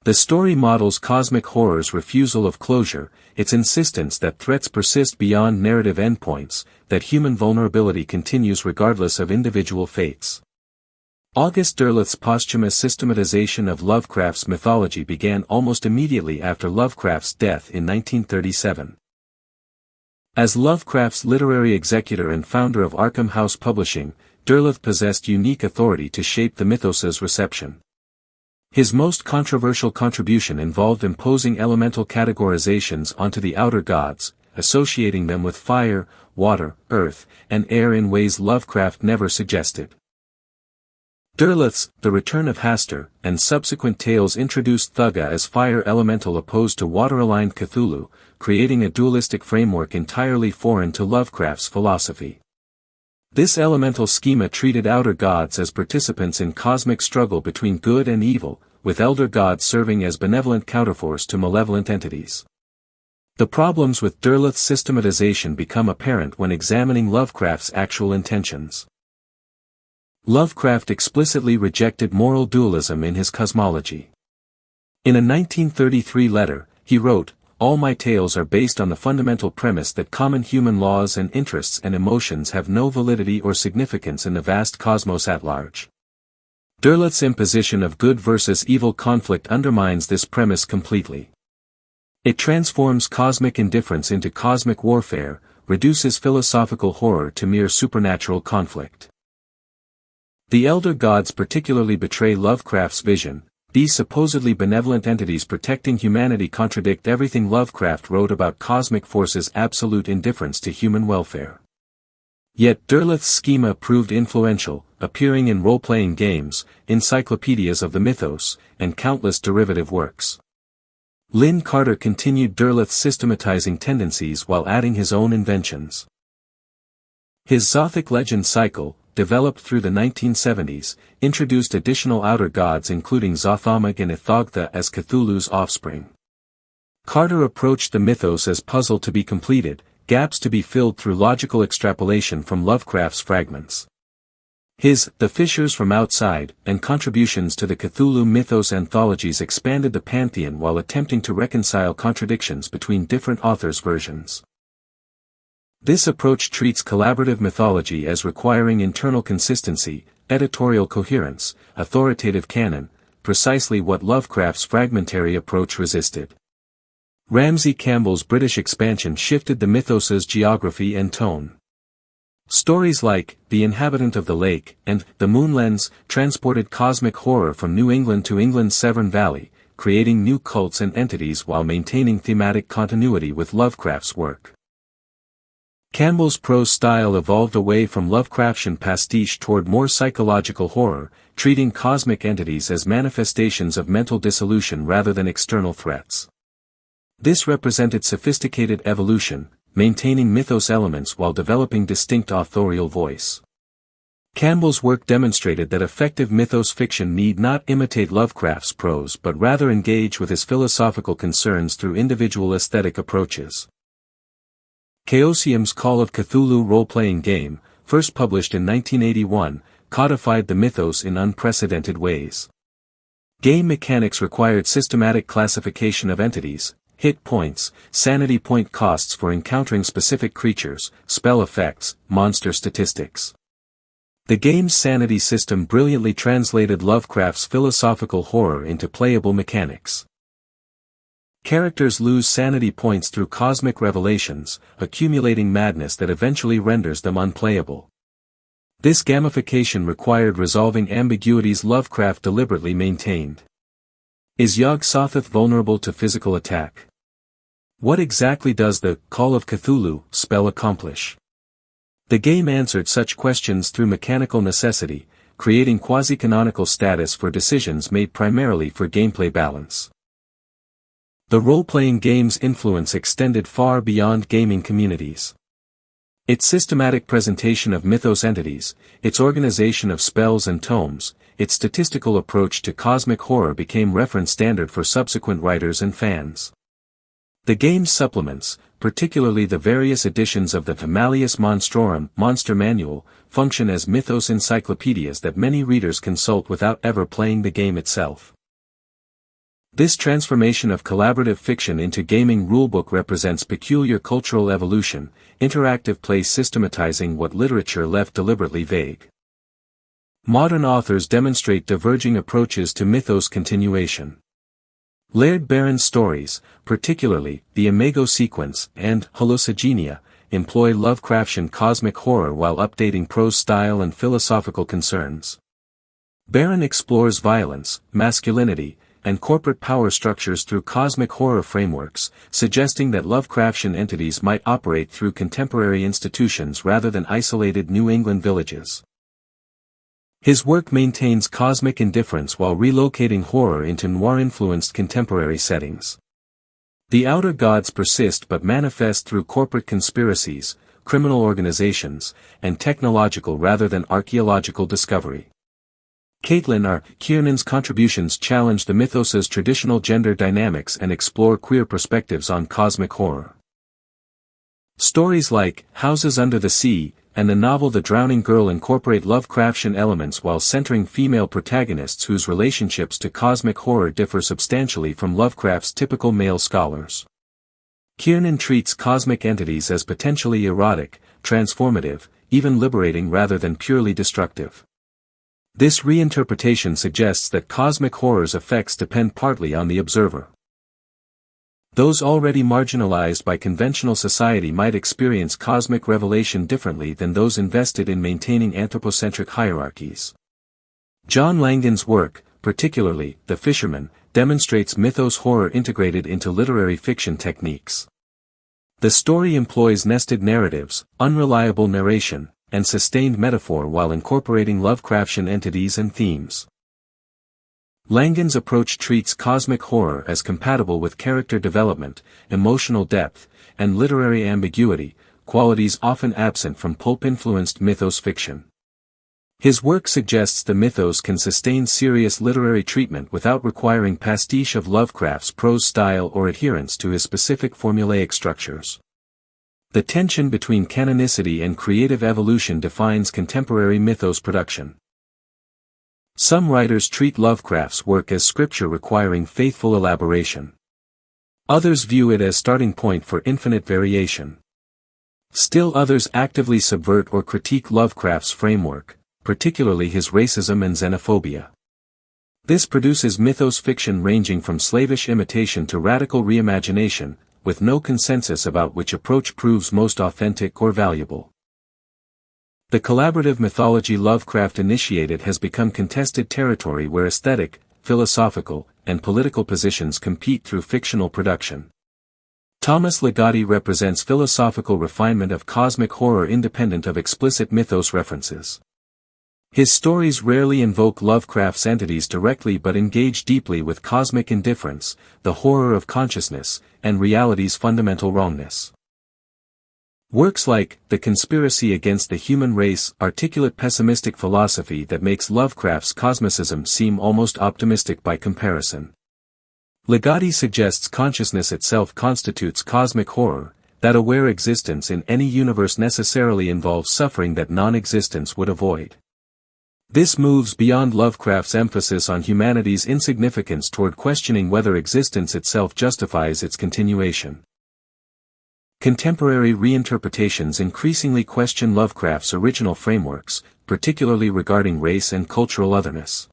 The story models cosmic horror's refusal of closure, its insistence that threats persist beyond narrative endpoints, that human vulnerability continues regardless of individual fates. August Derleth's posthumous systematization of Lovecraft's mythology began almost immediately after Lovecraft's death in 1937. As Lovecraft's literary executor and founder of Arkham House Publishing, Derleth possessed unique authority to shape the mythos's reception. His most controversial contribution involved imposing elemental categorizations onto the outer gods, associating them with fire, water, earth, and air in ways Lovecraft never suggested. Derleth's The Return of Hastur and subsequent tales introduced Thugga as fire elemental opposed to water-aligned Cthulhu, creating a dualistic framework entirely foreign to Lovecraft's philosophy. This elemental schema treated outer gods as participants in cosmic struggle between good and evil, with elder gods serving as benevolent counterforce to malevolent entities. The problems with Derleth's systematization become apparent when examining Lovecraft's actual intentions. Lovecraft explicitly rejected moral dualism in his cosmology. In a 1933 letter, he wrote, "All my tales are based on the fundamental premise that common human laws and interests and emotions have no validity or significance in the vast cosmos at large." Derleth's imposition of good versus evil conflict undermines this premise completely. It transforms cosmic indifference into cosmic warfare, reduces philosophical horror to mere supernatural conflict. The elder gods particularly betray Lovecraft's vision. These supposedly benevolent entities protecting humanity contradict everything Lovecraft wrote about cosmic forces' absolute indifference to human welfare. Yet Derleth's schema proved influential, appearing in role-playing games, encyclopedias of the mythos, and countless derivative works. Lynn Carter continued Derleth's systematizing tendencies while adding his own inventions. His Zothic legend cycle, developed through the 1970s, introduced additional outer gods including Zothamag and Ithogtha as Cthulhu's offspring. Carter approached the mythos as puzzle to be completed, gaps to be filled through logical extrapolation from Lovecraft's fragments. His The Fissures from Outside and contributions to the Cthulhu Mythos anthologies expanded the pantheon while attempting to reconcile contradictions between different authors' versions. This approach treats collaborative mythology as requiring internal consistency, editorial coherence, authoritative canon, precisely what Lovecraft's fragmentary approach resisted. Ramsey Campbell's British expansion shifted the mythos's geography and tone. Stories like The Inhabitant of the Lake and The Moonlens transported cosmic horror from New England to England's Severn Valley, creating new cults and entities while maintaining thematic continuity with Lovecraft's work. Campbell's prose style evolved away from Lovecraftian pastiche toward more psychological horror, treating cosmic entities as manifestations of mental dissolution rather than external threats. This represented sophisticated evolution, maintaining mythos elements while developing distinct authorial voice. Campbell's work demonstrated that effective mythos fiction need not imitate Lovecraft's prose but rather engage with his philosophical concerns through individual aesthetic approaches. Chaosium's Call of Cthulhu role-playing game, first published in 1981, codified the mythos in unprecedented ways. Game mechanics required systematic classification of entities, hit points, sanity point costs for encountering specific creatures, spell effects, monster statistics. The game's sanity system brilliantly translated Lovecraft's philosophical horror into playable mechanics. Characters lose sanity points through cosmic revelations, accumulating madness that eventually renders them unplayable. This gamification required resolving ambiguities Lovecraft deliberately maintained. Is Yog-Sothoth vulnerable to physical attack? What exactly does the Call of Cthulhu spell accomplish? The game answered such questions through mechanical necessity, creating quasi-canonical status for decisions made primarily for gameplay balance. The role-playing game's influence extended far beyond gaming communities. Its systematic presentation of mythos entities, its organization of spells and tomes, its statistical approach to cosmic horror became reference standard for subsequent writers and fans. The game's supplements, particularly the various editions of the Malleus Monstrorum Monster Manual, function as mythos encyclopedias that many readers consult without ever playing the game itself. This transformation of collaborative fiction into gaming rulebook represents peculiar cultural evolution, interactive play systematizing what literature left deliberately vague. Modern authors demonstrate diverging approaches to mythos continuation. Laird Barron's stories, particularly The Imago Sequence and Hallucigenia, employ Lovecraftian cosmic horror while updating prose style and philosophical concerns. Barron explores violence, masculinity, and corporate power structures through cosmic horror frameworks, suggesting that Lovecraftian entities might operate through contemporary institutions rather than isolated New England villages. His work maintains cosmic indifference while relocating horror into noir-influenced contemporary settings. The Outer Gods persist but manifest through corporate conspiracies, criminal organizations, and technological rather than archaeological discovery. Caitlin R. Kiernan's contributions challenge the mythos's traditional gender dynamics and explore queer perspectives on cosmic horror. Stories like Houses Under the Sea and the novel The Drowning Girl incorporate Lovecraftian elements while centering female protagonists whose relationships to cosmic horror differ substantially from Lovecraft's typical male scholars. Kiernan treats cosmic entities as potentially erotic, transformative, even liberating rather than purely destructive. This reinterpretation suggests that cosmic horror's effects depend partly on the observer. Those already marginalized by conventional society might experience cosmic revelation differently than those invested in maintaining anthropocentric hierarchies. John Langan's work, particularly The Fisherman, demonstrates mythos horror integrated into literary fiction techniques. The story employs nested narratives, unreliable narration, and sustained metaphor while incorporating Lovecraftian entities and themes. Langan's approach treats cosmic horror as compatible with character development, emotional depth, and literary ambiguity, qualities often absent from pulp-influenced mythos fiction. His work suggests the mythos can sustain serious literary treatment without requiring pastiche of Lovecraft's prose style or adherence to his specific formulaic structures. The tension between canonicity and creative evolution defines contemporary mythos production. Some writers treat Lovecraft's work as scripture requiring faithful elaboration. Others view it as starting point for infinite variation. Still others actively subvert or critique Lovecraft's framework, particularly his racism and xenophobia. This produces mythos fiction ranging from slavish imitation to radical reimagination, with no consensus about which approach proves most authentic or valuable. The collaborative mythology Lovecraft initiated has become contested territory where aesthetic, philosophical, and political positions compete through fictional production. Thomas Ligotti represents philosophical refinement of cosmic horror independent of explicit mythos references. His stories rarely invoke Lovecraft's entities directly but engage deeply with cosmic indifference, the horror of consciousness, and reality's fundamental wrongness. Works like The Conspiracy Against the Human Race articulate pessimistic philosophy that makes Lovecraft's cosmicism seem almost optimistic by comparison. Ligotti suggests consciousness itself constitutes cosmic horror, that aware existence in any universe necessarily involves suffering that non-existence would avoid. This moves beyond Lovecraft's emphasis on humanity's insignificance toward questioning whether existence itself justifies its continuation. Contemporary reinterpretations increasingly question Lovecraft's original frameworks, particularly regarding race and cultural otherness.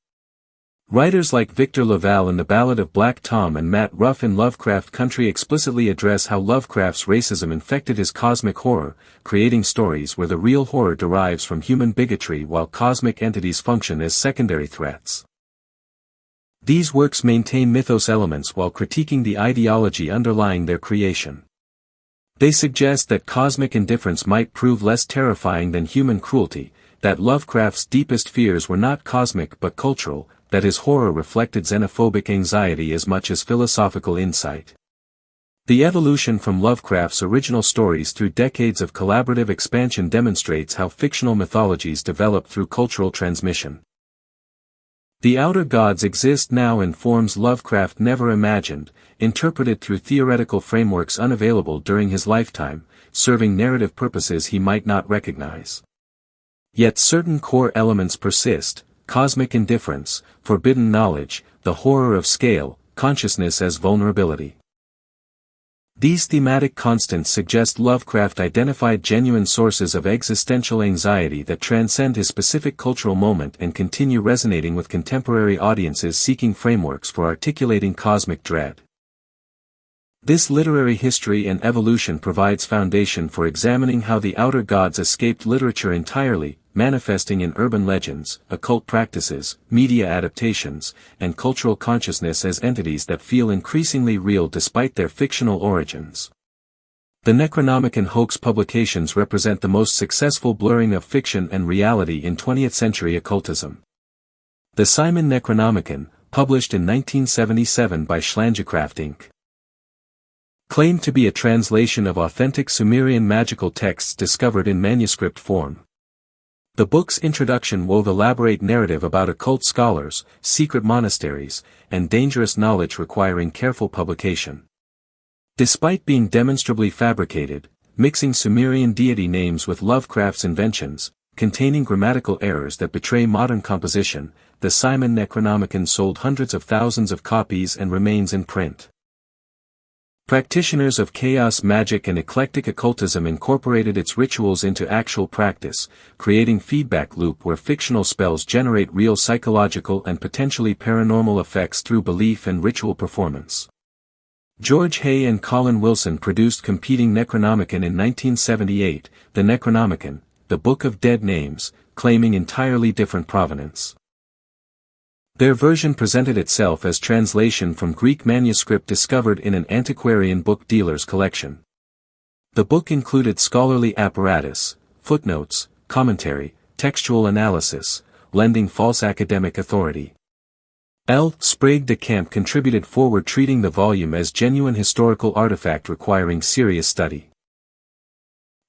Writers like Victor LaValle in The Ballad of Black Tom and Matt Ruff in Lovecraft Country explicitly address how Lovecraft's racism infected his cosmic horror, creating stories where the real horror derives from human bigotry while cosmic entities function as secondary threats. These works maintain mythos elements while critiquing the ideology underlying their creation. They suggest that cosmic indifference might prove less terrifying than human cruelty, that Lovecraft's deepest fears were not cosmic but cultural, that his horror reflected xenophobic anxiety as much as philosophical insight. The evolution from Lovecraft's original stories through decades of collaborative expansion demonstrates how fictional mythologies develop through cultural transmission. The Outer Gods exist now in forms Lovecraft never imagined, interpreted through theoretical frameworks unavailable during his lifetime, serving narrative purposes he might not recognize. Yet certain core elements persist: cosmic indifference, forbidden knowledge, the horror of scale, consciousness as vulnerability. These thematic constants suggest Lovecraft identified genuine sources of existential anxiety that transcend his specific cultural moment and continue resonating with contemporary audiences seeking frameworks for articulating cosmic dread. This literary history and evolution provides foundation for examining how the Outer Gods escaped literature entirely, manifesting in urban legends, occult practices, media adaptations, and cultural consciousness as entities that feel increasingly real despite their fictional origins. The Necronomicon hoax publications represent the most successful blurring of fiction and reality in 20th-century occultism. The Simon Necronomicon, published in 1977 by Schlangecraft Inc., claimed to be a translation of authentic Sumerian magical texts discovered in manuscript form. The book's introduction wove elaborate narrative about occult scholars, secret monasteries, and dangerous knowledge requiring careful publication. Despite being demonstrably fabricated, mixing Sumerian deity names with Lovecraft's inventions, containing grammatical errors that betray modern composition, the Simon Necronomicon sold hundreds of thousands of copies and remains in print. Practitioners of chaos magic and eclectic occultism incorporated its rituals into actual practice, creating feedback loop where fictional spells generate real psychological and potentially paranormal effects through belief and ritual performance. George Hay and Colin Wilson produced competing Necronomicon in 1978, the Necronomicon, the Book of Dead Names, claiming entirely different provenance. Their version presented itself as translation from Greek manuscript discovered in an antiquarian book dealer's collection. The book included scholarly apparatus, footnotes, commentary, textual analysis, lending false academic authority. L. Sprague de Camp contributed forward treating the volume as genuine historical artifact requiring serious study.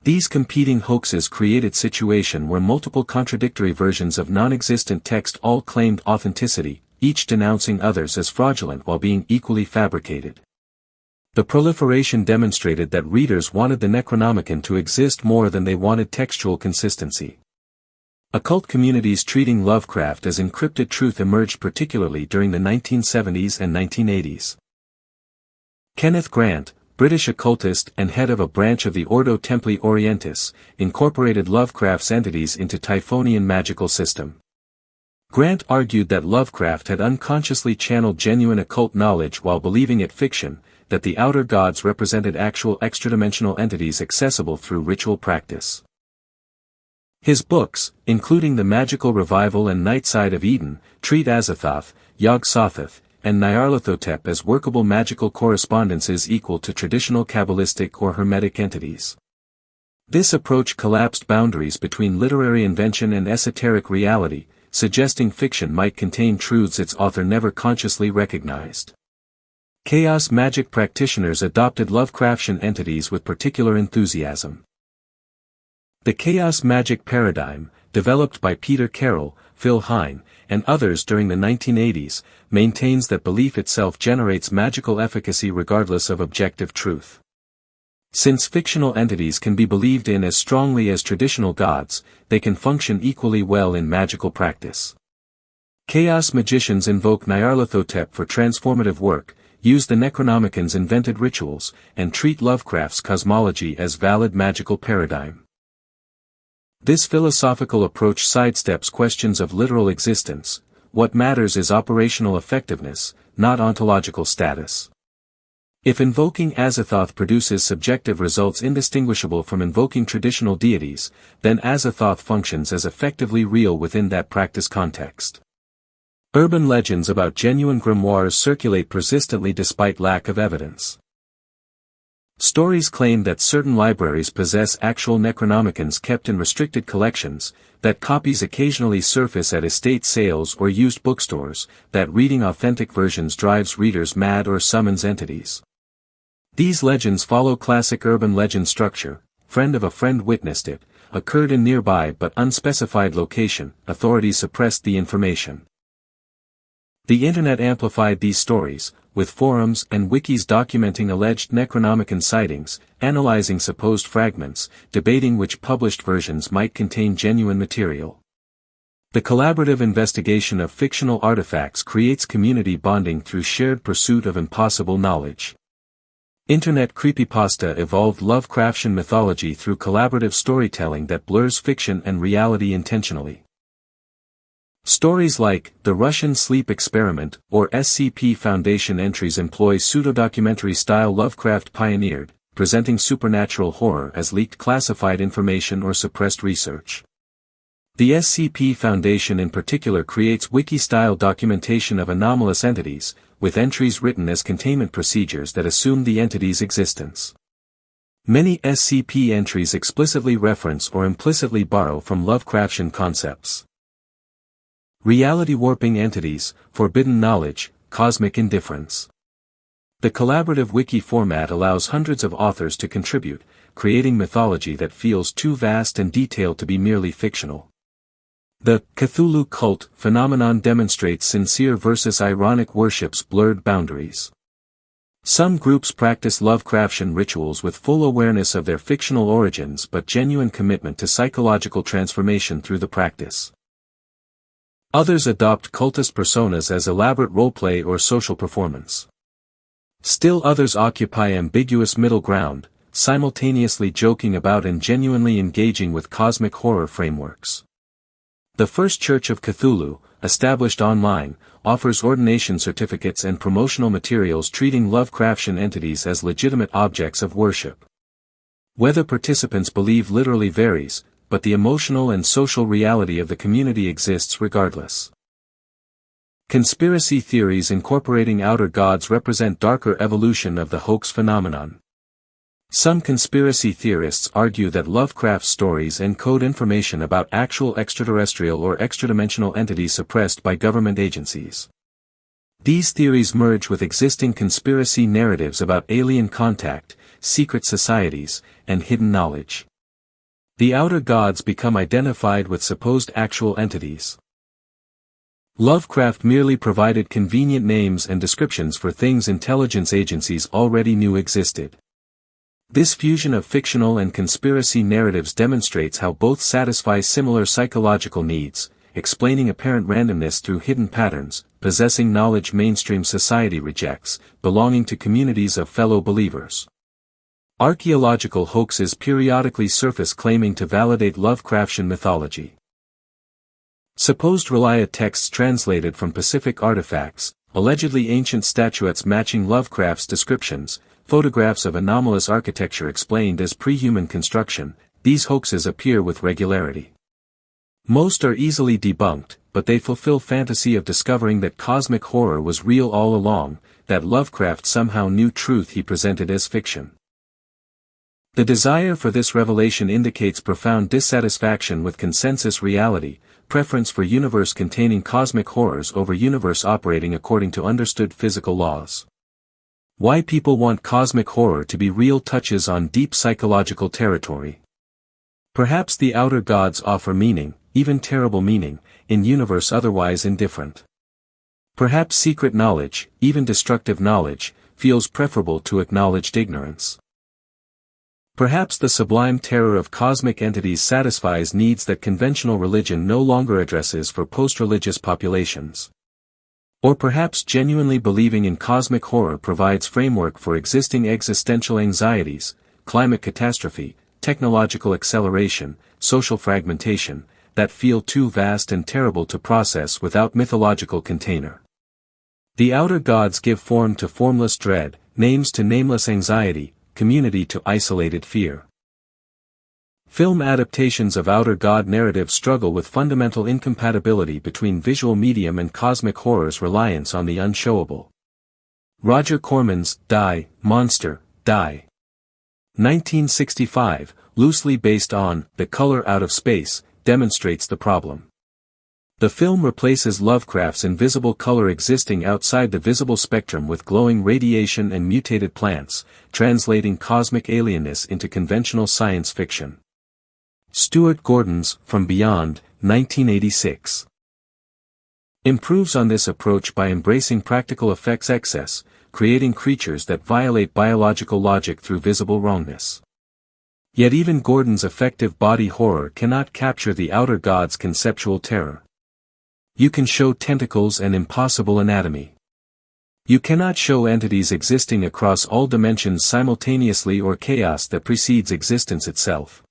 These competing hoaxes created situation where multiple contradictory versions of non-existent text all claimed authenticity, each denouncing others as fraudulent while being equally fabricated. The proliferation demonstrated that readers wanted the Necronomicon to exist more than they wanted textual consistency. Occult communities treating Lovecraft as encrypted truth emerged particularly during the 1970s and 1980s. Kenneth Grant, British occultist and head of a branch of the Ordo Templi Orientis, incorporated Lovecraft's entities into Typhonian magical system. Grant argued that Lovecraft had unconsciously channeled genuine occult knowledge while believing it fiction, that the Outer Gods represented actual extradimensional entities accessible through ritual practice. His books, including The Magical Revival and Night Side of Eden, treat Azathoth, Yog-Sothoth, and Nyarlathotep as workable magical correspondences equal to traditional Kabbalistic or Hermetic entities. This approach collapsed boundaries between literary invention and esoteric reality, suggesting fiction might contain truths its author never consciously recognized. Chaos magic practitioners adopted Lovecraftian entities with particular enthusiasm. The chaos magic paradigm, developed by Peter Carroll, Phil Hine, and others during the 1980s, maintains that belief itself generates magical efficacy regardless of objective truth. Since fictional entities can be believed in as strongly as traditional gods, they can function equally well in magical practice. Chaos magicians invoke Nyarlathotep for transformative work, use the Necronomicon's invented rituals, and treat Lovecraft's cosmology as valid magical paradigm. This philosophical approach sidesteps questions of literal existence. What matters is operational effectiveness, not ontological status. If invoking Azathoth produces subjective results indistinguishable from invoking traditional deities, then Azathoth functions as effectively real within that practice context. Urban legends about genuine grimoires circulate persistently despite lack of evidence. Stories claim that certain libraries possess actual Necronomicons kept in restricted collections, that copies occasionally surface at estate sales or used bookstores, that reading authentic versions drives readers mad or summons entities. These legends follow classic urban legend structure: friend of a friend witnessed it, occurred in nearby but unspecified location, authorities suppressed the information. The Internet amplified these stories, with forums and wikis documenting alleged Necronomicon sightings, analyzing supposed fragments, debating which published versions might contain genuine material. The collaborative investigation of fictional artifacts creates community bonding through shared pursuit of impossible knowledge. Internet creepypasta evolved Lovecraftian mythology through collaborative storytelling that blurs fiction and reality intentionally. Stories like The Russian Sleep Experiment or SCP Foundation entries employ pseudo-documentary-style Lovecraft pioneered, presenting supernatural horror as leaked classified information or suppressed research. The SCP Foundation in particular creates wiki-style documentation of anomalous entities, with entries written as containment procedures that assume the entity's existence. Many SCP entries explicitly reference or implicitly borrow from Lovecraftian concepts. Reality warping entities, forbidden knowledge, cosmic indifference. The collaborative wiki format allows hundreds of authors to contribute, creating mythology that feels too vast and detailed to be merely fictional. The Cthulhu cult phenomenon demonstrates sincere versus ironic worship's blurred boundaries. Some groups practice Lovecraftian rituals with full awareness of their fictional origins but genuine commitment to psychological transformation through the practice. Others adopt cultist personas as elaborate roleplay or social performance. Still others occupy ambiguous middle ground, simultaneously joking about and genuinely engaging with cosmic horror frameworks. The First Church of Cthulhu, established online, offers ordination certificates and promotional materials treating Lovecraftian entities as legitimate objects of worship. Whether participants believe literally varies, but the emotional and social reality of the community exists regardless. Conspiracy theories incorporating outer gods represent darker evolution of the hoax phenomenon. Some conspiracy theorists argue that Lovecraft's stories encode information about actual extraterrestrial or extradimensional entities suppressed by government agencies. These theories merge with existing conspiracy narratives about alien contact, secret societies, and hidden knowledge. The outer gods become identified with supposed actual entities. Lovecraft merely provided convenient names and descriptions for things intelligence agencies already knew existed. This fusion of fictional and conspiracy narratives demonstrates how both satisfy similar psychological needs, explaining apparent randomness through hidden patterns, possessing knowledge mainstream society rejects, belonging to communities of fellow believers. Archaeological hoaxes periodically surface claiming to validate Lovecraftian mythology. Supposed Relia texts translated from Pacific artifacts, allegedly ancient statuettes matching Lovecraft's descriptions, photographs of anomalous architecture explained as pre-human construction, these hoaxes appear with regularity. Most are easily debunked, but they fulfill fantasy of discovering that cosmic horror was real all along, that Lovecraft somehow knew truth he presented as fiction. The desire for this revelation indicates profound dissatisfaction with consensus reality, preference for universe containing cosmic horrors over universe operating according to understood physical laws. Why people want cosmic horror to be real touches on deep psychological territory. Perhaps the outer gods offer meaning, even terrible meaning, in universe otherwise indifferent. Perhaps secret knowledge, even destructive knowledge, feels preferable to acknowledged ignorance. Perhaps the sublime terror of cosmic entities satisfies needs that conventional religion no longer addresses for post-religious populations. Or perhaps genuinely believing in cosmic horror provides framework for existing existential anxieties, climate catastrophe, technological acceleration, social fragmentation, that feel too vast and terrible to process without mythological container. The outer gods give form to formless dread, names to nameless anxiety, community to isolated fear. Film adaptations of outer god narratives struggle with fundamental incompatibility between visual medium and cosmic horror's reliance on the unshowable. Roger Corman's Die, Monster, Die. 1965, loosely based on The Color Out of Space, demonstrates the problem. The film replaces Lovecraft's invisible color existing outside the visible spectrum with glowing radiation and mutated plants, translating cosmic alienness into conventional science fiction. Stuart Gordon's From Beyond, 1986. Improves on this approach by embracing practical effects excess, creating creatures that violate biological logic through visible wrongness. Yet even Gordon's effective body horror cannot capture the outer god's conceptual terror. You can show tentacles and impossible anatomy. You cannot show entities existing across all dimensions simultaneously or chaos that precedes existence itself.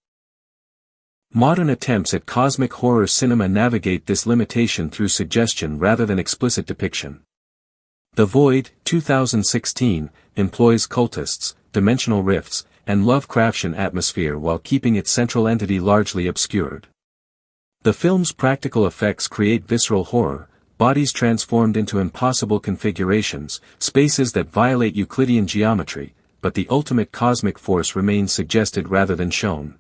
Modern attempts at cosmic horror cinema navigate this limitation through suggestion rather than explicit depiction. The Void, 2016, employs cultists, dimensional rifts, and Lovecraftian atmosphere while keeping its central entity largely obscured. The film's practical effects create visceral horror, bodies transformed into impossible configurations, spaces that violate Euclidean geometry, but the ultimate cosmic force remains suggested rather than shown.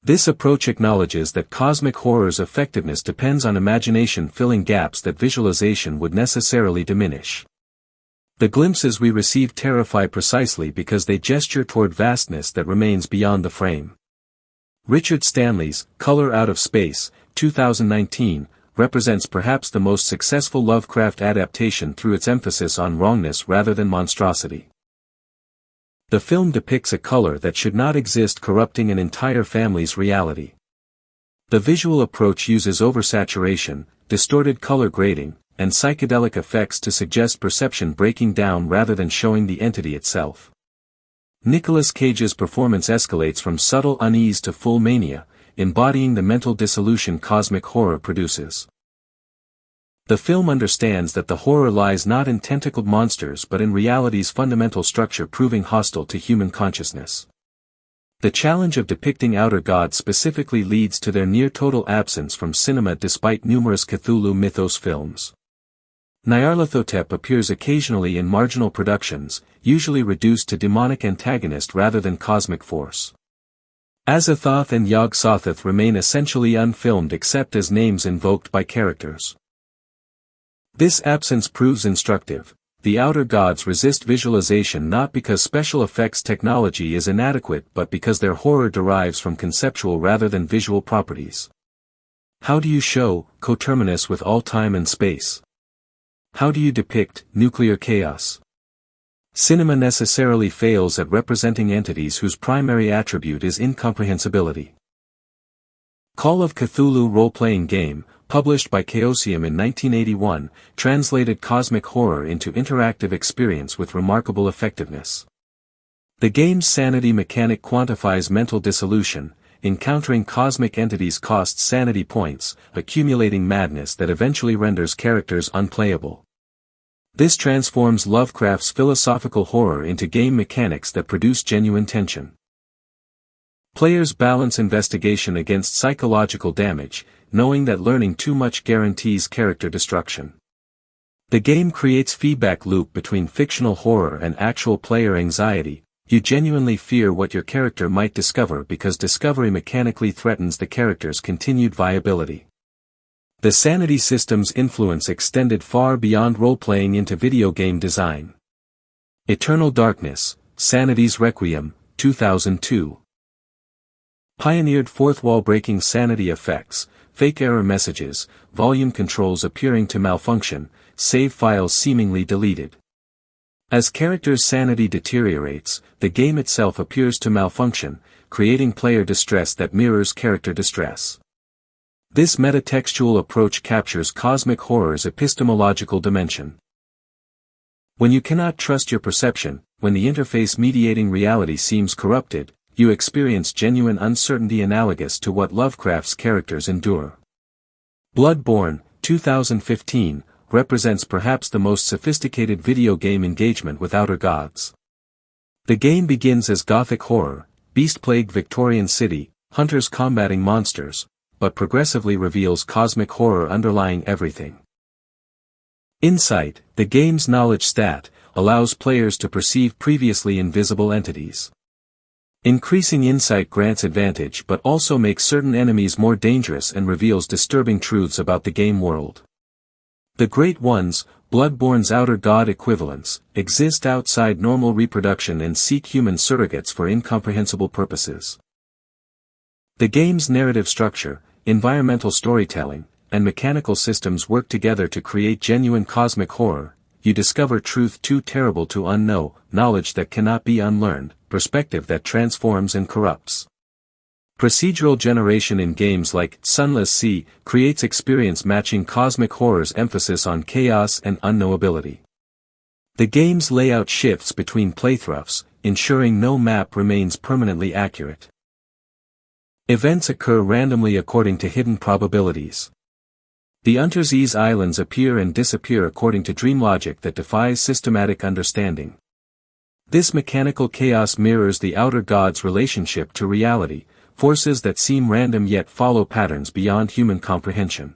This approach acknowledges that cosmic horror's effectiveness depends on imagination filling gaps that visualization would necessarily diminish. The glimpses we receive terrify precisely because they gesture toward vastness that remains beyond the frame. Richard Stanley's Color Out of Space, 2019, represents perhaps the most successful Lovecraft adaptation through its emphasis on wrongness rather than monstrosity. The film depicts a color that should not exist, corrupting an entire family's reality. The visual approach uses oversaturation, distorted color grading, and psychedelic effects to suggest perception breaking down rather than showing the entity itself. Nicolas Cage's performance escalates from subtle unease to full mania, embodying the mental dissolution cosmic horror produces. The film understands that the horror lies not in tentacled monsters but in reality's fundamental structure proving hostile to human consciousness. The challenge of depicting outer gods specifically leads to their near-total absence from cinema despite numerous Cthulhu mythos films. Nyarlathotep appears occasionally in marginal productions, usually reduced to demonic antagonist rather than cosmic force. Azathoth and Yog-Sothoth remain essentially unfilmed except as names invoked by characters. This absence proves instructive. The outer gods resist visualization not because special effects technology is inadequate but because their horror derives from conceptual rather than visual properties. How do you show, coterminous with all time and space? How do you depict, nuclear chaos? Cinema necessarily fails at representing entities whose primary attribute is incomprehensibility. Call of Cthulhu role-playing game, published by Chaosium in 1981, translated cosmic horror into interactive experience with remarkable effectiveness. The game's sanity mechanic quantifies mental dissolution. Encountering cosmic entities costs sanity points, accumulating madness that eventually renders characters unplayable. This transforms Lovecraft's philosophical horror into game mechanics that produce genuine tension. Players balance investigation against psychological damage, knowing that learning too much guarantees character destruction. The game creates feedback loop between fictional horror and actual player anxiety. You genuinely fear what your character might discover because discovery mechanically threatens the character's continued viability. The sanity system's influence extended far beyond role-playing into video game design. Eternal Darkness, Sanity's Requiem, 2002. Pioneered fourth-wall-breaking sanity effects, fake error messages, volume controls appearing to malfunction, save files seemingly deleted. As characters' sanity deteriorates, the game itself appears to malfunction, creating player distress that mirrors character distress. This metatextual approach captures cosmic horror's epistemological dimension. When you cannot trust your perception, when the interface mediating reality seems corrupted, you experience genuine uncertainty analogous to what Lovecraft's characters endure. Bloodborne, 2015, represents perhaps the most sophisticated video game engagement with Outer Gods. The game begins as gothic horror, beast-plagued Victorian city, hunters combating monsters, but progressively reveals cosmic horror underlying everything. Insight, the game's knowledge stat, allows players to perceive previously invisible entities. Increasing insight grants advantage but also makes certain enemies more dangerous and reveals disturbing truths about the game world. The Great Ones, Bloodborne's outer god equivalents, exist outside normal reproduction and seek human surrogates for incomprehensible purposes. The game's narrative structure, environmental storytelling, and mechanical systems work together to create genuine cosmic horror. You discover truth too terrible to unknow, knowledge that cannot be unlearned, perspective that transforms and corrupts. Procedural generation in games like Sunless Sea creates experience matching cosmic horror's emphasis on chaos and unknowability. The game's layout shifts between playthroughs, ensuring no map remains permanently accurate. Events occur randomly according to hidden probabilities. The Unterseas Islands appear and disappear according to dream logic that defies systematic understanding. This mechanical chaos mirrors the Outer Gods' relationship to reality, forces that seem random yet follow patterns beyond human comprehension.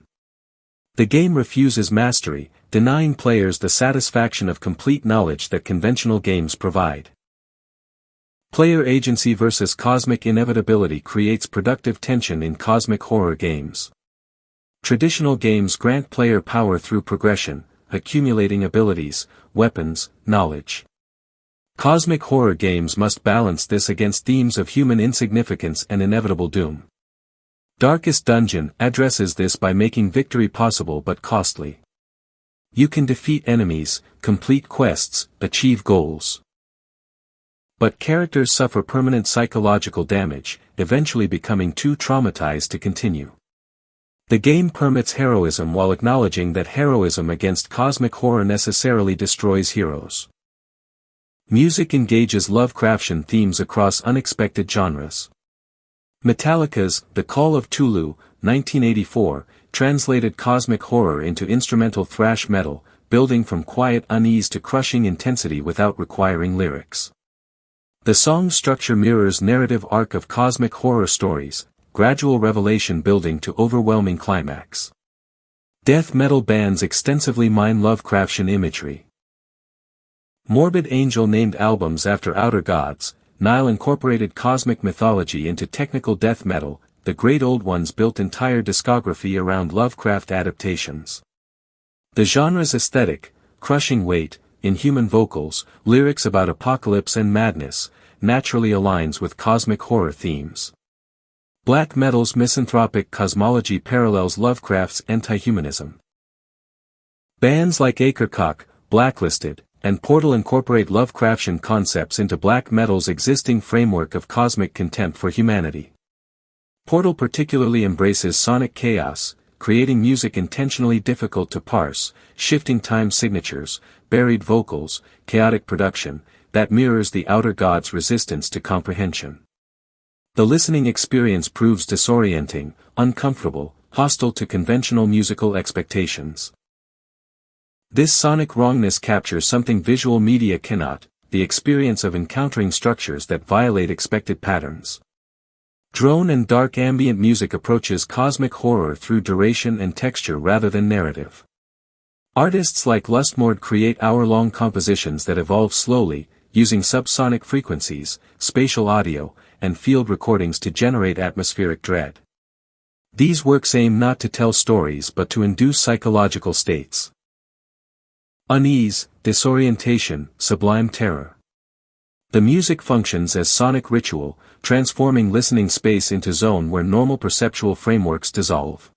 The game refuses mastery, denying players the satisfaction of complete knowledge that conventional games provide. Player agency versus cosmic inevitability creates productive tension in cosmic horror games. Traditional games grant player power through progression, accumulating abilities, weapons, knowledge. Cosmic horror games must balance this against themes of human insignificance and inevitable doom. Darkest Dungeon addresses this by making victory possible but costly. You can defeat enemies, complete quests, achieve goals. But characters suffer permanent psychological damage, eventually becoming too traumatized to continue. The game permits heroism while acknowledging that heroism against cosmic horror necessarily destroys heroes. Music engages Lovecraftian themes across unexpected genres. Metallica's The Call of Cthulhu, 1984, translated cosmic horror into instrumental thrash metal, building from quiet unease to crushing intensity without requiring lyrics. The song's structure mirrors narrative arc of cosmic horror stories, gradual revelation building to overwhelming climax. Death metal bands extensively mine Lovecraftian imagery. Morbid Angel named albums after Outer Gods. Nile incorporated cosmic mythology into technical death metal. The Great Old Ones built entire discography around Lovecraft adaptations. The genre's aesthetic, crushing weight, inhuman vocals, lyrics about apocalypse and madness, naturally aligns with cosmic horror themes. Black metal's misanthropic cosmology parallels Lovecraft's anti-humanism. Bands like Akercocke, Blacklisted, and Portal incorporate Lovecraftian concepts into black metal's existing framework of cosmic contempt for humanity. Portal particularly embraces sonic chaos, creating music intentionally difficult to parse, shifting time signatures, buried vocals, chaotic production, that mirrors the Outer Gods' resistance to comprehension. The listening experience proves disorienting, uncomfortable, hostile to conventional musical expectations. This sonic wrongness captures something visual media cannot, the experience of encountering structures that violate expected patterns. Drone and dark ambient music approaches cosmic horror through duration and texture rather than narrative. Artists like Lustmord create hour-long compositions that evolve slowly, using subsonic frequencies, spatial audio, and field recordings to generate atmospheric dread. These works aim not to tell stories but to induce psychological states. Unease, disorientation, sublime terror. The music functions as sonic ritual, transforming listening space into zone where normal perceptual frameworks dissolve.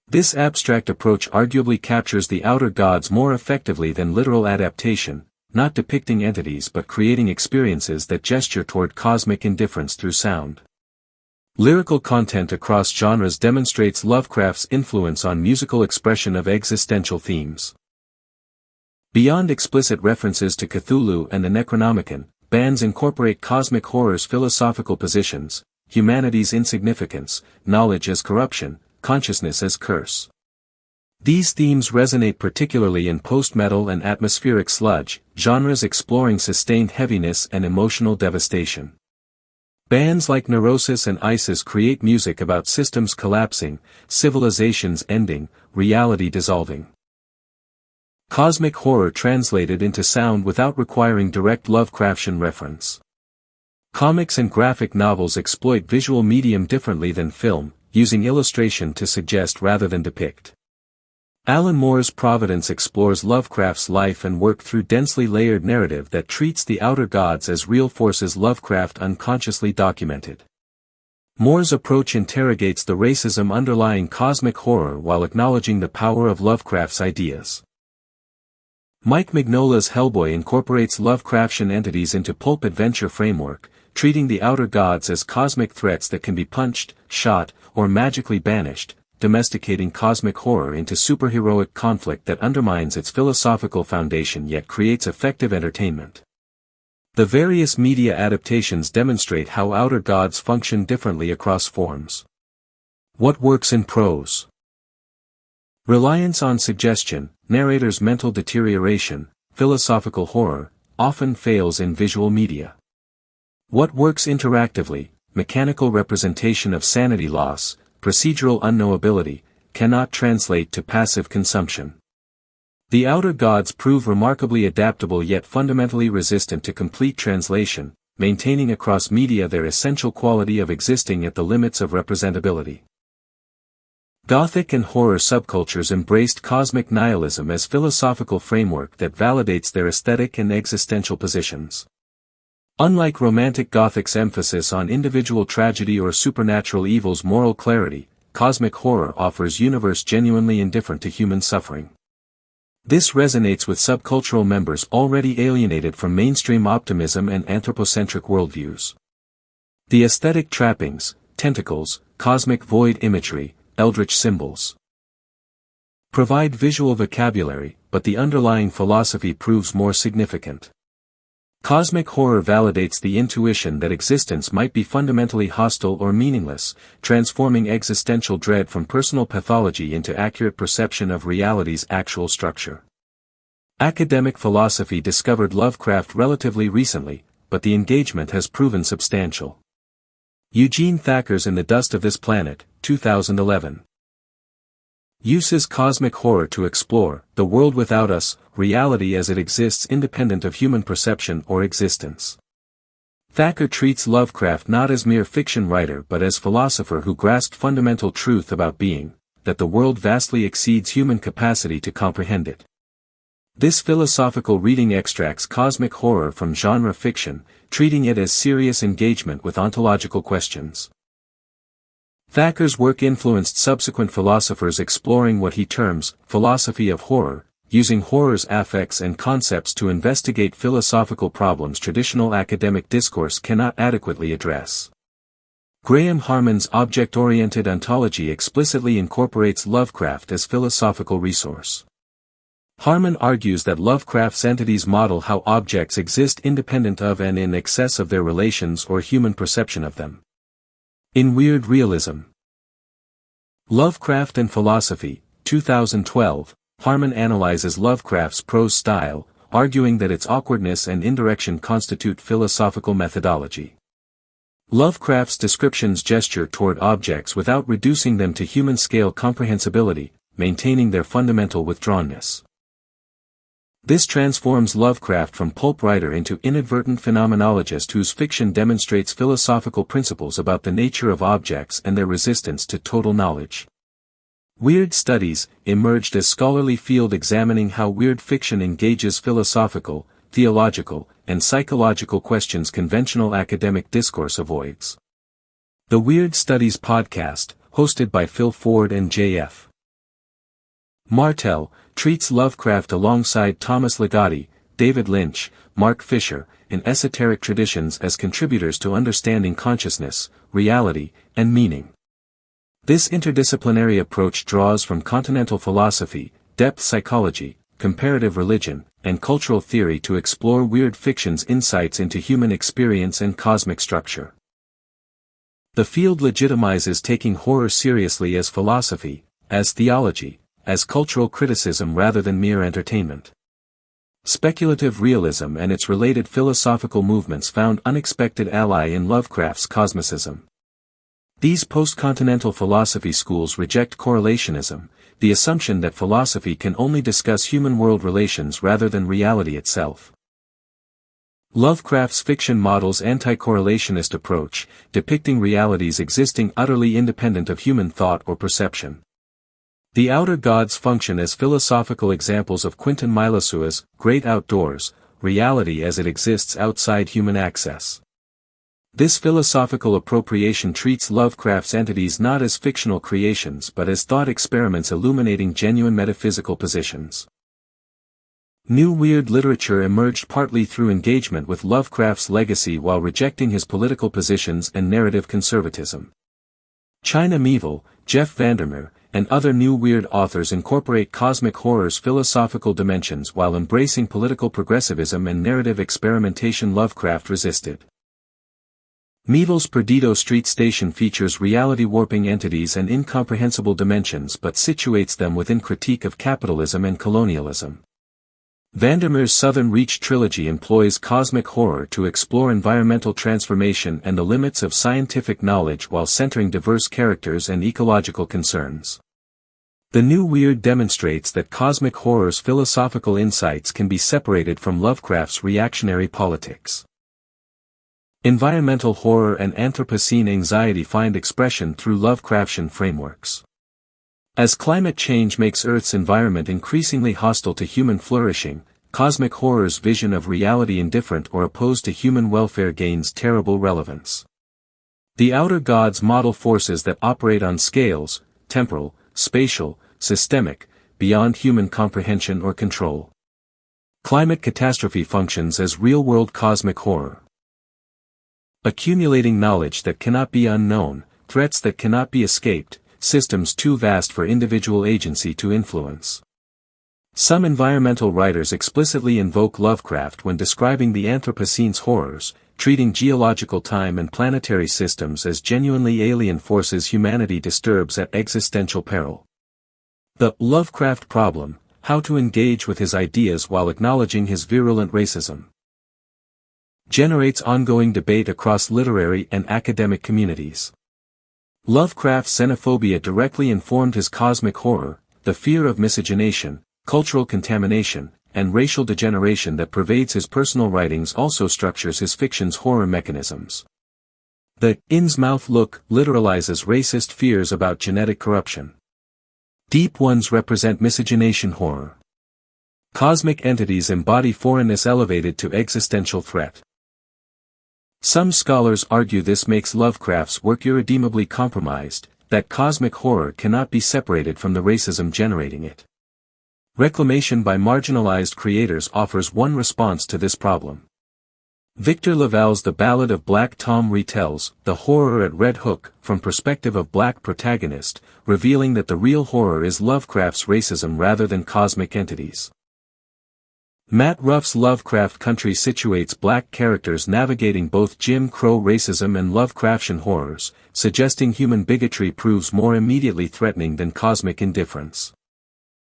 This abstract approach arguably captures the Outer Gods more effectively than literal adaptation, not depicting entities but creating experiences that gesture toward cosmic indifference through sound. Lyrical content across genres demonstrates Lovecraft's influence on musical expression of existential themes. Beyond explicit references to Cthulhu and the Necronomicon, bands incorporate cosmic horror's philosophical positions, humanity's insignificance, knowledge as corruption, consciousness as curse. These themes resonate particularly in post-metal and atmospheric sludge, genres exploring sustained heaviness and emotional devastation. Bands like Neurosis and Isis create music about systems collapsing, civilizations ending, reality dissolving. Cosmic horror translated into sound without requiring direct Lovecraftian reference. Comics and graphic novels exploit visual medium differently than film, using illustration to suggest rather than depict. Alan Moore's Providence explores Lovecraft's life and work through densely layered narrative that treats the Outer Gods as real forces Lovecraft unconsciously documented. Moore's approach interrogates the racism underlying cosmic horror while acknowledging the power of Lovecraft's ideas. Mike Mignola's Hellboy incorporates Lovecraftian entities into pulp adventure framework, treating the Outer Gods as cosmic threats that can be punched, shot, or magically banished, domesticating cosmic horror into superheroic conflict that undermines its philosophical foundation yet creates effective entertainment. The various media adaptations demonstrate how Outer Gods function differently across forms. What works in prose? Reliance on suggestion, narrator's mental deterioration, philosophical horror, often fails in visual media. What works interactively, mechanical representation of sanity loss, procedural unknowability, cannot translate to passive consumption. The Outer Gods prove remarkably adaptable yet fundamentally resistant to complete translation, maintaining across media their essential quality of existing at the limits of representability. Gothic and horror subcultures embraced cosmic nihilism as philosophical framework that validates their aesthetic and existential positions. Unlike Romantic Gothic's emphasis on individual tragedy or supernatural evil's moral clarity, cosmic horror offers universe genuinely indifferent to human suffering. This resonates with subcultural members already alienated from mainstream optimism and anthropocentric worldviews. The aesthetic trappings, tentacles, cosmic void imagery, eldritch symbols provide visual vocabulary, but the underlying philosophy proves more significant. Cosmic horror validates the intuition that existence might be fundamentally hostile or meaningless, transforming existential dread from personal pathology into accurate perception of reality's actual structure. Academic philosophy discovered Lovecraft relatively recently, but the engagement has proven substantial. Eugene Thacker's In the Dust of This Planet, 2011. Uses cosmic horror to explore the world without us, reality as it exists independent of human perception or existence. Thacker treats Lovecraft not as mere fiction writer but as philosopher who grasped fundamental truth about being, that the world vastly exceeds human capacity to comprehend it. This philosophical reading extracts cosmic horror from genre fiction, treating it as serious engagement with ontological questions. Thacker's work influenced subsequent philosophers exploring what he terms philosophy of horror, using horror's affects and concepts to investigate philosophical problems traditional academic discourse cannot adequately address. Graham Harman's object-oriented ontology explicitly incorporates Lovecraft as philosophical resource. Harman argues that Lovecraft's entities model how objects exist independent of and in excess of their relations or human perception of them. In Weird Realism. Lovecraft and Philosophy, 2012, Harman analyzes Lovecraft's prose style, arguing that its awkwardness and indirection constitute philosophical methodology. Lovecraft's descriptions gesture toward objects without reducing them to human-scale comprehensibility, maintaining their fundamental withdrawnness. This transforms Lovecraft from pulp writer into inadvertent phenomenologist whose fiction demonstrates philosophical principles about the nature of objects and their resistance to total knowledge. Weird Studies emerged as scholarly field examining how weird fiction engages philosophical, theological, and psychological questions conventional academic discourse avoids. The Weird Studies podcast, hosted by Phil Ford and J.F. Martel, treats Lovecraft alongside Thomas Ligotti, David Lynch, Mark Fisher, in esoteric traditions as contributors to understanding consciousness, reality, and meaning. This interdisciplinary approach draws from continental philosophy, depth psychology, comparative religion, and cultural theory to explore weird fiction's insights into human experience and cosmic structure. The field legitimizes taking horror seriously as philosophy, as theology, as cultural criticism rather than mere entertainment. Speculative realism and its related philosophical movements found unexpected ally in Lovecraft's cosmicism. These post-continental philosophy schools reject correlationism, the assumption that philosophy can only discuss human-world relations rather than reality itself. Lovecraft's fiction models anti-correlationist approach, depicting realities existing utterly independent of human thought or perception. The Outer Gods function as philosophical examples of Quentin Milosua's great outdoors, reality as it exists outside human access. This philosophical appropriation treats Lovecraft's entities not as fictional creations but as thought experiments illuminating genuine metaphysical positions. New weird literature emerged partly through engagement with Lovecraft's legacy while rejecting his political positions and narrative conservatism. China Miéville, Jeff Vandermeer, and other new weird authors incorporate cosmic horror's philosophical dimensions while embracing political progressivism and narrative experimentation Lovecraft resisted. Miéville's Perdido Street Station features reality-warping entities and incomprehensible dimensions but situates them within critique of capitalism and colonialism. Vandermeer's Southern Reach trilogy employs cosmic horror to explore environmental transformation and the limits of scientific knowledge while centering diverse characters and ecological concerns. The New Weird demonstrates that cosmic horror's philosophical insights can be separated from Lovecraft's reactionary politics. Environmental horror and Anthropocene anxiety find expression through Lovecraftian frameworks. As climate change makes Earth's environment increasingly hostile to human flourishing, cosmic horror's vision of reality indifferent or opposed to human welfare gains terrible relevance. The Outer Gods model forces that operate on scales, temporal, spatial, systemic, beyond human comprehension or control. Climate catastrophe functions as real-world cosmic horror. Accumulating knowledge that cannot be unknown, threats that cannot be escaped, systems too vast for individual agency to influence. Some environmental writers explicitly invoke Lovecraft when describing the Anthropocene's horrors, treating geological time and planetary systems as genuinely alien forces humanity disturbs at existential peril. The Lovecraft problem: how to engage with his ideas while acknowledging his virulent racism, generates ongoing debate across literary and academic communities. Lovecraft's xenophobia directly informed his cosmic horror, the fear of miscegenation, cultural contamination, and racial degeneration that pervades his personal writings also structures his fiction's horror mechanisms. The Innsmouth look literalizes racist fears about genetic corruption. Deep ones represent miscegenation horror. Cosmic entities embody foreignness elevated to existential threat. Some scholars argue this makes Lovecraft's work irredeemably compromised, that cosmic horror cannot be separated from the racism generating it. Reclamation by marginalized creators offers one response to this problem. Victor Laval's The Ballad of Black Tom retells the horror at Red Hook from perspective of black protagonist, revealing that the real horror is Lovecraft's racism rather than cosmic entities. Matt Ruff's Lovecraft Country situates black characters navigating both Jim Crow racism and Lovecraftian horrors, suggesting human bigotry proves more immediately threatening than cosmic indifference.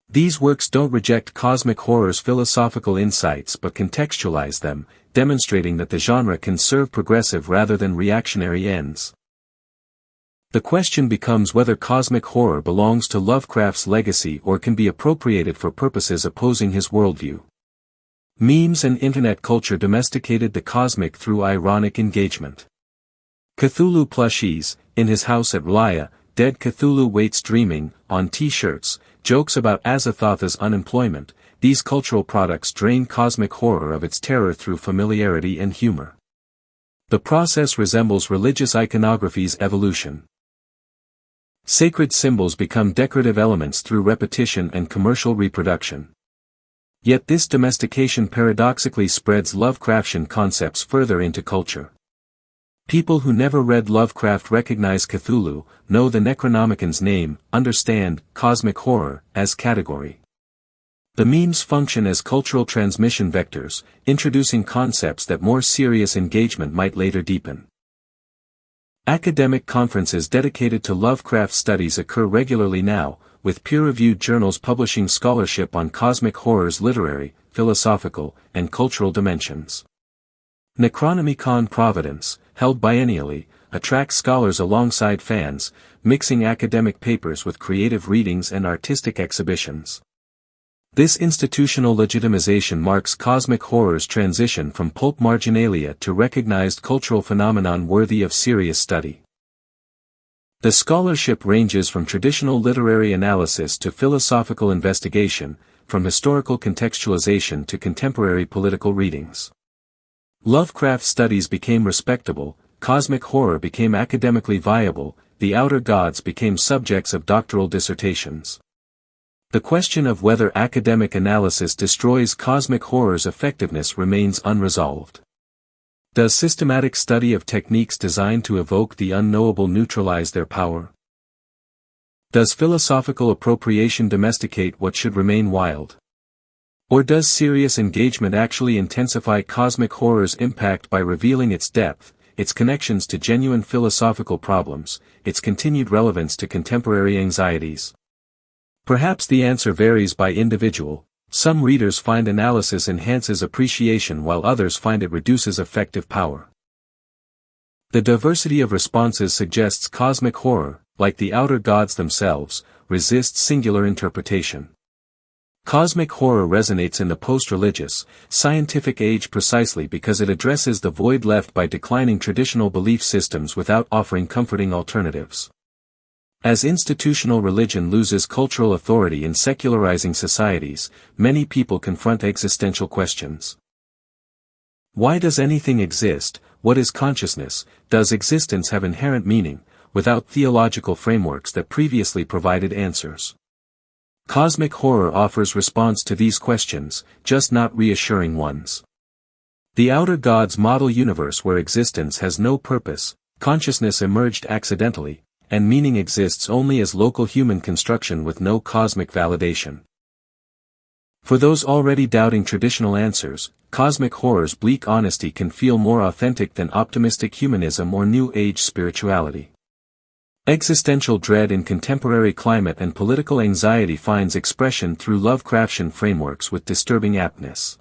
These works don't reject cosmic horror's philosophical insights but contextualize them, demonstrating that the genre can serve progressive rather than reactionary ends. The question becomes whether cosmic horror belongs to Lovecraft's legacy or can be appropriated for purposes opposing his worldview. Memes and internet culture domesticated the cosmic through ironic engagement. Cthulhu plushies, in his house at R'lyeh, Dead Cthulhu waits dreaming, on t-shirts, jokes about Azathoth's unemployment. These cultural products drain cosmic horror of its terror through familiarity and humor. The process resembles religious iconography's evolution. Sacred symbols become decorative elements through repetition and commercial reproduction. Yet this domestication paradoxically spreads Lovecraftian concepts further into culture. People who never read Lovecraft recognize Cthulhu, know the Necronomicon's name, understand cosmic horror as category. The memes function as cultural transmission vectors, introducing concepts that more serious engagement might later deepen. Academic conferences dedicated to Lovecraft studies occur regularly now, with peer-reviewed journals publishing scholarship on cosmic horror's literary, philosophical, and cultural dimensions. Necronomicon Providence, held biennially, attracts scholars alongside fans, mixing academic papers with creative readings and artistic exhibitions. This institutional legitimization marks cosmic horror's transition from pulp marginalia to recognized cultural phenomenon worthy of serious study. The scholarship ranges from traditional literary analysis to philosophical investigation, from historical contextualization to contemporary political readings. Lovecraft studies became respectable, cosmic horror became academically viable, the Outer Gods became subjects of doctoral dissertations. The question of whether academic analysis destroys cosmic horror's effectiveness remains unresolved. Does systematic study of techniques designed to evoke the unknowable neutralize their power? Does philosophical appropriation domesticate what should remain wild? Or does serious engagement actually intensify cosmic horror's impact by revealing its depth, its connections to genuine philosophical problems, its continued relevance to contemporary anxieties? Perhaps the answer varies by individual. Some readers find analysis enhances appreciation while others find it reduces effective power. The diversity of responses suggests cosmic horror, like the Outer Gods themselves, resists singular interpretation. Cosmic horror resonates in the post-religious, scientific age precisely because it addresses the void left by declining traditional belief systems without offering comforting alternatives. As institutional religion loses cultural authority in secularizing societies, many people confront existential questions. Why does anything exist? What is consciousness? Does existence have inherent meaning, without theological frameworks that previously provided answers? Cosmic horror offers response to these questions, just not reassuring ones. The Outer Gods model universe where existence has no purpose, consciousness emerged accidentally, and meaning exists only as local human construction with no cosmic validation. For those already doubting traditional answers, cosmic horror's bleak honesty can feel more authentic than optimistic humanism or New Age spirituality. Existential dread in contemporary climate and political anxiety finds expression through Lovecraftian frameworks with disturbing aptness.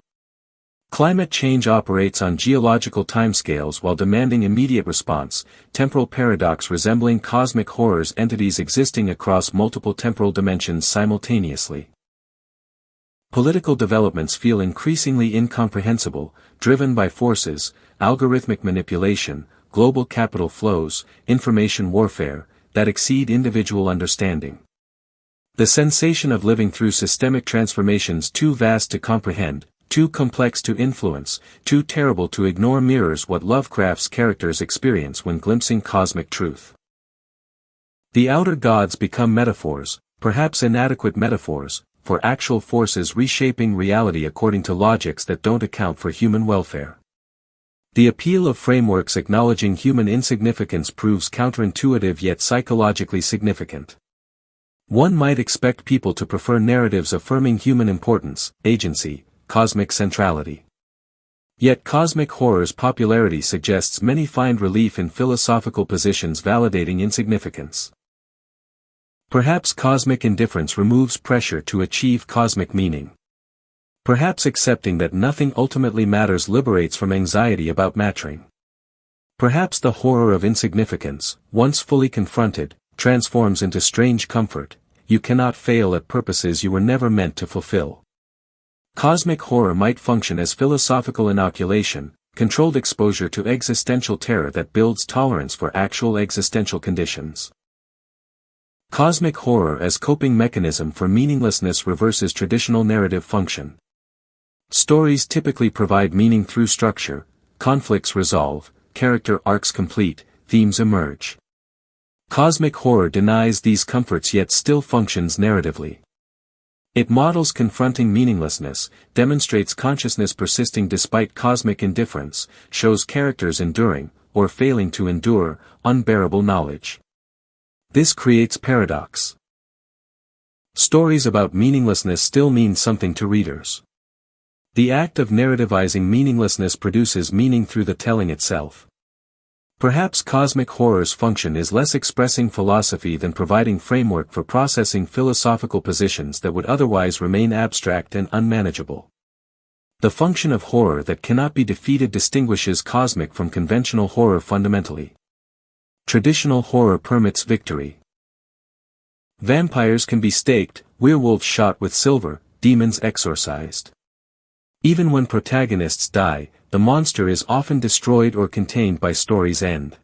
Climate change operates on geological timescales while demanding immediate response, temporal paradox resembling cosmic horror's entities existing across multiple temporal dimensions simultaneously. Political developments feel increasingly incomprehensible, driven by forces, algorithmic manipulation, global capital flows, information warfare, that exceed individual understanding. The sensation of living through systemic transformations too vast to comprehend, too complex to influence, too terrible to ignore mirrors what Lovecraft's characters experience when glimpsing cosmic truth. The outer gods become metaphors, perhaps inadequate metaphors, for actual forces reshaping reality according to logics that don't account for human welfare. The appeal of frameworks acknowledging human insignificance proves counterintuitive yet psychologically significant. One might expect people to prefer narratives affirming human importance, agency, cosmic centrality. Yet cosmic horror's popularity suggests many find relief in philosophical positions validating insignificance. Perhaps cosmic indifference removes pressure to achieve cosmic meaning. Perhaps accepting that nothing ultimately matters liberates from anxiety about mattering. Perhaps the horror of insignificance, once fully confronted, transforms into strange comfort. You cannot fail at purposes you were never meant to fulfill. Cosmic horror might function as philosophical inoculation, controlled exposure to existential terror that builds tolerance for actual existential conditions. Cosmic horror as coping mechanism for meaninglessness reverses traditional narrative function. Stories typically provide meaning through structure, conflicts resolve, character arcs complete, themes emerge. Cosmic horror denies these comforts yet still functions narratively. It models confronting meaninglessness, demonstrates consciousness persisting despite cosmic indifference, shows characters enduring, or failing to endure, unbearable knowledge. This creates paradox. Stories about meaninglessness still mean something to readers. The act of narrativizing meaninglessness produces meaning through the telling itself. Perhaps cosmic horror's function is less expressing philosophy than providing framework for processing philosophical positions that would otherwise remain abstract and unmanageable. The function of horror that cannot be defeated distinguishes cosmic from conventional horror fundamentally. Traditional horror permits victory. Vampires can be staked, werewolves shot with silver, demons exorcised. Even when protagonists die, the monster is often destroyed or contained by story's end.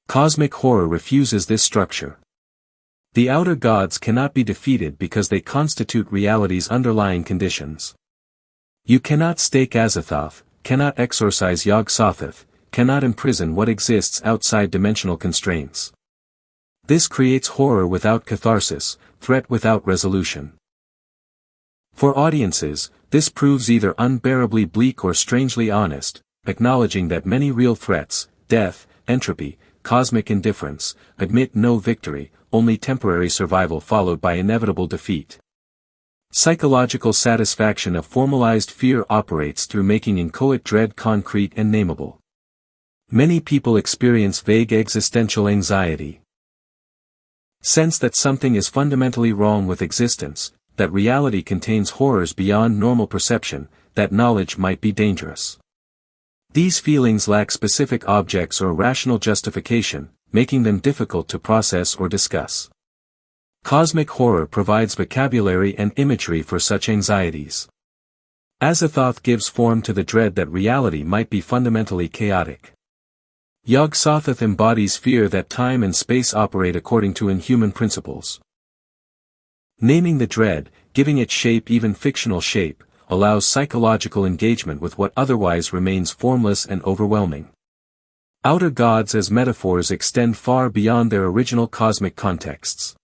Cosmic horror refuses this structure. The outer gods cannot be defeated because they constitute reality's underlying conditions. You cannot stake Azathoth, cannot exorcise Yog-Sothoth, cannot imprison what exists outside dimensional constraints. This creates horror without catharsis, threat without resolution. For audiences, this proves either unbearably bleak or strangely honest, acknowledging that many real threats, death, entropy, cosmic indifference, admit no victory, only temporary survival followed by inevitable defeat. Psychological satisfaction of formalized fear operates through making inchoate dread concrete and nameable. Many people experience vague existential anxiety. Sense that something is fundamentally wrong with existence, that reality contains horrors beyond normal perception, that knowledge might be dangerous. These feelings lack specific objects or rational justification, making them difficult to process or discuss. Cosmic horror provides vocabulary and imagery for such anxieties. Azathoth gives form to the dread that reality might be fundamentally chaotic. Yog-Sothoth embodies fear that time and space operate according to inhuman principles. Naming the dread, giving it shape, even fictional shape, allows psychological engagement with what otherwise remains formless and overwhelming. Outer gods as metaphors extend far beyond their original cosmic contexts.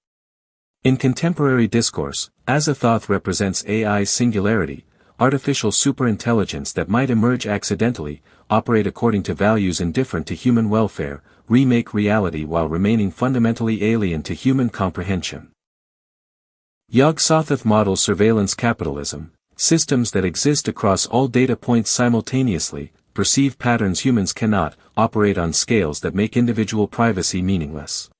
In contemporary discourse, Azathoth represents AI singularity, artificial superintelligence that might emerge accidentally, operate according to values indifferent to human welfare, remake reality while remaining fundamentally alien to human comprehension. Yog-Sothoth models surveillance capitalism, systems that exist across all data points simultaneously, perceive patterns humans cannot, operate on scales that make individual privacy meaningless.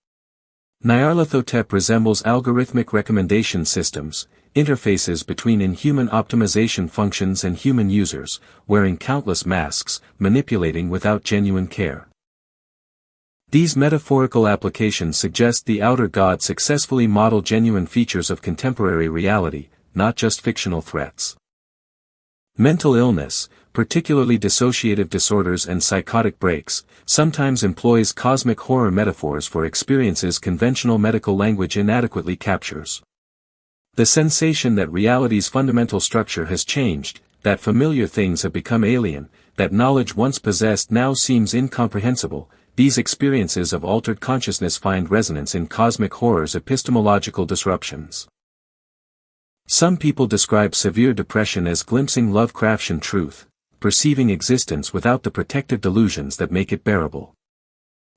Nyarlathotep resembles algorithmic recommendation systems, interfaces between inhuman optimization functions and human users, wearing countless masks, manipulating without genuine care. These metaphorical applications suggest the outer god successfully model genuine features of contemporary reality, not just fictional threats. Mental illness, particularly dissociative disorders and psychotic breaks, sometimes employs cosmic horror metaphors for experiences conventional medical language inadequately captures. The sensation that reality's fundamental structure has changed, that familiar things have become alien, that knowledge once possessed now seems incomprehensible, these experiences of altered consciousness find resonance in cosmic horror's epistemological disruptions. Some people describe severe depression as glimpsing Lovecraftian truth, perceiving existence without the protective delusions that make it bearable.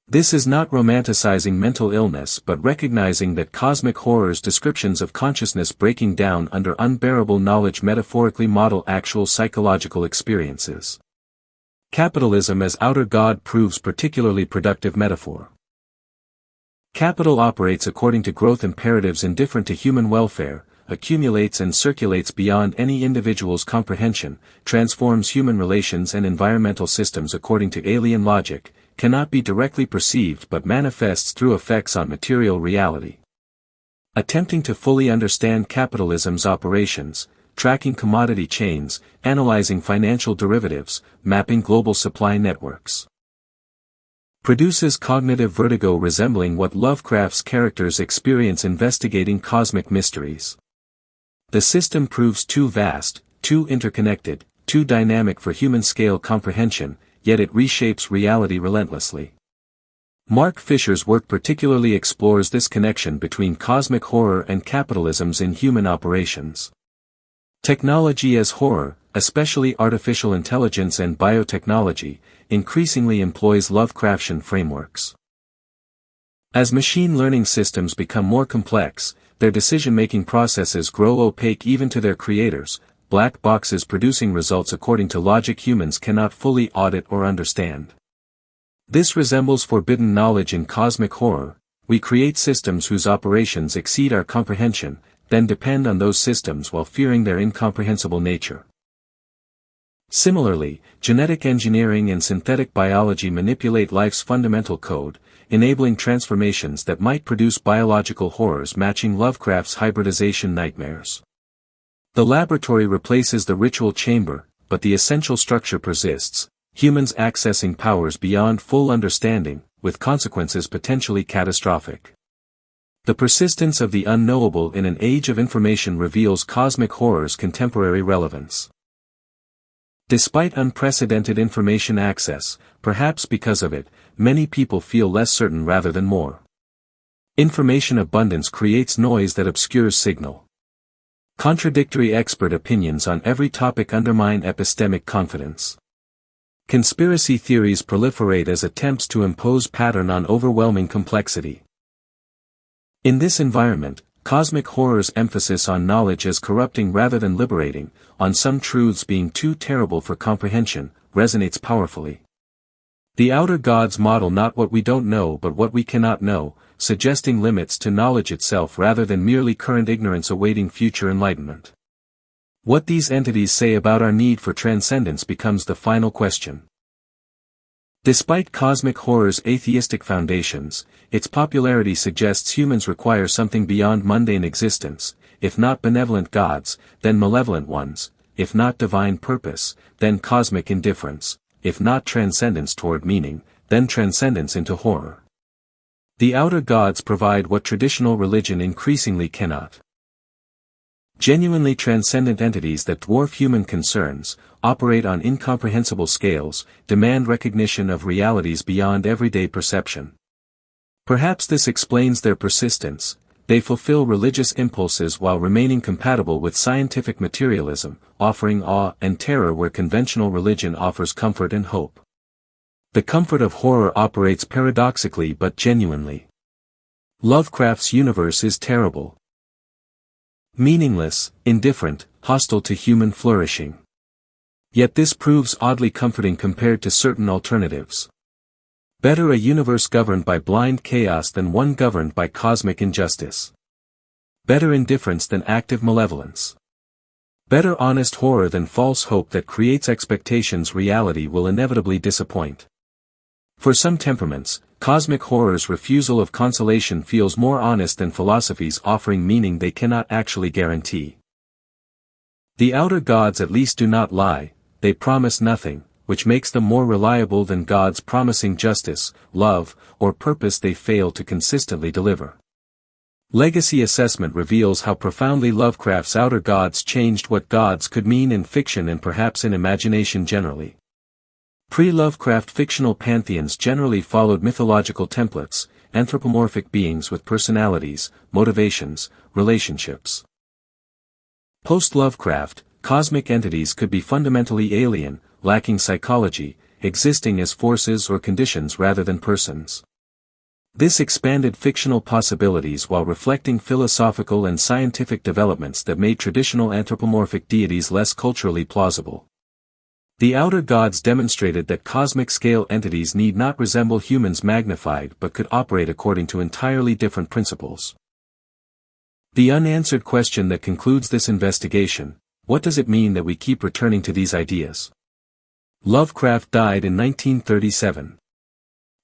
This is not romanticizing mental illness but recognizing that cosmic horror's descriptions of consciousness breaking down under unbearable knowledge metaphorically model actual psychological experiences. Capitalism as outer God proves particularly productive metaphor. Capital operates according to growth imperatives indifferent to human welfare, accumulates and circulates beyond any individual's comprehension, transforms human relations and environmental systems according to alien logic, cannot be directly perceived but manifests through effects on material reality. Attempting to fully understand capitalism's operations, tracking commodity chains, analyzing financial derivatives, mapping global supply networks, produces cognitive vertigo resembling what Lovecraft's characters experience investigating cosmic mysteries. The system proves too vast, too interconnected, too dynamic for human-scale comprehension, yet it reshapes reality relentlessly. Mark Fisher's work particularly explores this connection between cosmic horror and capitalism's inhuman operations. Technology as horror, especially artificial intelligence and biotechnology, increasingly employs Lovecraftian frameworks. As machine learning systems become more complex, their decision-making processes grow opaque even to their creators, black boxes producing results according to logic humans cannot fully audit or understand. This resembles forbidden knowledge in cosmic horror. We create systems whose operations exceed our comprehension, then depend on those systems while fearing their incomprehensible nature. Similarly, genetic engineering and synthetic biology manipulate life's fundamental code, enabling transformations that might produce biological horrors matching Lovecraft's hybridization nightmares. The laboratory replaces the ritual chamber, but the essential structure persists, humans accessing powers beyond full understanding, with consequences potentially catastrophic. The persistence of the unknowable in an age of information reveals cosmic horror's contemporary relevance. Despite unprecedented information access, perhaps because of it, many people feel less certain rather than more. Information abundance creates noise that obscures signal. Contradictory expert opinions on every topic undermine epistemic confidence. Conspiracy theories proliferate as attempts to impose pattern on overwhelming complexity. In this environment, cosmic horror's emphasis on knowledge as corrupting rather than liberating, on some truths being too terrible for comprehension, resonates powerfully. The Outer Gods model not what we don't know but what we cannot know, suggesting limits to knowledge itself rather than merely current ignorance awaiting future enlightenment. What these entities say about our need for transcendence becomes the final question. Despite cosmic horror's atheistic foundations, its popularity suggests humans require something beyond mundane existence, if not benevolent gods, then malevolent ones, if not divine purpose, then cosmic indifference, if not transcendence toward meaning, then transcendence into horror. The Outer Gods provide what traditional religion increasingly cannot. Genuinely transcendent entities that dwarf human concerns, operate on incomprehensible scales, demand recognition of realities beyond everyday perception. Perhaps this explains their persistence. They fulfill religious impulses while remaining compatible with scientific materialism, offering awe and terror where conventional religion offers comfort and hope. The comfort of horror operates paradoxically but genuinely. Lovecraft's universe is terrible, meaningless, indifferent, hostile to human flourishing. Yet this proves oddly comforting compared to certain alternatives. Better a universe governed by blind chaos than one governed by cosmic injustice. Better indifference than active malevolence. Better honest horror than false hope that creates expectations reality will inevitably disappoint. For some temperaments, cosmic horror's refusal of consolation feels more honest than philosophies offering meaning they cannot actually guarantee. The Outer Gods at least do not lie, they promise nothing, which makes them more reliable than gods promising justice, love, or purpose they fail to consistently deliver. Legacy assessment reveals how profoundly Lovecraft's Outer Gods changed what gods could mean in fiction and perhaps in imagination generally. Pre-Lovecraft fictional pantheons generally followed mythological templates, anthropomorphic beings with personalities, motivations, relationships. Post-Lovecraft, cosmic entities could be fundamentally alien, lacking psychology, existing as forces or conditions rather than persons. This expanded fictional possibilities while reflecting philosophical and scientific developments that made traditional anthropomorphic deities less culturally plausible. The Outer Gods demonstrated that cosmic-scale entities need not resemble humans magnified but could operate according to entirely different principles. The unanswered question that concludes this investigation: what does it mean that we keep returning to these ideas? Lovecraft died in 1937.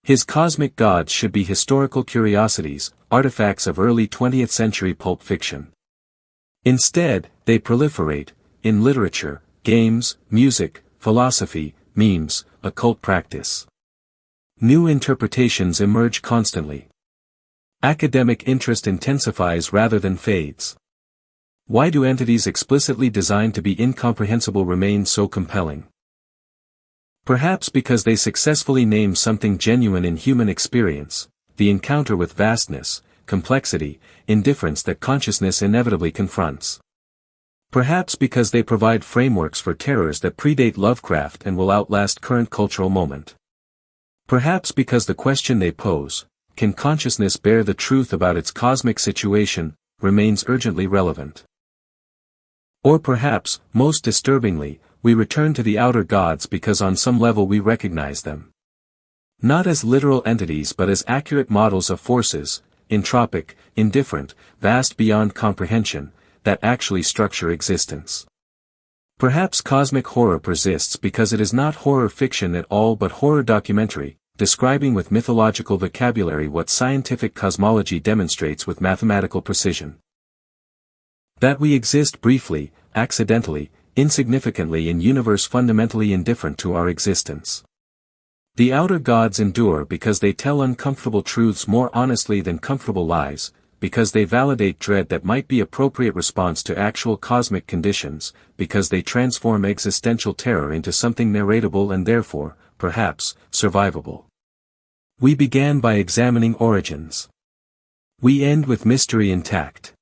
His cosmic gods should be historical curiosities, artifacts of early 20th century pulp fiction. Instead, they proliferate, in literature, games, music, philosophy, memes, occult practice. New interpretations emerge constantly. Academic interest intensifies rather than fades. Why do entities explicitly designed to be incomprehensible remain so compelling? Perhaps because they successfully name something genuine in human experience, the encounter with vastness, complexity, indifference that consciousness inevitably confronts. Perhaps because they provide frameworks for terrors that predate Lovecraft and will outlast current cultural moment. Perhaps because the question they pose, can consciousness bear the truth about its cosmic situation, remains urgently relevant. Or perhaps, most disturbingly, we return to the Outer Gods because on some level we recognize them. Not as literal entities but as accurate models of forces, entropic, indifferent, vast beyond comprehension, that actually structure existence. Perhaps cosmic horror persists because it is not horror fiction at all but horror documentary, describing with mythological vocabulary what scientific cosmology demonstrates with mathematical precision. That we exist briefly, accidentally, insignificantly in universe fundamentally indifferent to our existence. The Outer Gods endure because they tell uncomfortable truths more honestly than comfortable lies, because they validate dread that might be appropriate response to actual cosmic conditions, because they transform existential terror into something narratable and therefore, perhaps, survivable. We began by examining origins. We end with mystery intact.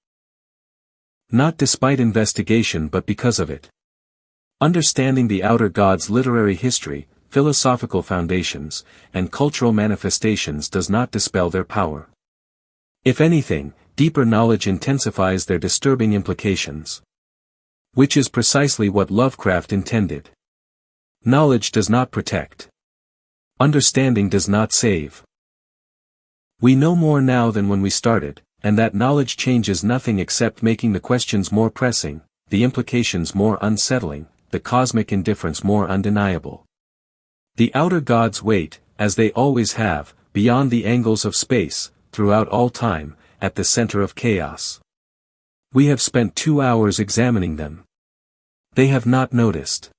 Not despite investigation but because of it. Understanding the Outer Gods' literary history, philosophical foundations, and cultural manifestations does not dispel their power. If anything, deeper knowledge intensifies their disturbing implications. Which is precisely what Lovecraft intended. Knowledge does not protect. Understanding does not save. We know more now than when we started, and that knowledge changes nothing except making the questions more pressing, the implications more unsettling, the cosmic indifference more undeniable. The Outer Gods wait, as they always have, beyond the angles of space, throughout all time, at the center of chaos. We have spent 2 hours examining them. They have not noticed.